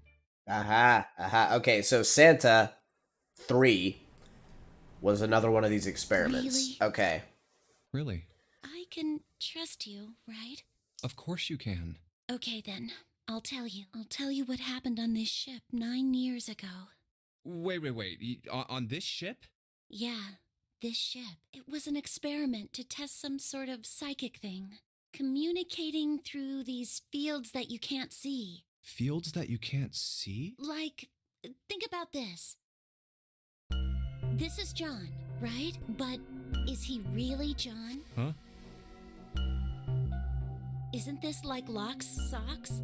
Okay, so Santa 3 was another one of these experiments.
Really?
Okay.
Really?
I can trust you, right?
Of course you can.
Okay then. I'll tell you. I'll tell you what happened on this ship 9 years ago.
Wait. On this ship?
Yeah, this ship. It was an experiment to test some sort of psychic thing. Communicating through these fields that you can't see.
Fields that you can't see?
Like, think about this. This is John, right? But is he really John?
Huh?
Isn't this like Locke's socks?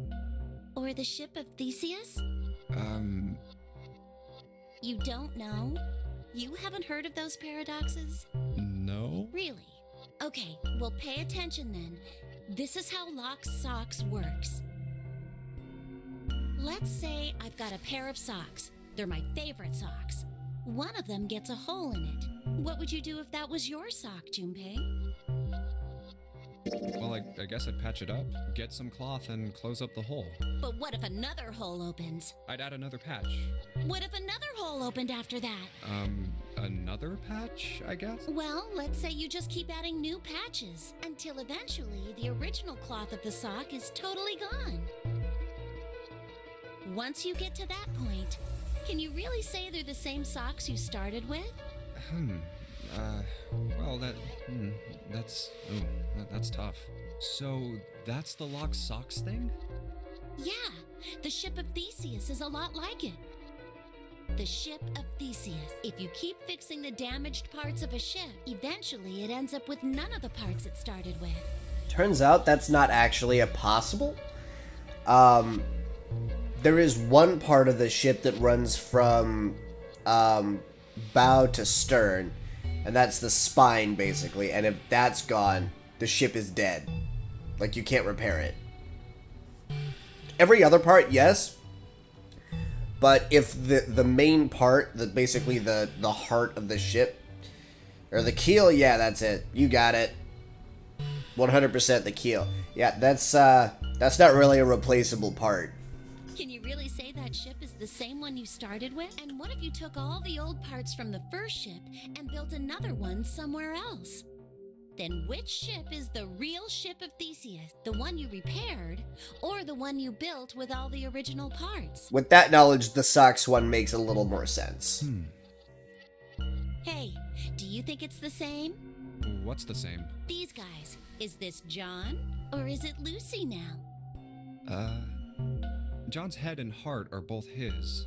Or the ship of Theseus? You don't know? You haven't heard of those paradoxes?
No.
Really? Okay, well pay attention then. This is how Locke's socks works. Let's say I've got a pair of socks. They're my favorite socks. One of them gets a hole in it. What would you do if that was your sock, Junpei?
Well, I guess I'd patch it up, get some cloth, and close up the hole.
But what if another hole opens?
I'd add another patch.
What if another hole opened after that?
Another patch, I guess?
Well, let's say you just keep adding new patches until eventually the original cloth of the sock is totally gone. Once you get to that point, can you really say they're the same socks you started with?
Well, that's tough. So, that's the Locke's socks thing?
Yeah, the ship of Theseus is a lot like it. The ship of Theseus. If you keep fixing the damaged parts of a ship, eventually it ends up with none of the parts it started with.
Turns out that's not actually possible. There is one part of the ship that runs from bow to stern, and that's the spine, basically. And if that's gone, the ship is dead. Like, you can't repair it. Every other part, yes. But if the main part, basically the heart of the ship, or the keel, yeah, that's it. You got it. 100% the keel. Yeah, that's not really a replaceable part.
Can you really say that ship is the same one you started with? And what if you took all the old parts from the first ship and built another one somewhere else? Then which ship is the real ship of Theseus? The one you repaired, or the one you built with all the original parts?
With that knowledge, the socks one makes a little more sense.
Hey, do you think it's the same?
What's the same?
These guys. Is this John, or is it Lucy now?
John's head and heart are both his.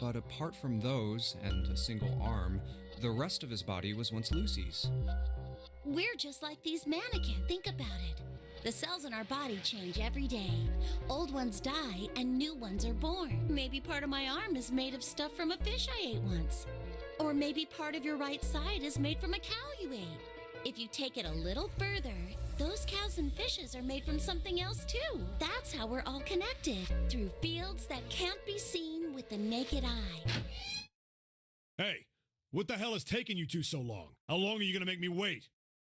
But apart from those, and a single arm, the rest of his body was once Lucy's.
We're just like these mannequins. Think about it. The cells in our body change every day. Old ones die and new ones are born. Maybe part of my arm is made of stuff from a fish I ate once. Or maybe part of your right side is made from a cow you ate. If you take it a little further, those cows and fishes are made from something else too. That's how we're all connected, through fields that can't be seen with the naked eye.
Hey, what the hell is taking you two so long? How long are you going to make me wait?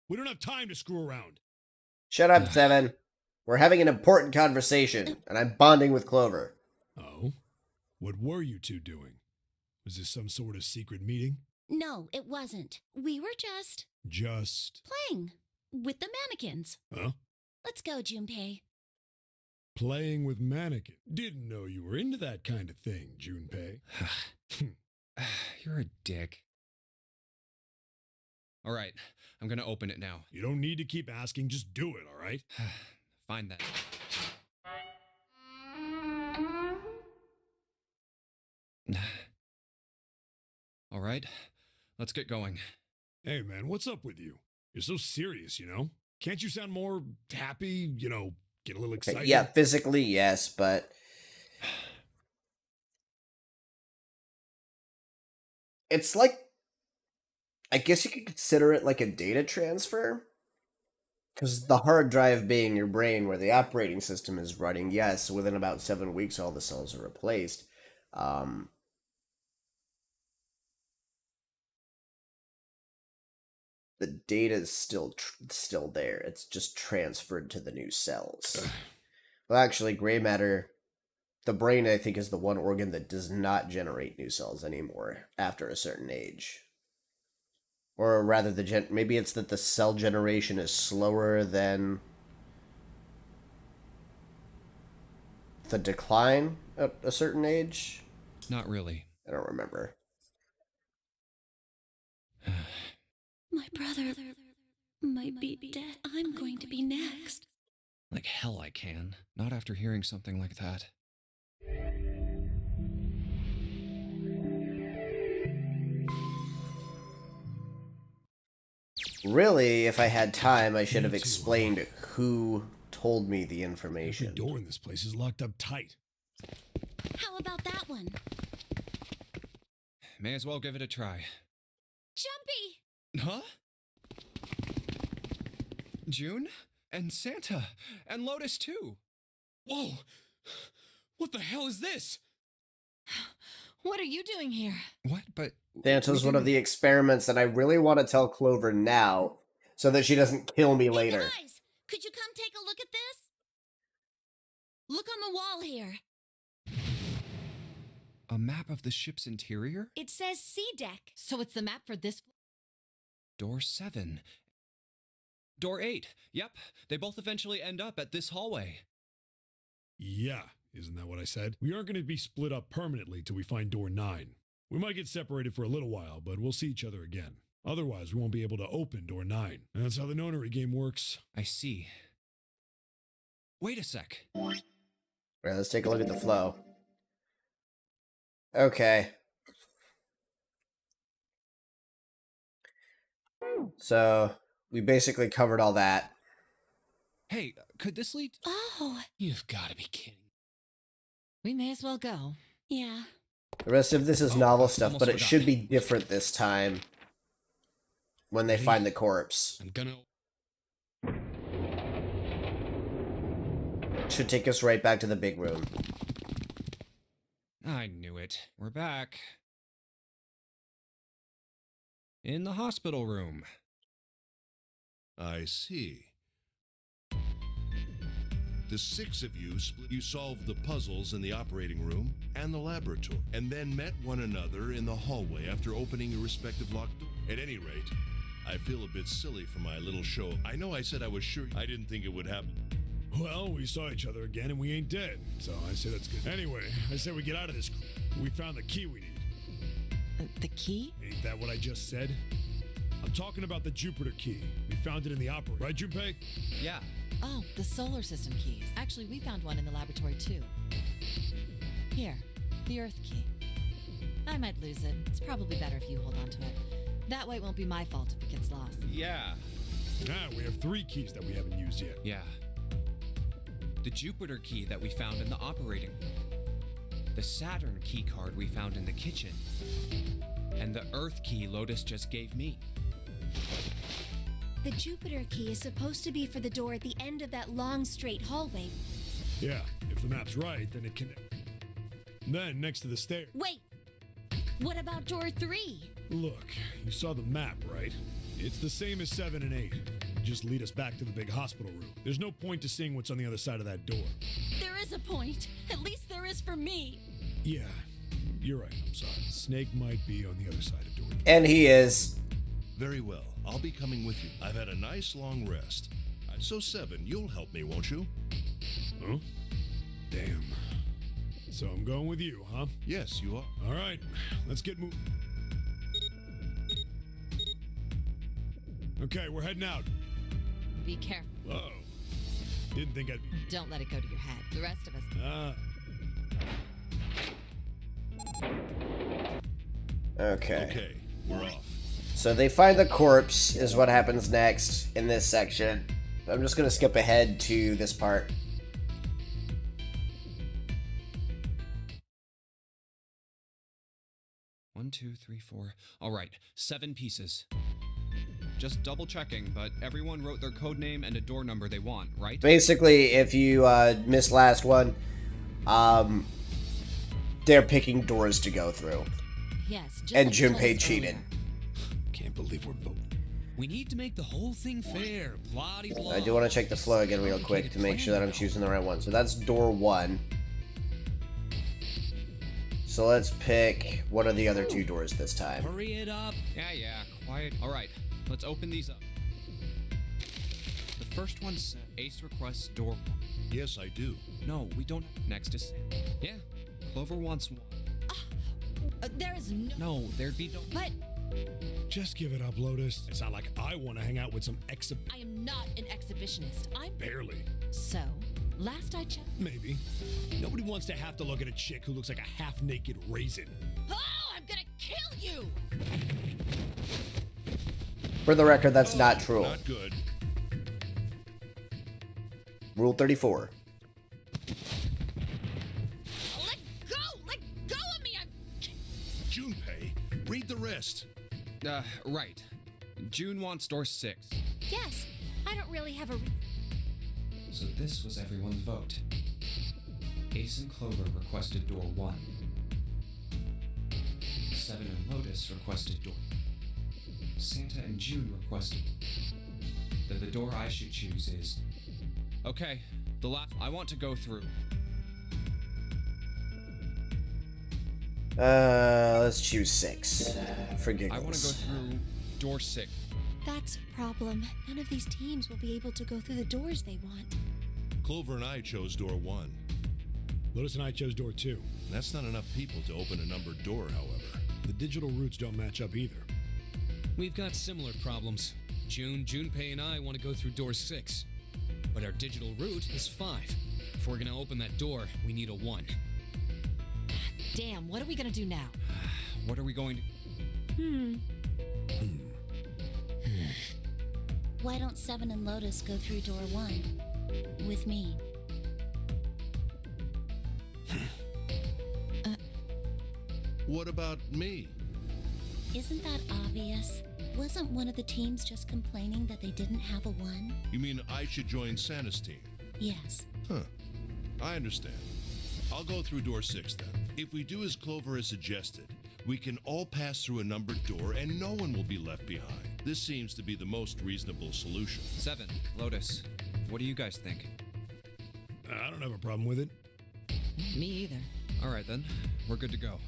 We don't have time to screw around.
Shut up, Seven. We're having an important conversation, and I'm bonding with Clover.
Oh? What were you two doing? Was this some sort of secret meeting?
No, it wasn't. We were just playing with the mannequins.
Huh?
Let's go, Junpei.
Playing with mannequin. Didn't know you were into that kind of thing, Junpei.
You're a dick. All right, I'm gonna open it now.
You don't need to keep asking, just do it, all right?
Find that. All right, let's get going.
Hey, man, what's up with you? You're so serious, you know? Can't you sound more happy, get a little excited?
Yeah, physically, yes, but it's like, I guess you could consider it like a data transfer. Because the hard drive being your brain where the operating system is running, yes, within about 7 weeks all the cells are replaced. The data is still there. It's just transferred to the new cells. Well, actually, gray matter, the brain, I think, is the one organ that does not generate new cells anymore after a certain age. Or rather, maybe it's that the cell generation is slower than the decline at a certain age?
Not really.
I don't remember.
My brother might be dead. I'm going to be next.
Like hell I can. Not after hearing something like that.
Really, if I had time, I should have explained who told me the
Every
information.
door in this place is locked up tight.
How about that one?
May as well give it a try.
Jumpy!
Huh? June? And Santa? And Lotus too?
Whoa! What the hell is this?
What are you doing here?
What? But...
Santa's
we
one of
didn't-
the experiments, and I really want to tell Clover now, so that she doesn't kill me later.
Hey guys, could you come take a look at this? Look on the wall here.
A map of the ship's interior?
It says C deck.
So it's the map for this.
Door 7. Door 8. Yep, they both eventually end up at this hallway.
Yeah, isn't that what I said? We aren't going to be split up permanently till we find door 9. We might get separated for a little while, but we'll see each other again. Otherwise, we won't be able to open door 9. And that's how the Nonary game works.
I see. Wait a sec.
Alright, let's take a look at the flow. Okay. So, we basically covered all that.
Hey, could this lead...
Oh,
You've got to be kidding.
We may as well go.
yeah.
The rest of this is
Oh,
novel stuff,
almost
but it
forgot.
should be different this time. When they find the corpse.
I'm gonna.
Should take us right back to the big room.
I knew it. We're back. In the hospital room.
I see. The 6 of you solved the puzzles in the operating room and the laboratory, and then met one another in the hallway after opening your respective locked doors. At any rate, I feel a bit silly for my little show. I know I said I was sure. I didn't think it would happen.
Well, we saw each other again and we ain't dead, so I say that's good. Anyway, I say we get out of this. We found the key we need.
The key?
Ain't that what I just said? I'm talking about the Jupiter key. We found it in the opera. Right, Junpei?
Yeah.
Oh, the solar system keys. Actually, we found one in the laboratory too. Here, the Earth key. I might lose it. It's probably better if you hold on to it. That way it won't be my fault if it gets lost.
Yeah.
Ah, we have 3 keys that we haven't used yet.
Yeah. The Jupiter key that we found in the operating room. The Saturn key card we found in the kitchen. And the Earth key Lotus just gave me.
The Jupiter key is supposed to be for the door at the end of that long, straight hallway.
Yeah, if the map's right, then it can... Then, next to the stairs...
Wait! What about door 3?
Look, you saw the map, right? It's the same as 7 and 8. Just lead us back to the big hospital room. There's no point to seeing what's on the other side of that door.
There is a point. At least there is for me.
Yeah, you're right, I'm sorry. Snake might be on the other side of door 3.
And he is.
Very well. I'll be coming with you. I've had a nice long rest. So 7, you'll help me, won't you?
Huh? Damn. So I'm going with you, huh?
Yes, you are.
All right, let's get moving. Okay, we're heading out.
Be careful.
Whoa. Didn't think I'd be...
Don't let it go to your head. The rest of us.
Okay.
Okay, we're off.
So they find the corpse, is what happens next in this section. I'm just gonna skip ahead to this part.
One, 2, 3, 4. All right, 7 pieces. Just double checking, but everyone wrote their code name and a door number they want, right?
Basically, if you missed last one, they're picking doors to go through.
Yes, just
And
like you told
Junpei
us
cheated.
earlier.
Can't believe we're voting.
We need to make the whole thing fair. Blah de blah.
I do want to check the flow again real quick to make sure that I'm choosing the right one. So that's door 1. So let's pick one of the other 2 doors this time.
Hurry it up.
Yeah, quiet. All right, let's open these up. The First one said Ace requests door.
Yes, I do.
No, we don't. Next is yeah. Clover wants one.
There is no.
No, there'd be no.
But
Just give it up, Lotus. It's not like I want to hang out with some
I am not an exhibitionist. I'm.
Barely.
So, last I checked.
Maybe. Nobody wants to have to look at a chick who looks like a half-naked raisin.
Oh, I'm gonna kill you!
For the record, that's not true.
Not good.
Rule 34.
Let go! Let go of me! I'm.
Junpei, read the rest.
Right. June wants door 6.
Yes, I don't really have a.
So this was everyone's vote. Ace and Clover requested door 1. Seven and Lotus requested door. Santa and June requested. Then the door I should choose is. Okay, the last. I want to go through.
Let's choose 6. For giggles.
I want to go through door 6.
That's a problem. None of these teams will be able to go through the doors they want.
Clover and I chose door 1.
Lotus and I chose door 2.
That's not enough people to open a numbered door, however.
The digital routes don't match up either.
We've got similar problems. Junpei and I want to go through door 6. But our digital route is 5. If we're gonna open that door, we need a 1.
Damn, what are we gonna do now?
What are we going to.
Why don't Seven and Lotus go through door 1 with me?
What about me?
Isn't that obvious? Wasn't one of the teams just complaining that they didn't have a 1?
You mean I should join Santa's team?
Yes.
Huh. I understand. I'll go through door 6 then. If we do as Clover has suggested, we can all pass through a numbered door and no one will be left behind. This seems to be the most reasonable solution.
7. Lotus. What do you guys think?
I don't have a problem with it.
Me either.
Alright then. We're good to go.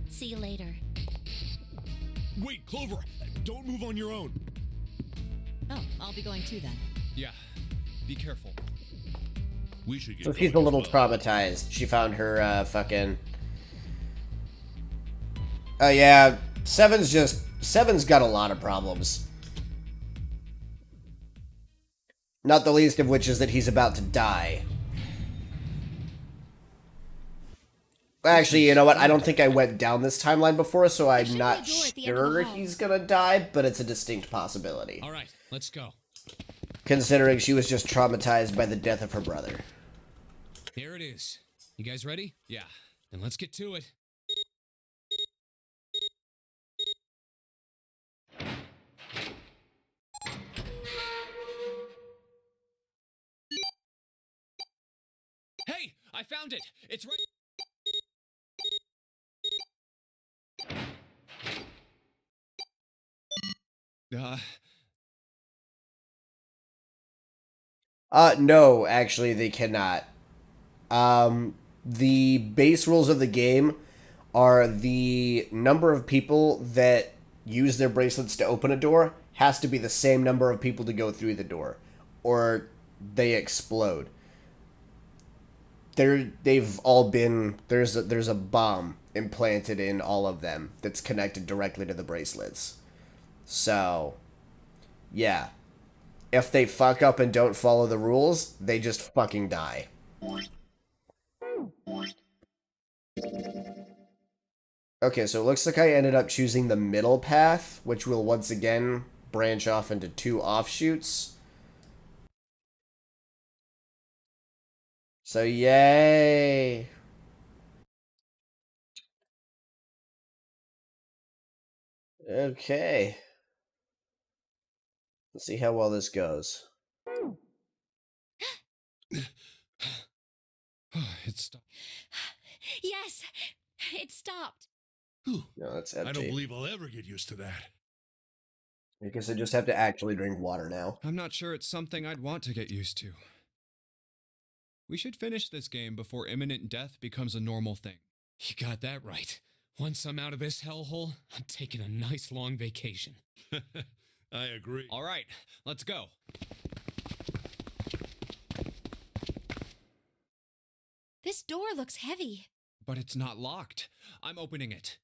See you later.
Wait, Clover! Don't move on your own!
Oh, I'll be going too then.
Yeah. Be careful.
We should get
So she's a
going
little
as well.
traumatized. She found her, fucking... Oh, yeah. Seven's got a lot of problems. Not the least of which is that he's about to die. Actually, you know what? I don't think I went down this timeline before, so I'm
should
not
be a door at the end of the
sure
hall.
he's gonna die, but it's a distinct possibility.
All right, let's go.
Considering she was just traumatized by the death of her brother.
Here it is. You guys ready?
Yeah.
Then let's get to it.
Hey! I found it! It's right.
No, actually, they cannot. The base rules of the game are the number of people that use their bracelets to open a door has to be the same number of people to go through the door, or they explode. They've all been there's a bomb implanted in all of them that's connected directly to the bracelets. So, yeah. If they fuck up and don't follow the rules, they just fucking die. Okay, so it looks like I ended up choosing the middle path, which will once again branch off into 2 offshoots. So yay! Okay. Let's see how well this goes.
It's stopped.
Yes, it stopped.
Whew.
No, that's
I
empty.
don't believe I'll ever get used to that.
I guess I just have to actually drink water now.
I'm not sure it's something I'd want to get used to. We should finish this game before imminent death becomes a normal thing.
You got that right. Once I'm out of this hellhole, I'm taking a nice long vacation.
I agree.
All right, let's go.
This door looks heavy.
But it's not locked. I'm opening it.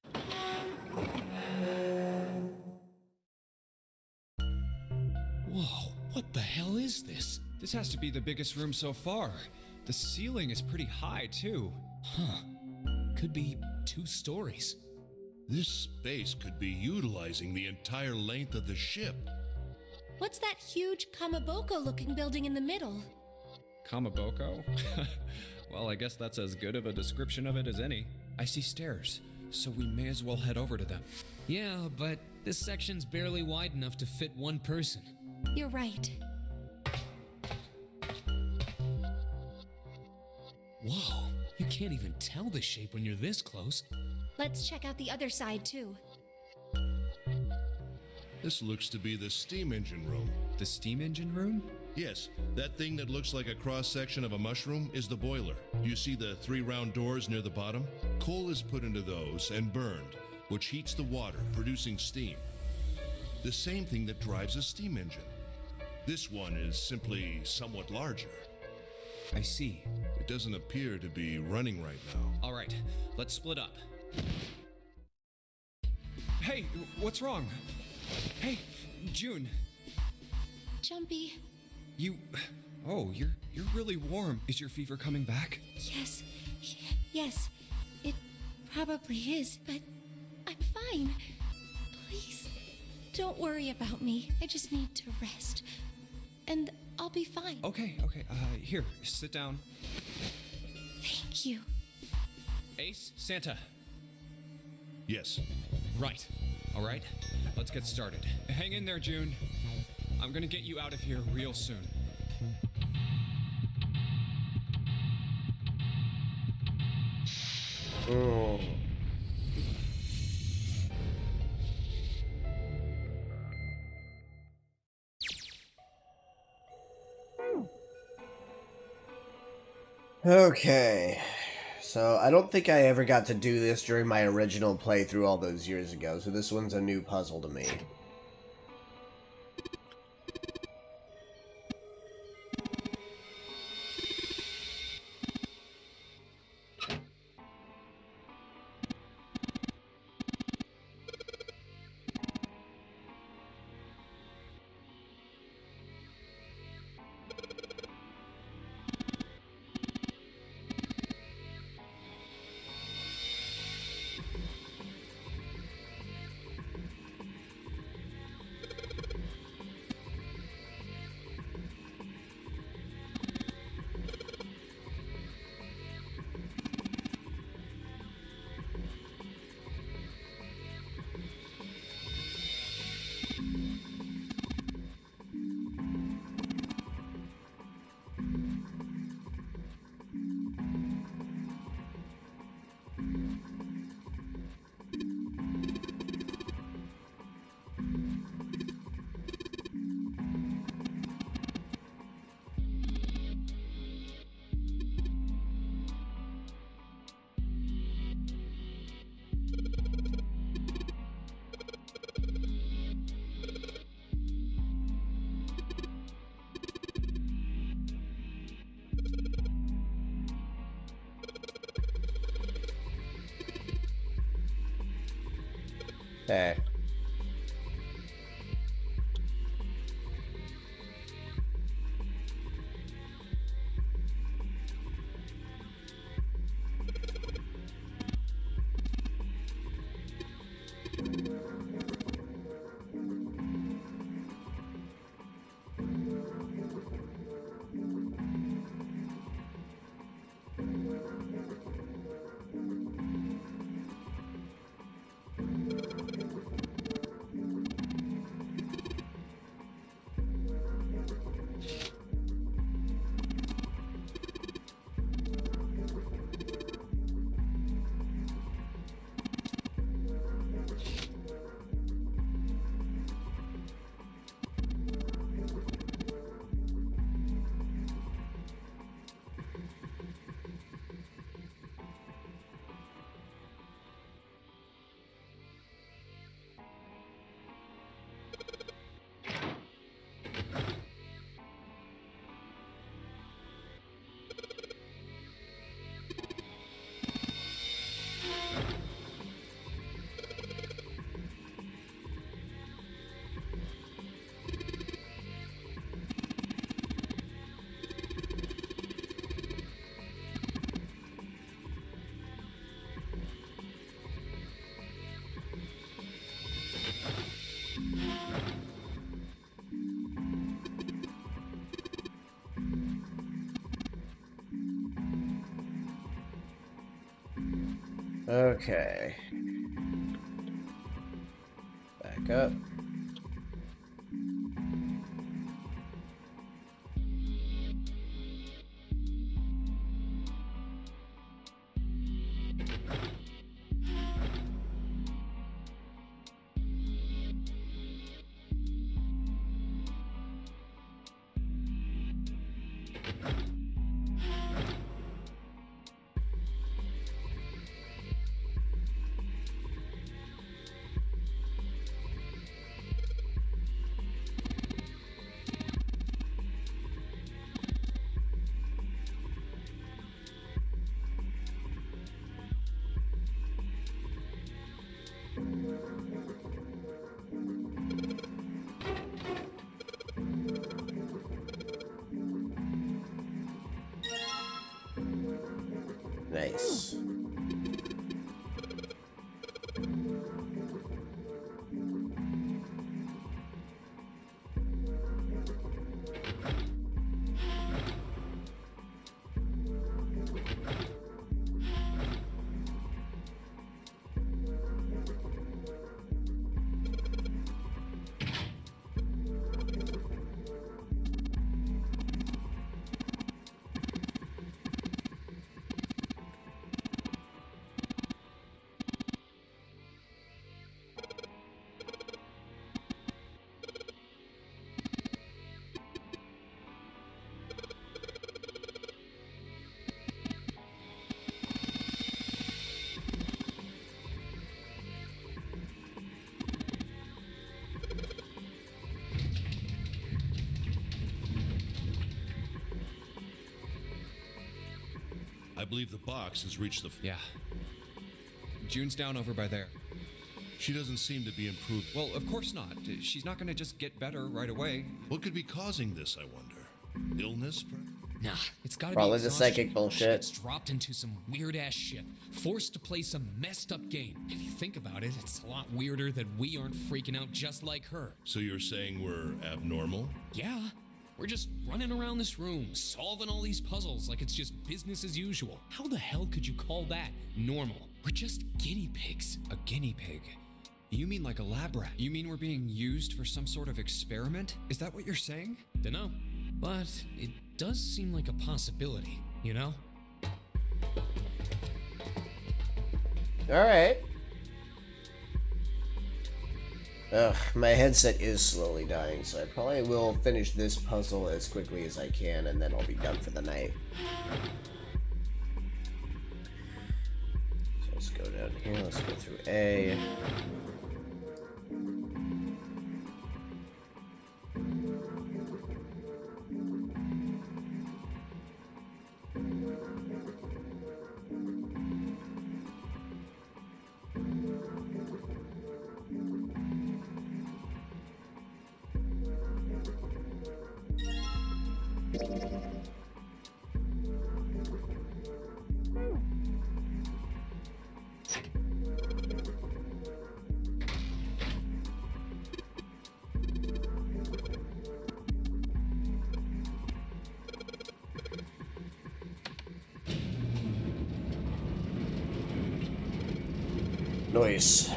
Whoa, what the hell is this?
This has to be the biggest room so far. The ceiling is pretty high, too.
Huh. Could be 2 stories.
This space could be utilizing the entire length of the ship.
What's that huge Kamaboko-looking building in the middle?
Kamaboko? Well, I guess that's as good of a description of it as any. I see stairs, so we may as well head over to them.
Yeah, but this section's barely wide enough to fit 1 person.
You're right.
Whoa, you can't even tell the shape when you're this close.
Let's check out the other side, too.
This looks to be the steam engine room.
The steam engine room?
Yes, that thing that looks like a cross-section of a mushroom is the boiler. You see the 3 round doors near the bottom? Coal is put into those and burned, which heats the water, producing steam. The same thing that drives a steam engine. This one is simply somewhat larger.
I see.
It doesn't appear to be running right now.
All right, let's split up. Hey, what's wrong? Hey, June.
Jumpy.
Oh, you're really warm. Is your fever coming back?
Yes. Yes. It probably is, but I'm fine. Please, don't worry about me. I just need to rest. And I'll be fine.
Okay. Here, sit down.
Thank you.
Ace, Santa.
Yes.
Right. All right, let's get started. Hang in there, June. I'm gonna get you out of here real soon.
Oh. Okay. So I don't think I ever got to do this during my original playthrough all those years ago, so this one's a new puzzle to me. Hey. Okay. Back up. Nice.
I believe the box has reached the...
Yeah. June's down over by there.
She doesn't seem to be improved.
Well, of course not. She's not gonna just get better right away.
What could be causing this, I wonder? Illness?
Nah, it's gotta
Probably
be
the psychic
exhaustion.
bullshit.
It's dropped into some weird-ass shit, forced to play some messed-up game. If you think about it, it's a lot weirder that we aren't freaking out just like her.
So you're saying we're abnormal?
Yeah, we're just running around this room, solving all these puzzles like it's just business as usual. How the hell could you call that normal? We're just guinea pigs.
A guinea pig? You mean like a lab rat? You mean we're being used for some sort of experiment? Is that what you're saying?
Dunno, but it does seem like a possibility, you know?
Alright. Ugh, my headset is slowly dying, so I probably will finish this puzzle as quickly as I can, and then I'll be done for the night. So let's go down here, let's go through A. Nice.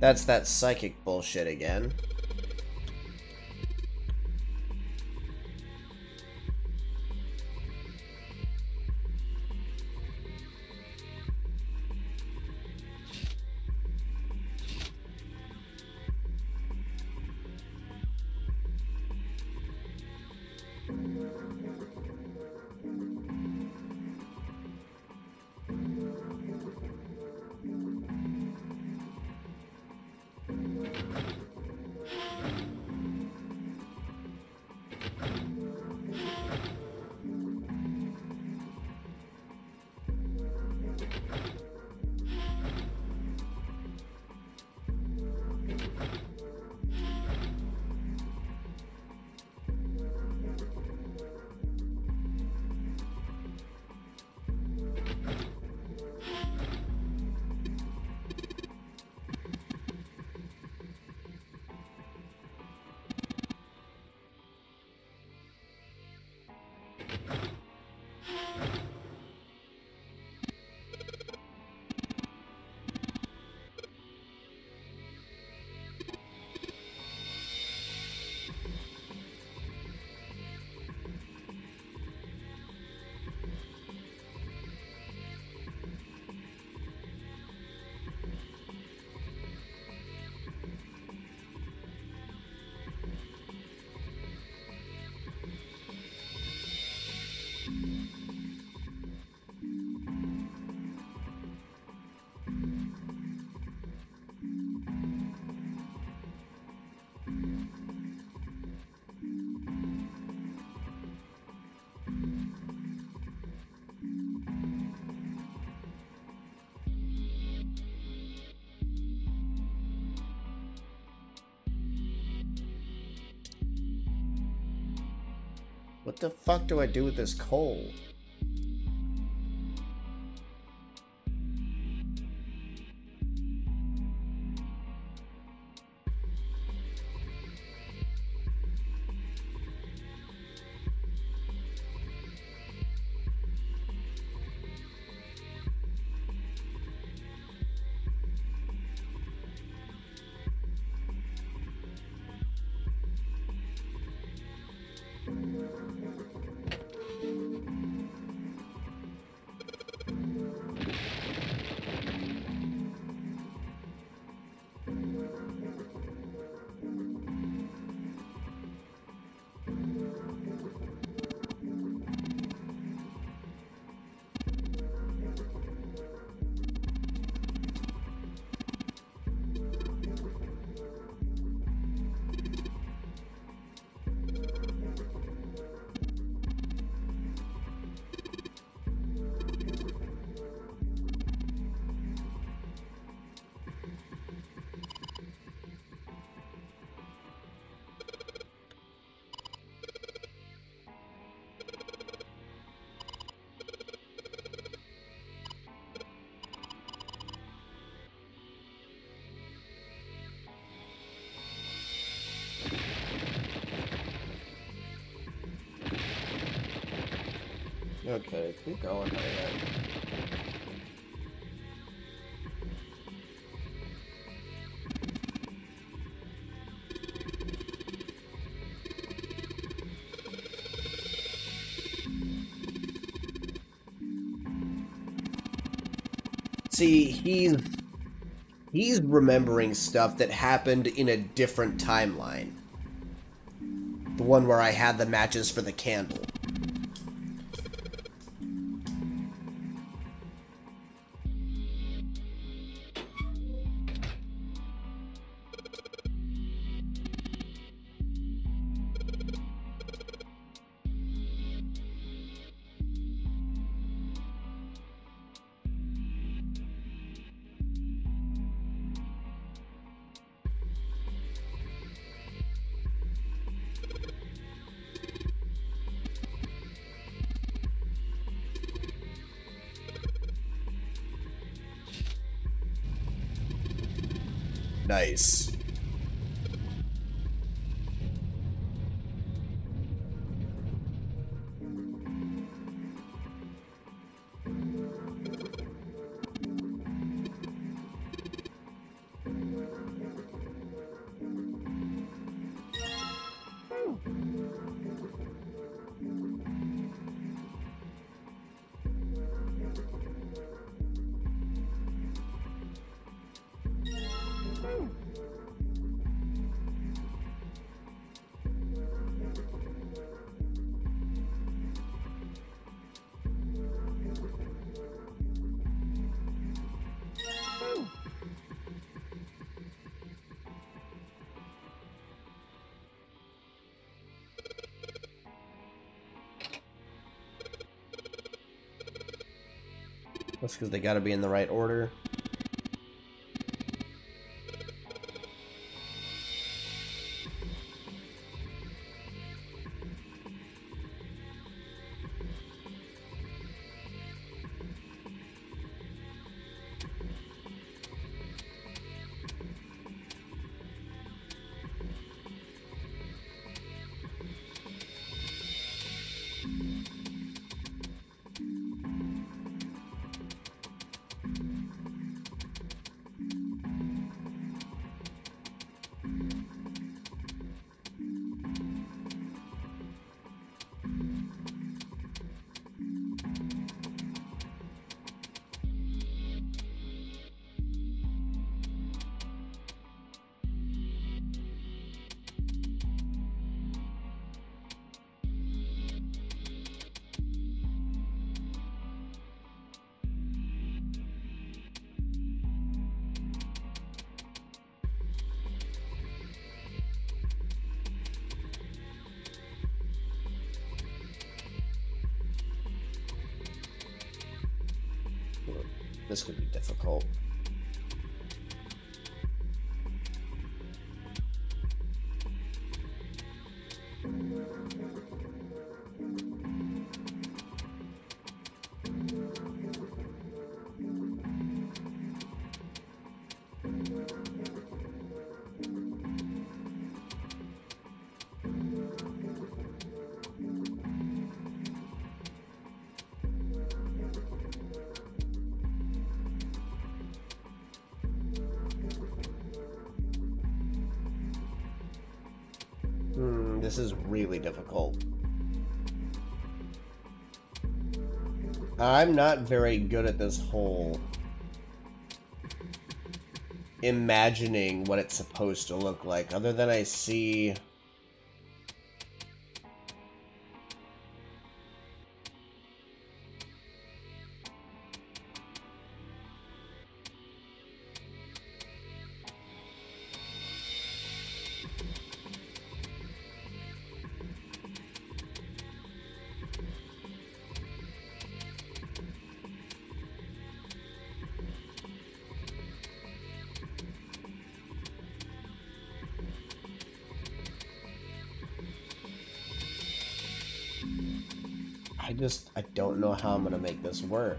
That's that psychic bullshit again. What the fuck do I do with this coal? Okay, keep going, man. See, he's remembering stuff that happened in a different timeline. The one where I had the matches for the candle. Nice. That's because they gotta be in the right order. This could be difficult. This is really difficult. I'm not very good at this whole imagining what it's supposed to look like, other than I see... I don't know how I'm gonna make this work.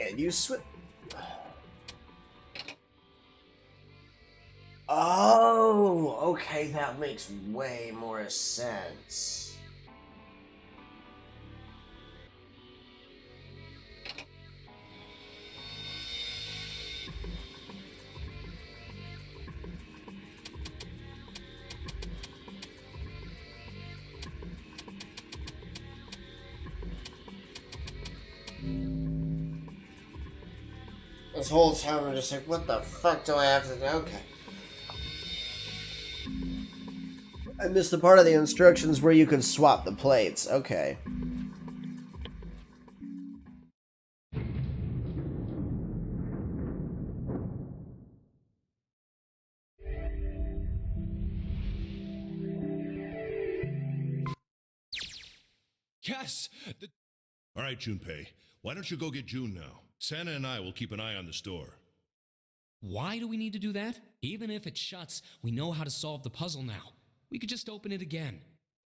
And you switch. Oh, okay, that makes way more sense. This whole time I'm just like, what the fuck do I have to do? Okay. I missed the part of the instructions where you could swap the plates. Okay.
Yes! The
All right, Junpei. Why don't you go get June now? Santa and I will keep an eye on the store.
Why do we need to do that? Even if it shuts, we know how to solve the puzzle now. We could just open it again.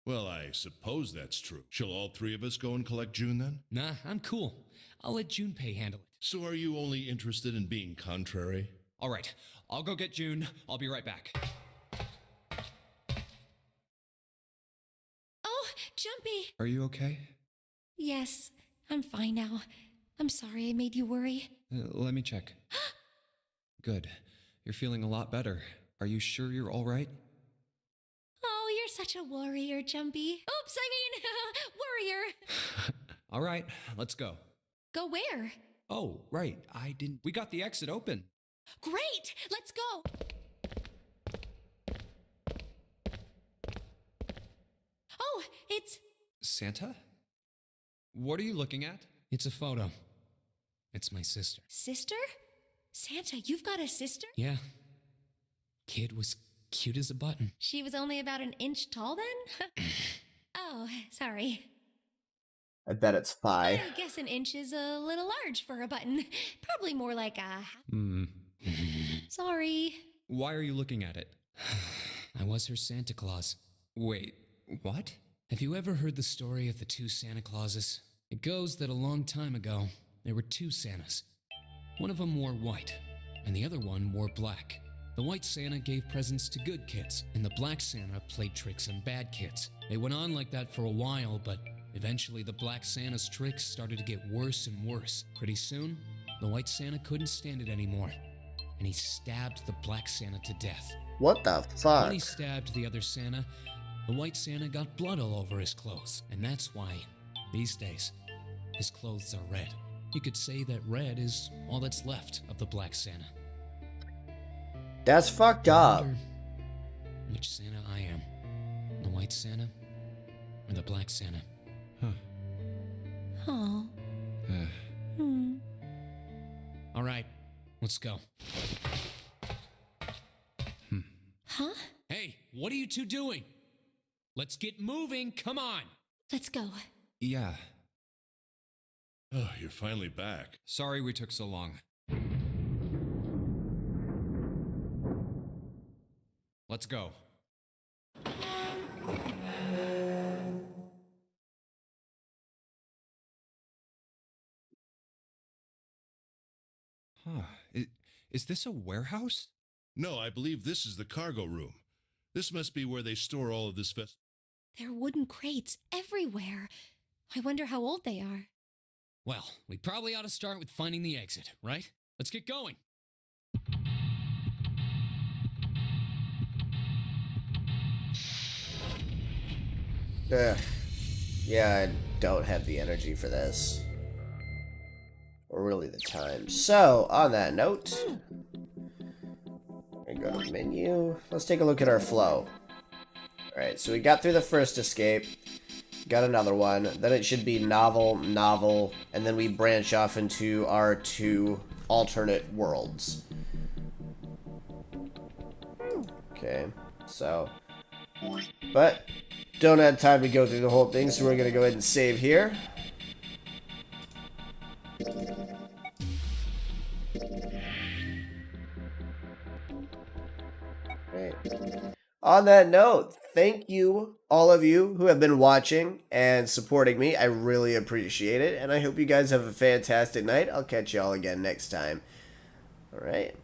Well, I suppose that's true. Shall all three of us go and collect June then?
Nah, I'm cool. I'll let Junpei handle it.
So are you only interested in being contrary?
All right, I'll go get June. I'll be right back.
Oh, Jumpy!
Are you okay?
Yes, I'm fine now. I'm sorry I made you worry.
Let me check. Good. You're feeling a lot better. Are you sure you're all right?
Oh, you're such a warrior, Jumpy. Oops, I mean, warrior.
All right, let's go.
Go where?
Oh, right. We got the exit open.
Great! Let's go! Oh, it's...
Santa? What are you looking at?
It's a photo. It's my sister.
Sister? Santa, you've got a sister?
Yeah. Kid was cute as a button.
She was only about an inch tall then? Oh, sorry.
I bet it's pie.
I guess an inch is a little large for a button. Probably more like a... Sorry.
Why are you looking at it?
I was her Santa Claus.
Wait, what?
Have you ever heard the story of the two Santa Clauses? It goes that a long time ago, there were two Santas. One of them wore white, and the other one wore black. The white Santa gave presents to good kids, and the black Santa played tricks on bad kids. They went on like that for a while, but eventually the black Santa's tricks started to get worse and worse. Pretty soon, the white Santa couldn't stand it anymore, and he stabbed the black Santa to death.
What the fuck?
When he stabbed the other Santa, the white Santa got blood all over his clothes, and that's why, these days, his clothes are red. You could say that red is all that's left of the black Santa.
That's fucked
I
up.
wonder which Santa I am, the white Santa or the black Santa?
Oh.
All right, let's go.
Huh?
Hey, what are you two doing? Let's get moving, come on!
Let's go.
Yeah.
Oh, you're finally back.
Sorry we took so long. Let's go. Huh. Is this a warehouse?
No, I believe this is the cargo room. This must be where they store all of this
There are wooden crates everywhere. I wonder how old they are.
Well, we probably ought to start with finding the exit, right? Let's get going.
Ugh. Yeah, I don't have the energy for this. Or really the time. So, on that note, I go to menu. Let's take a look at our flow. Alright, so we got through the first escape. Got another one. Then it should be novel, and then we branch off into our two alternate worlds. Okay, so... But, don't have time to go through the whole thing, so we're going to go ahead and save here. Right. On that note, thank you, all of you who have been watching and supporting me. I really appreciate it, and I hope you guys have a fantastic night. I'll catch y'all again next time. All right.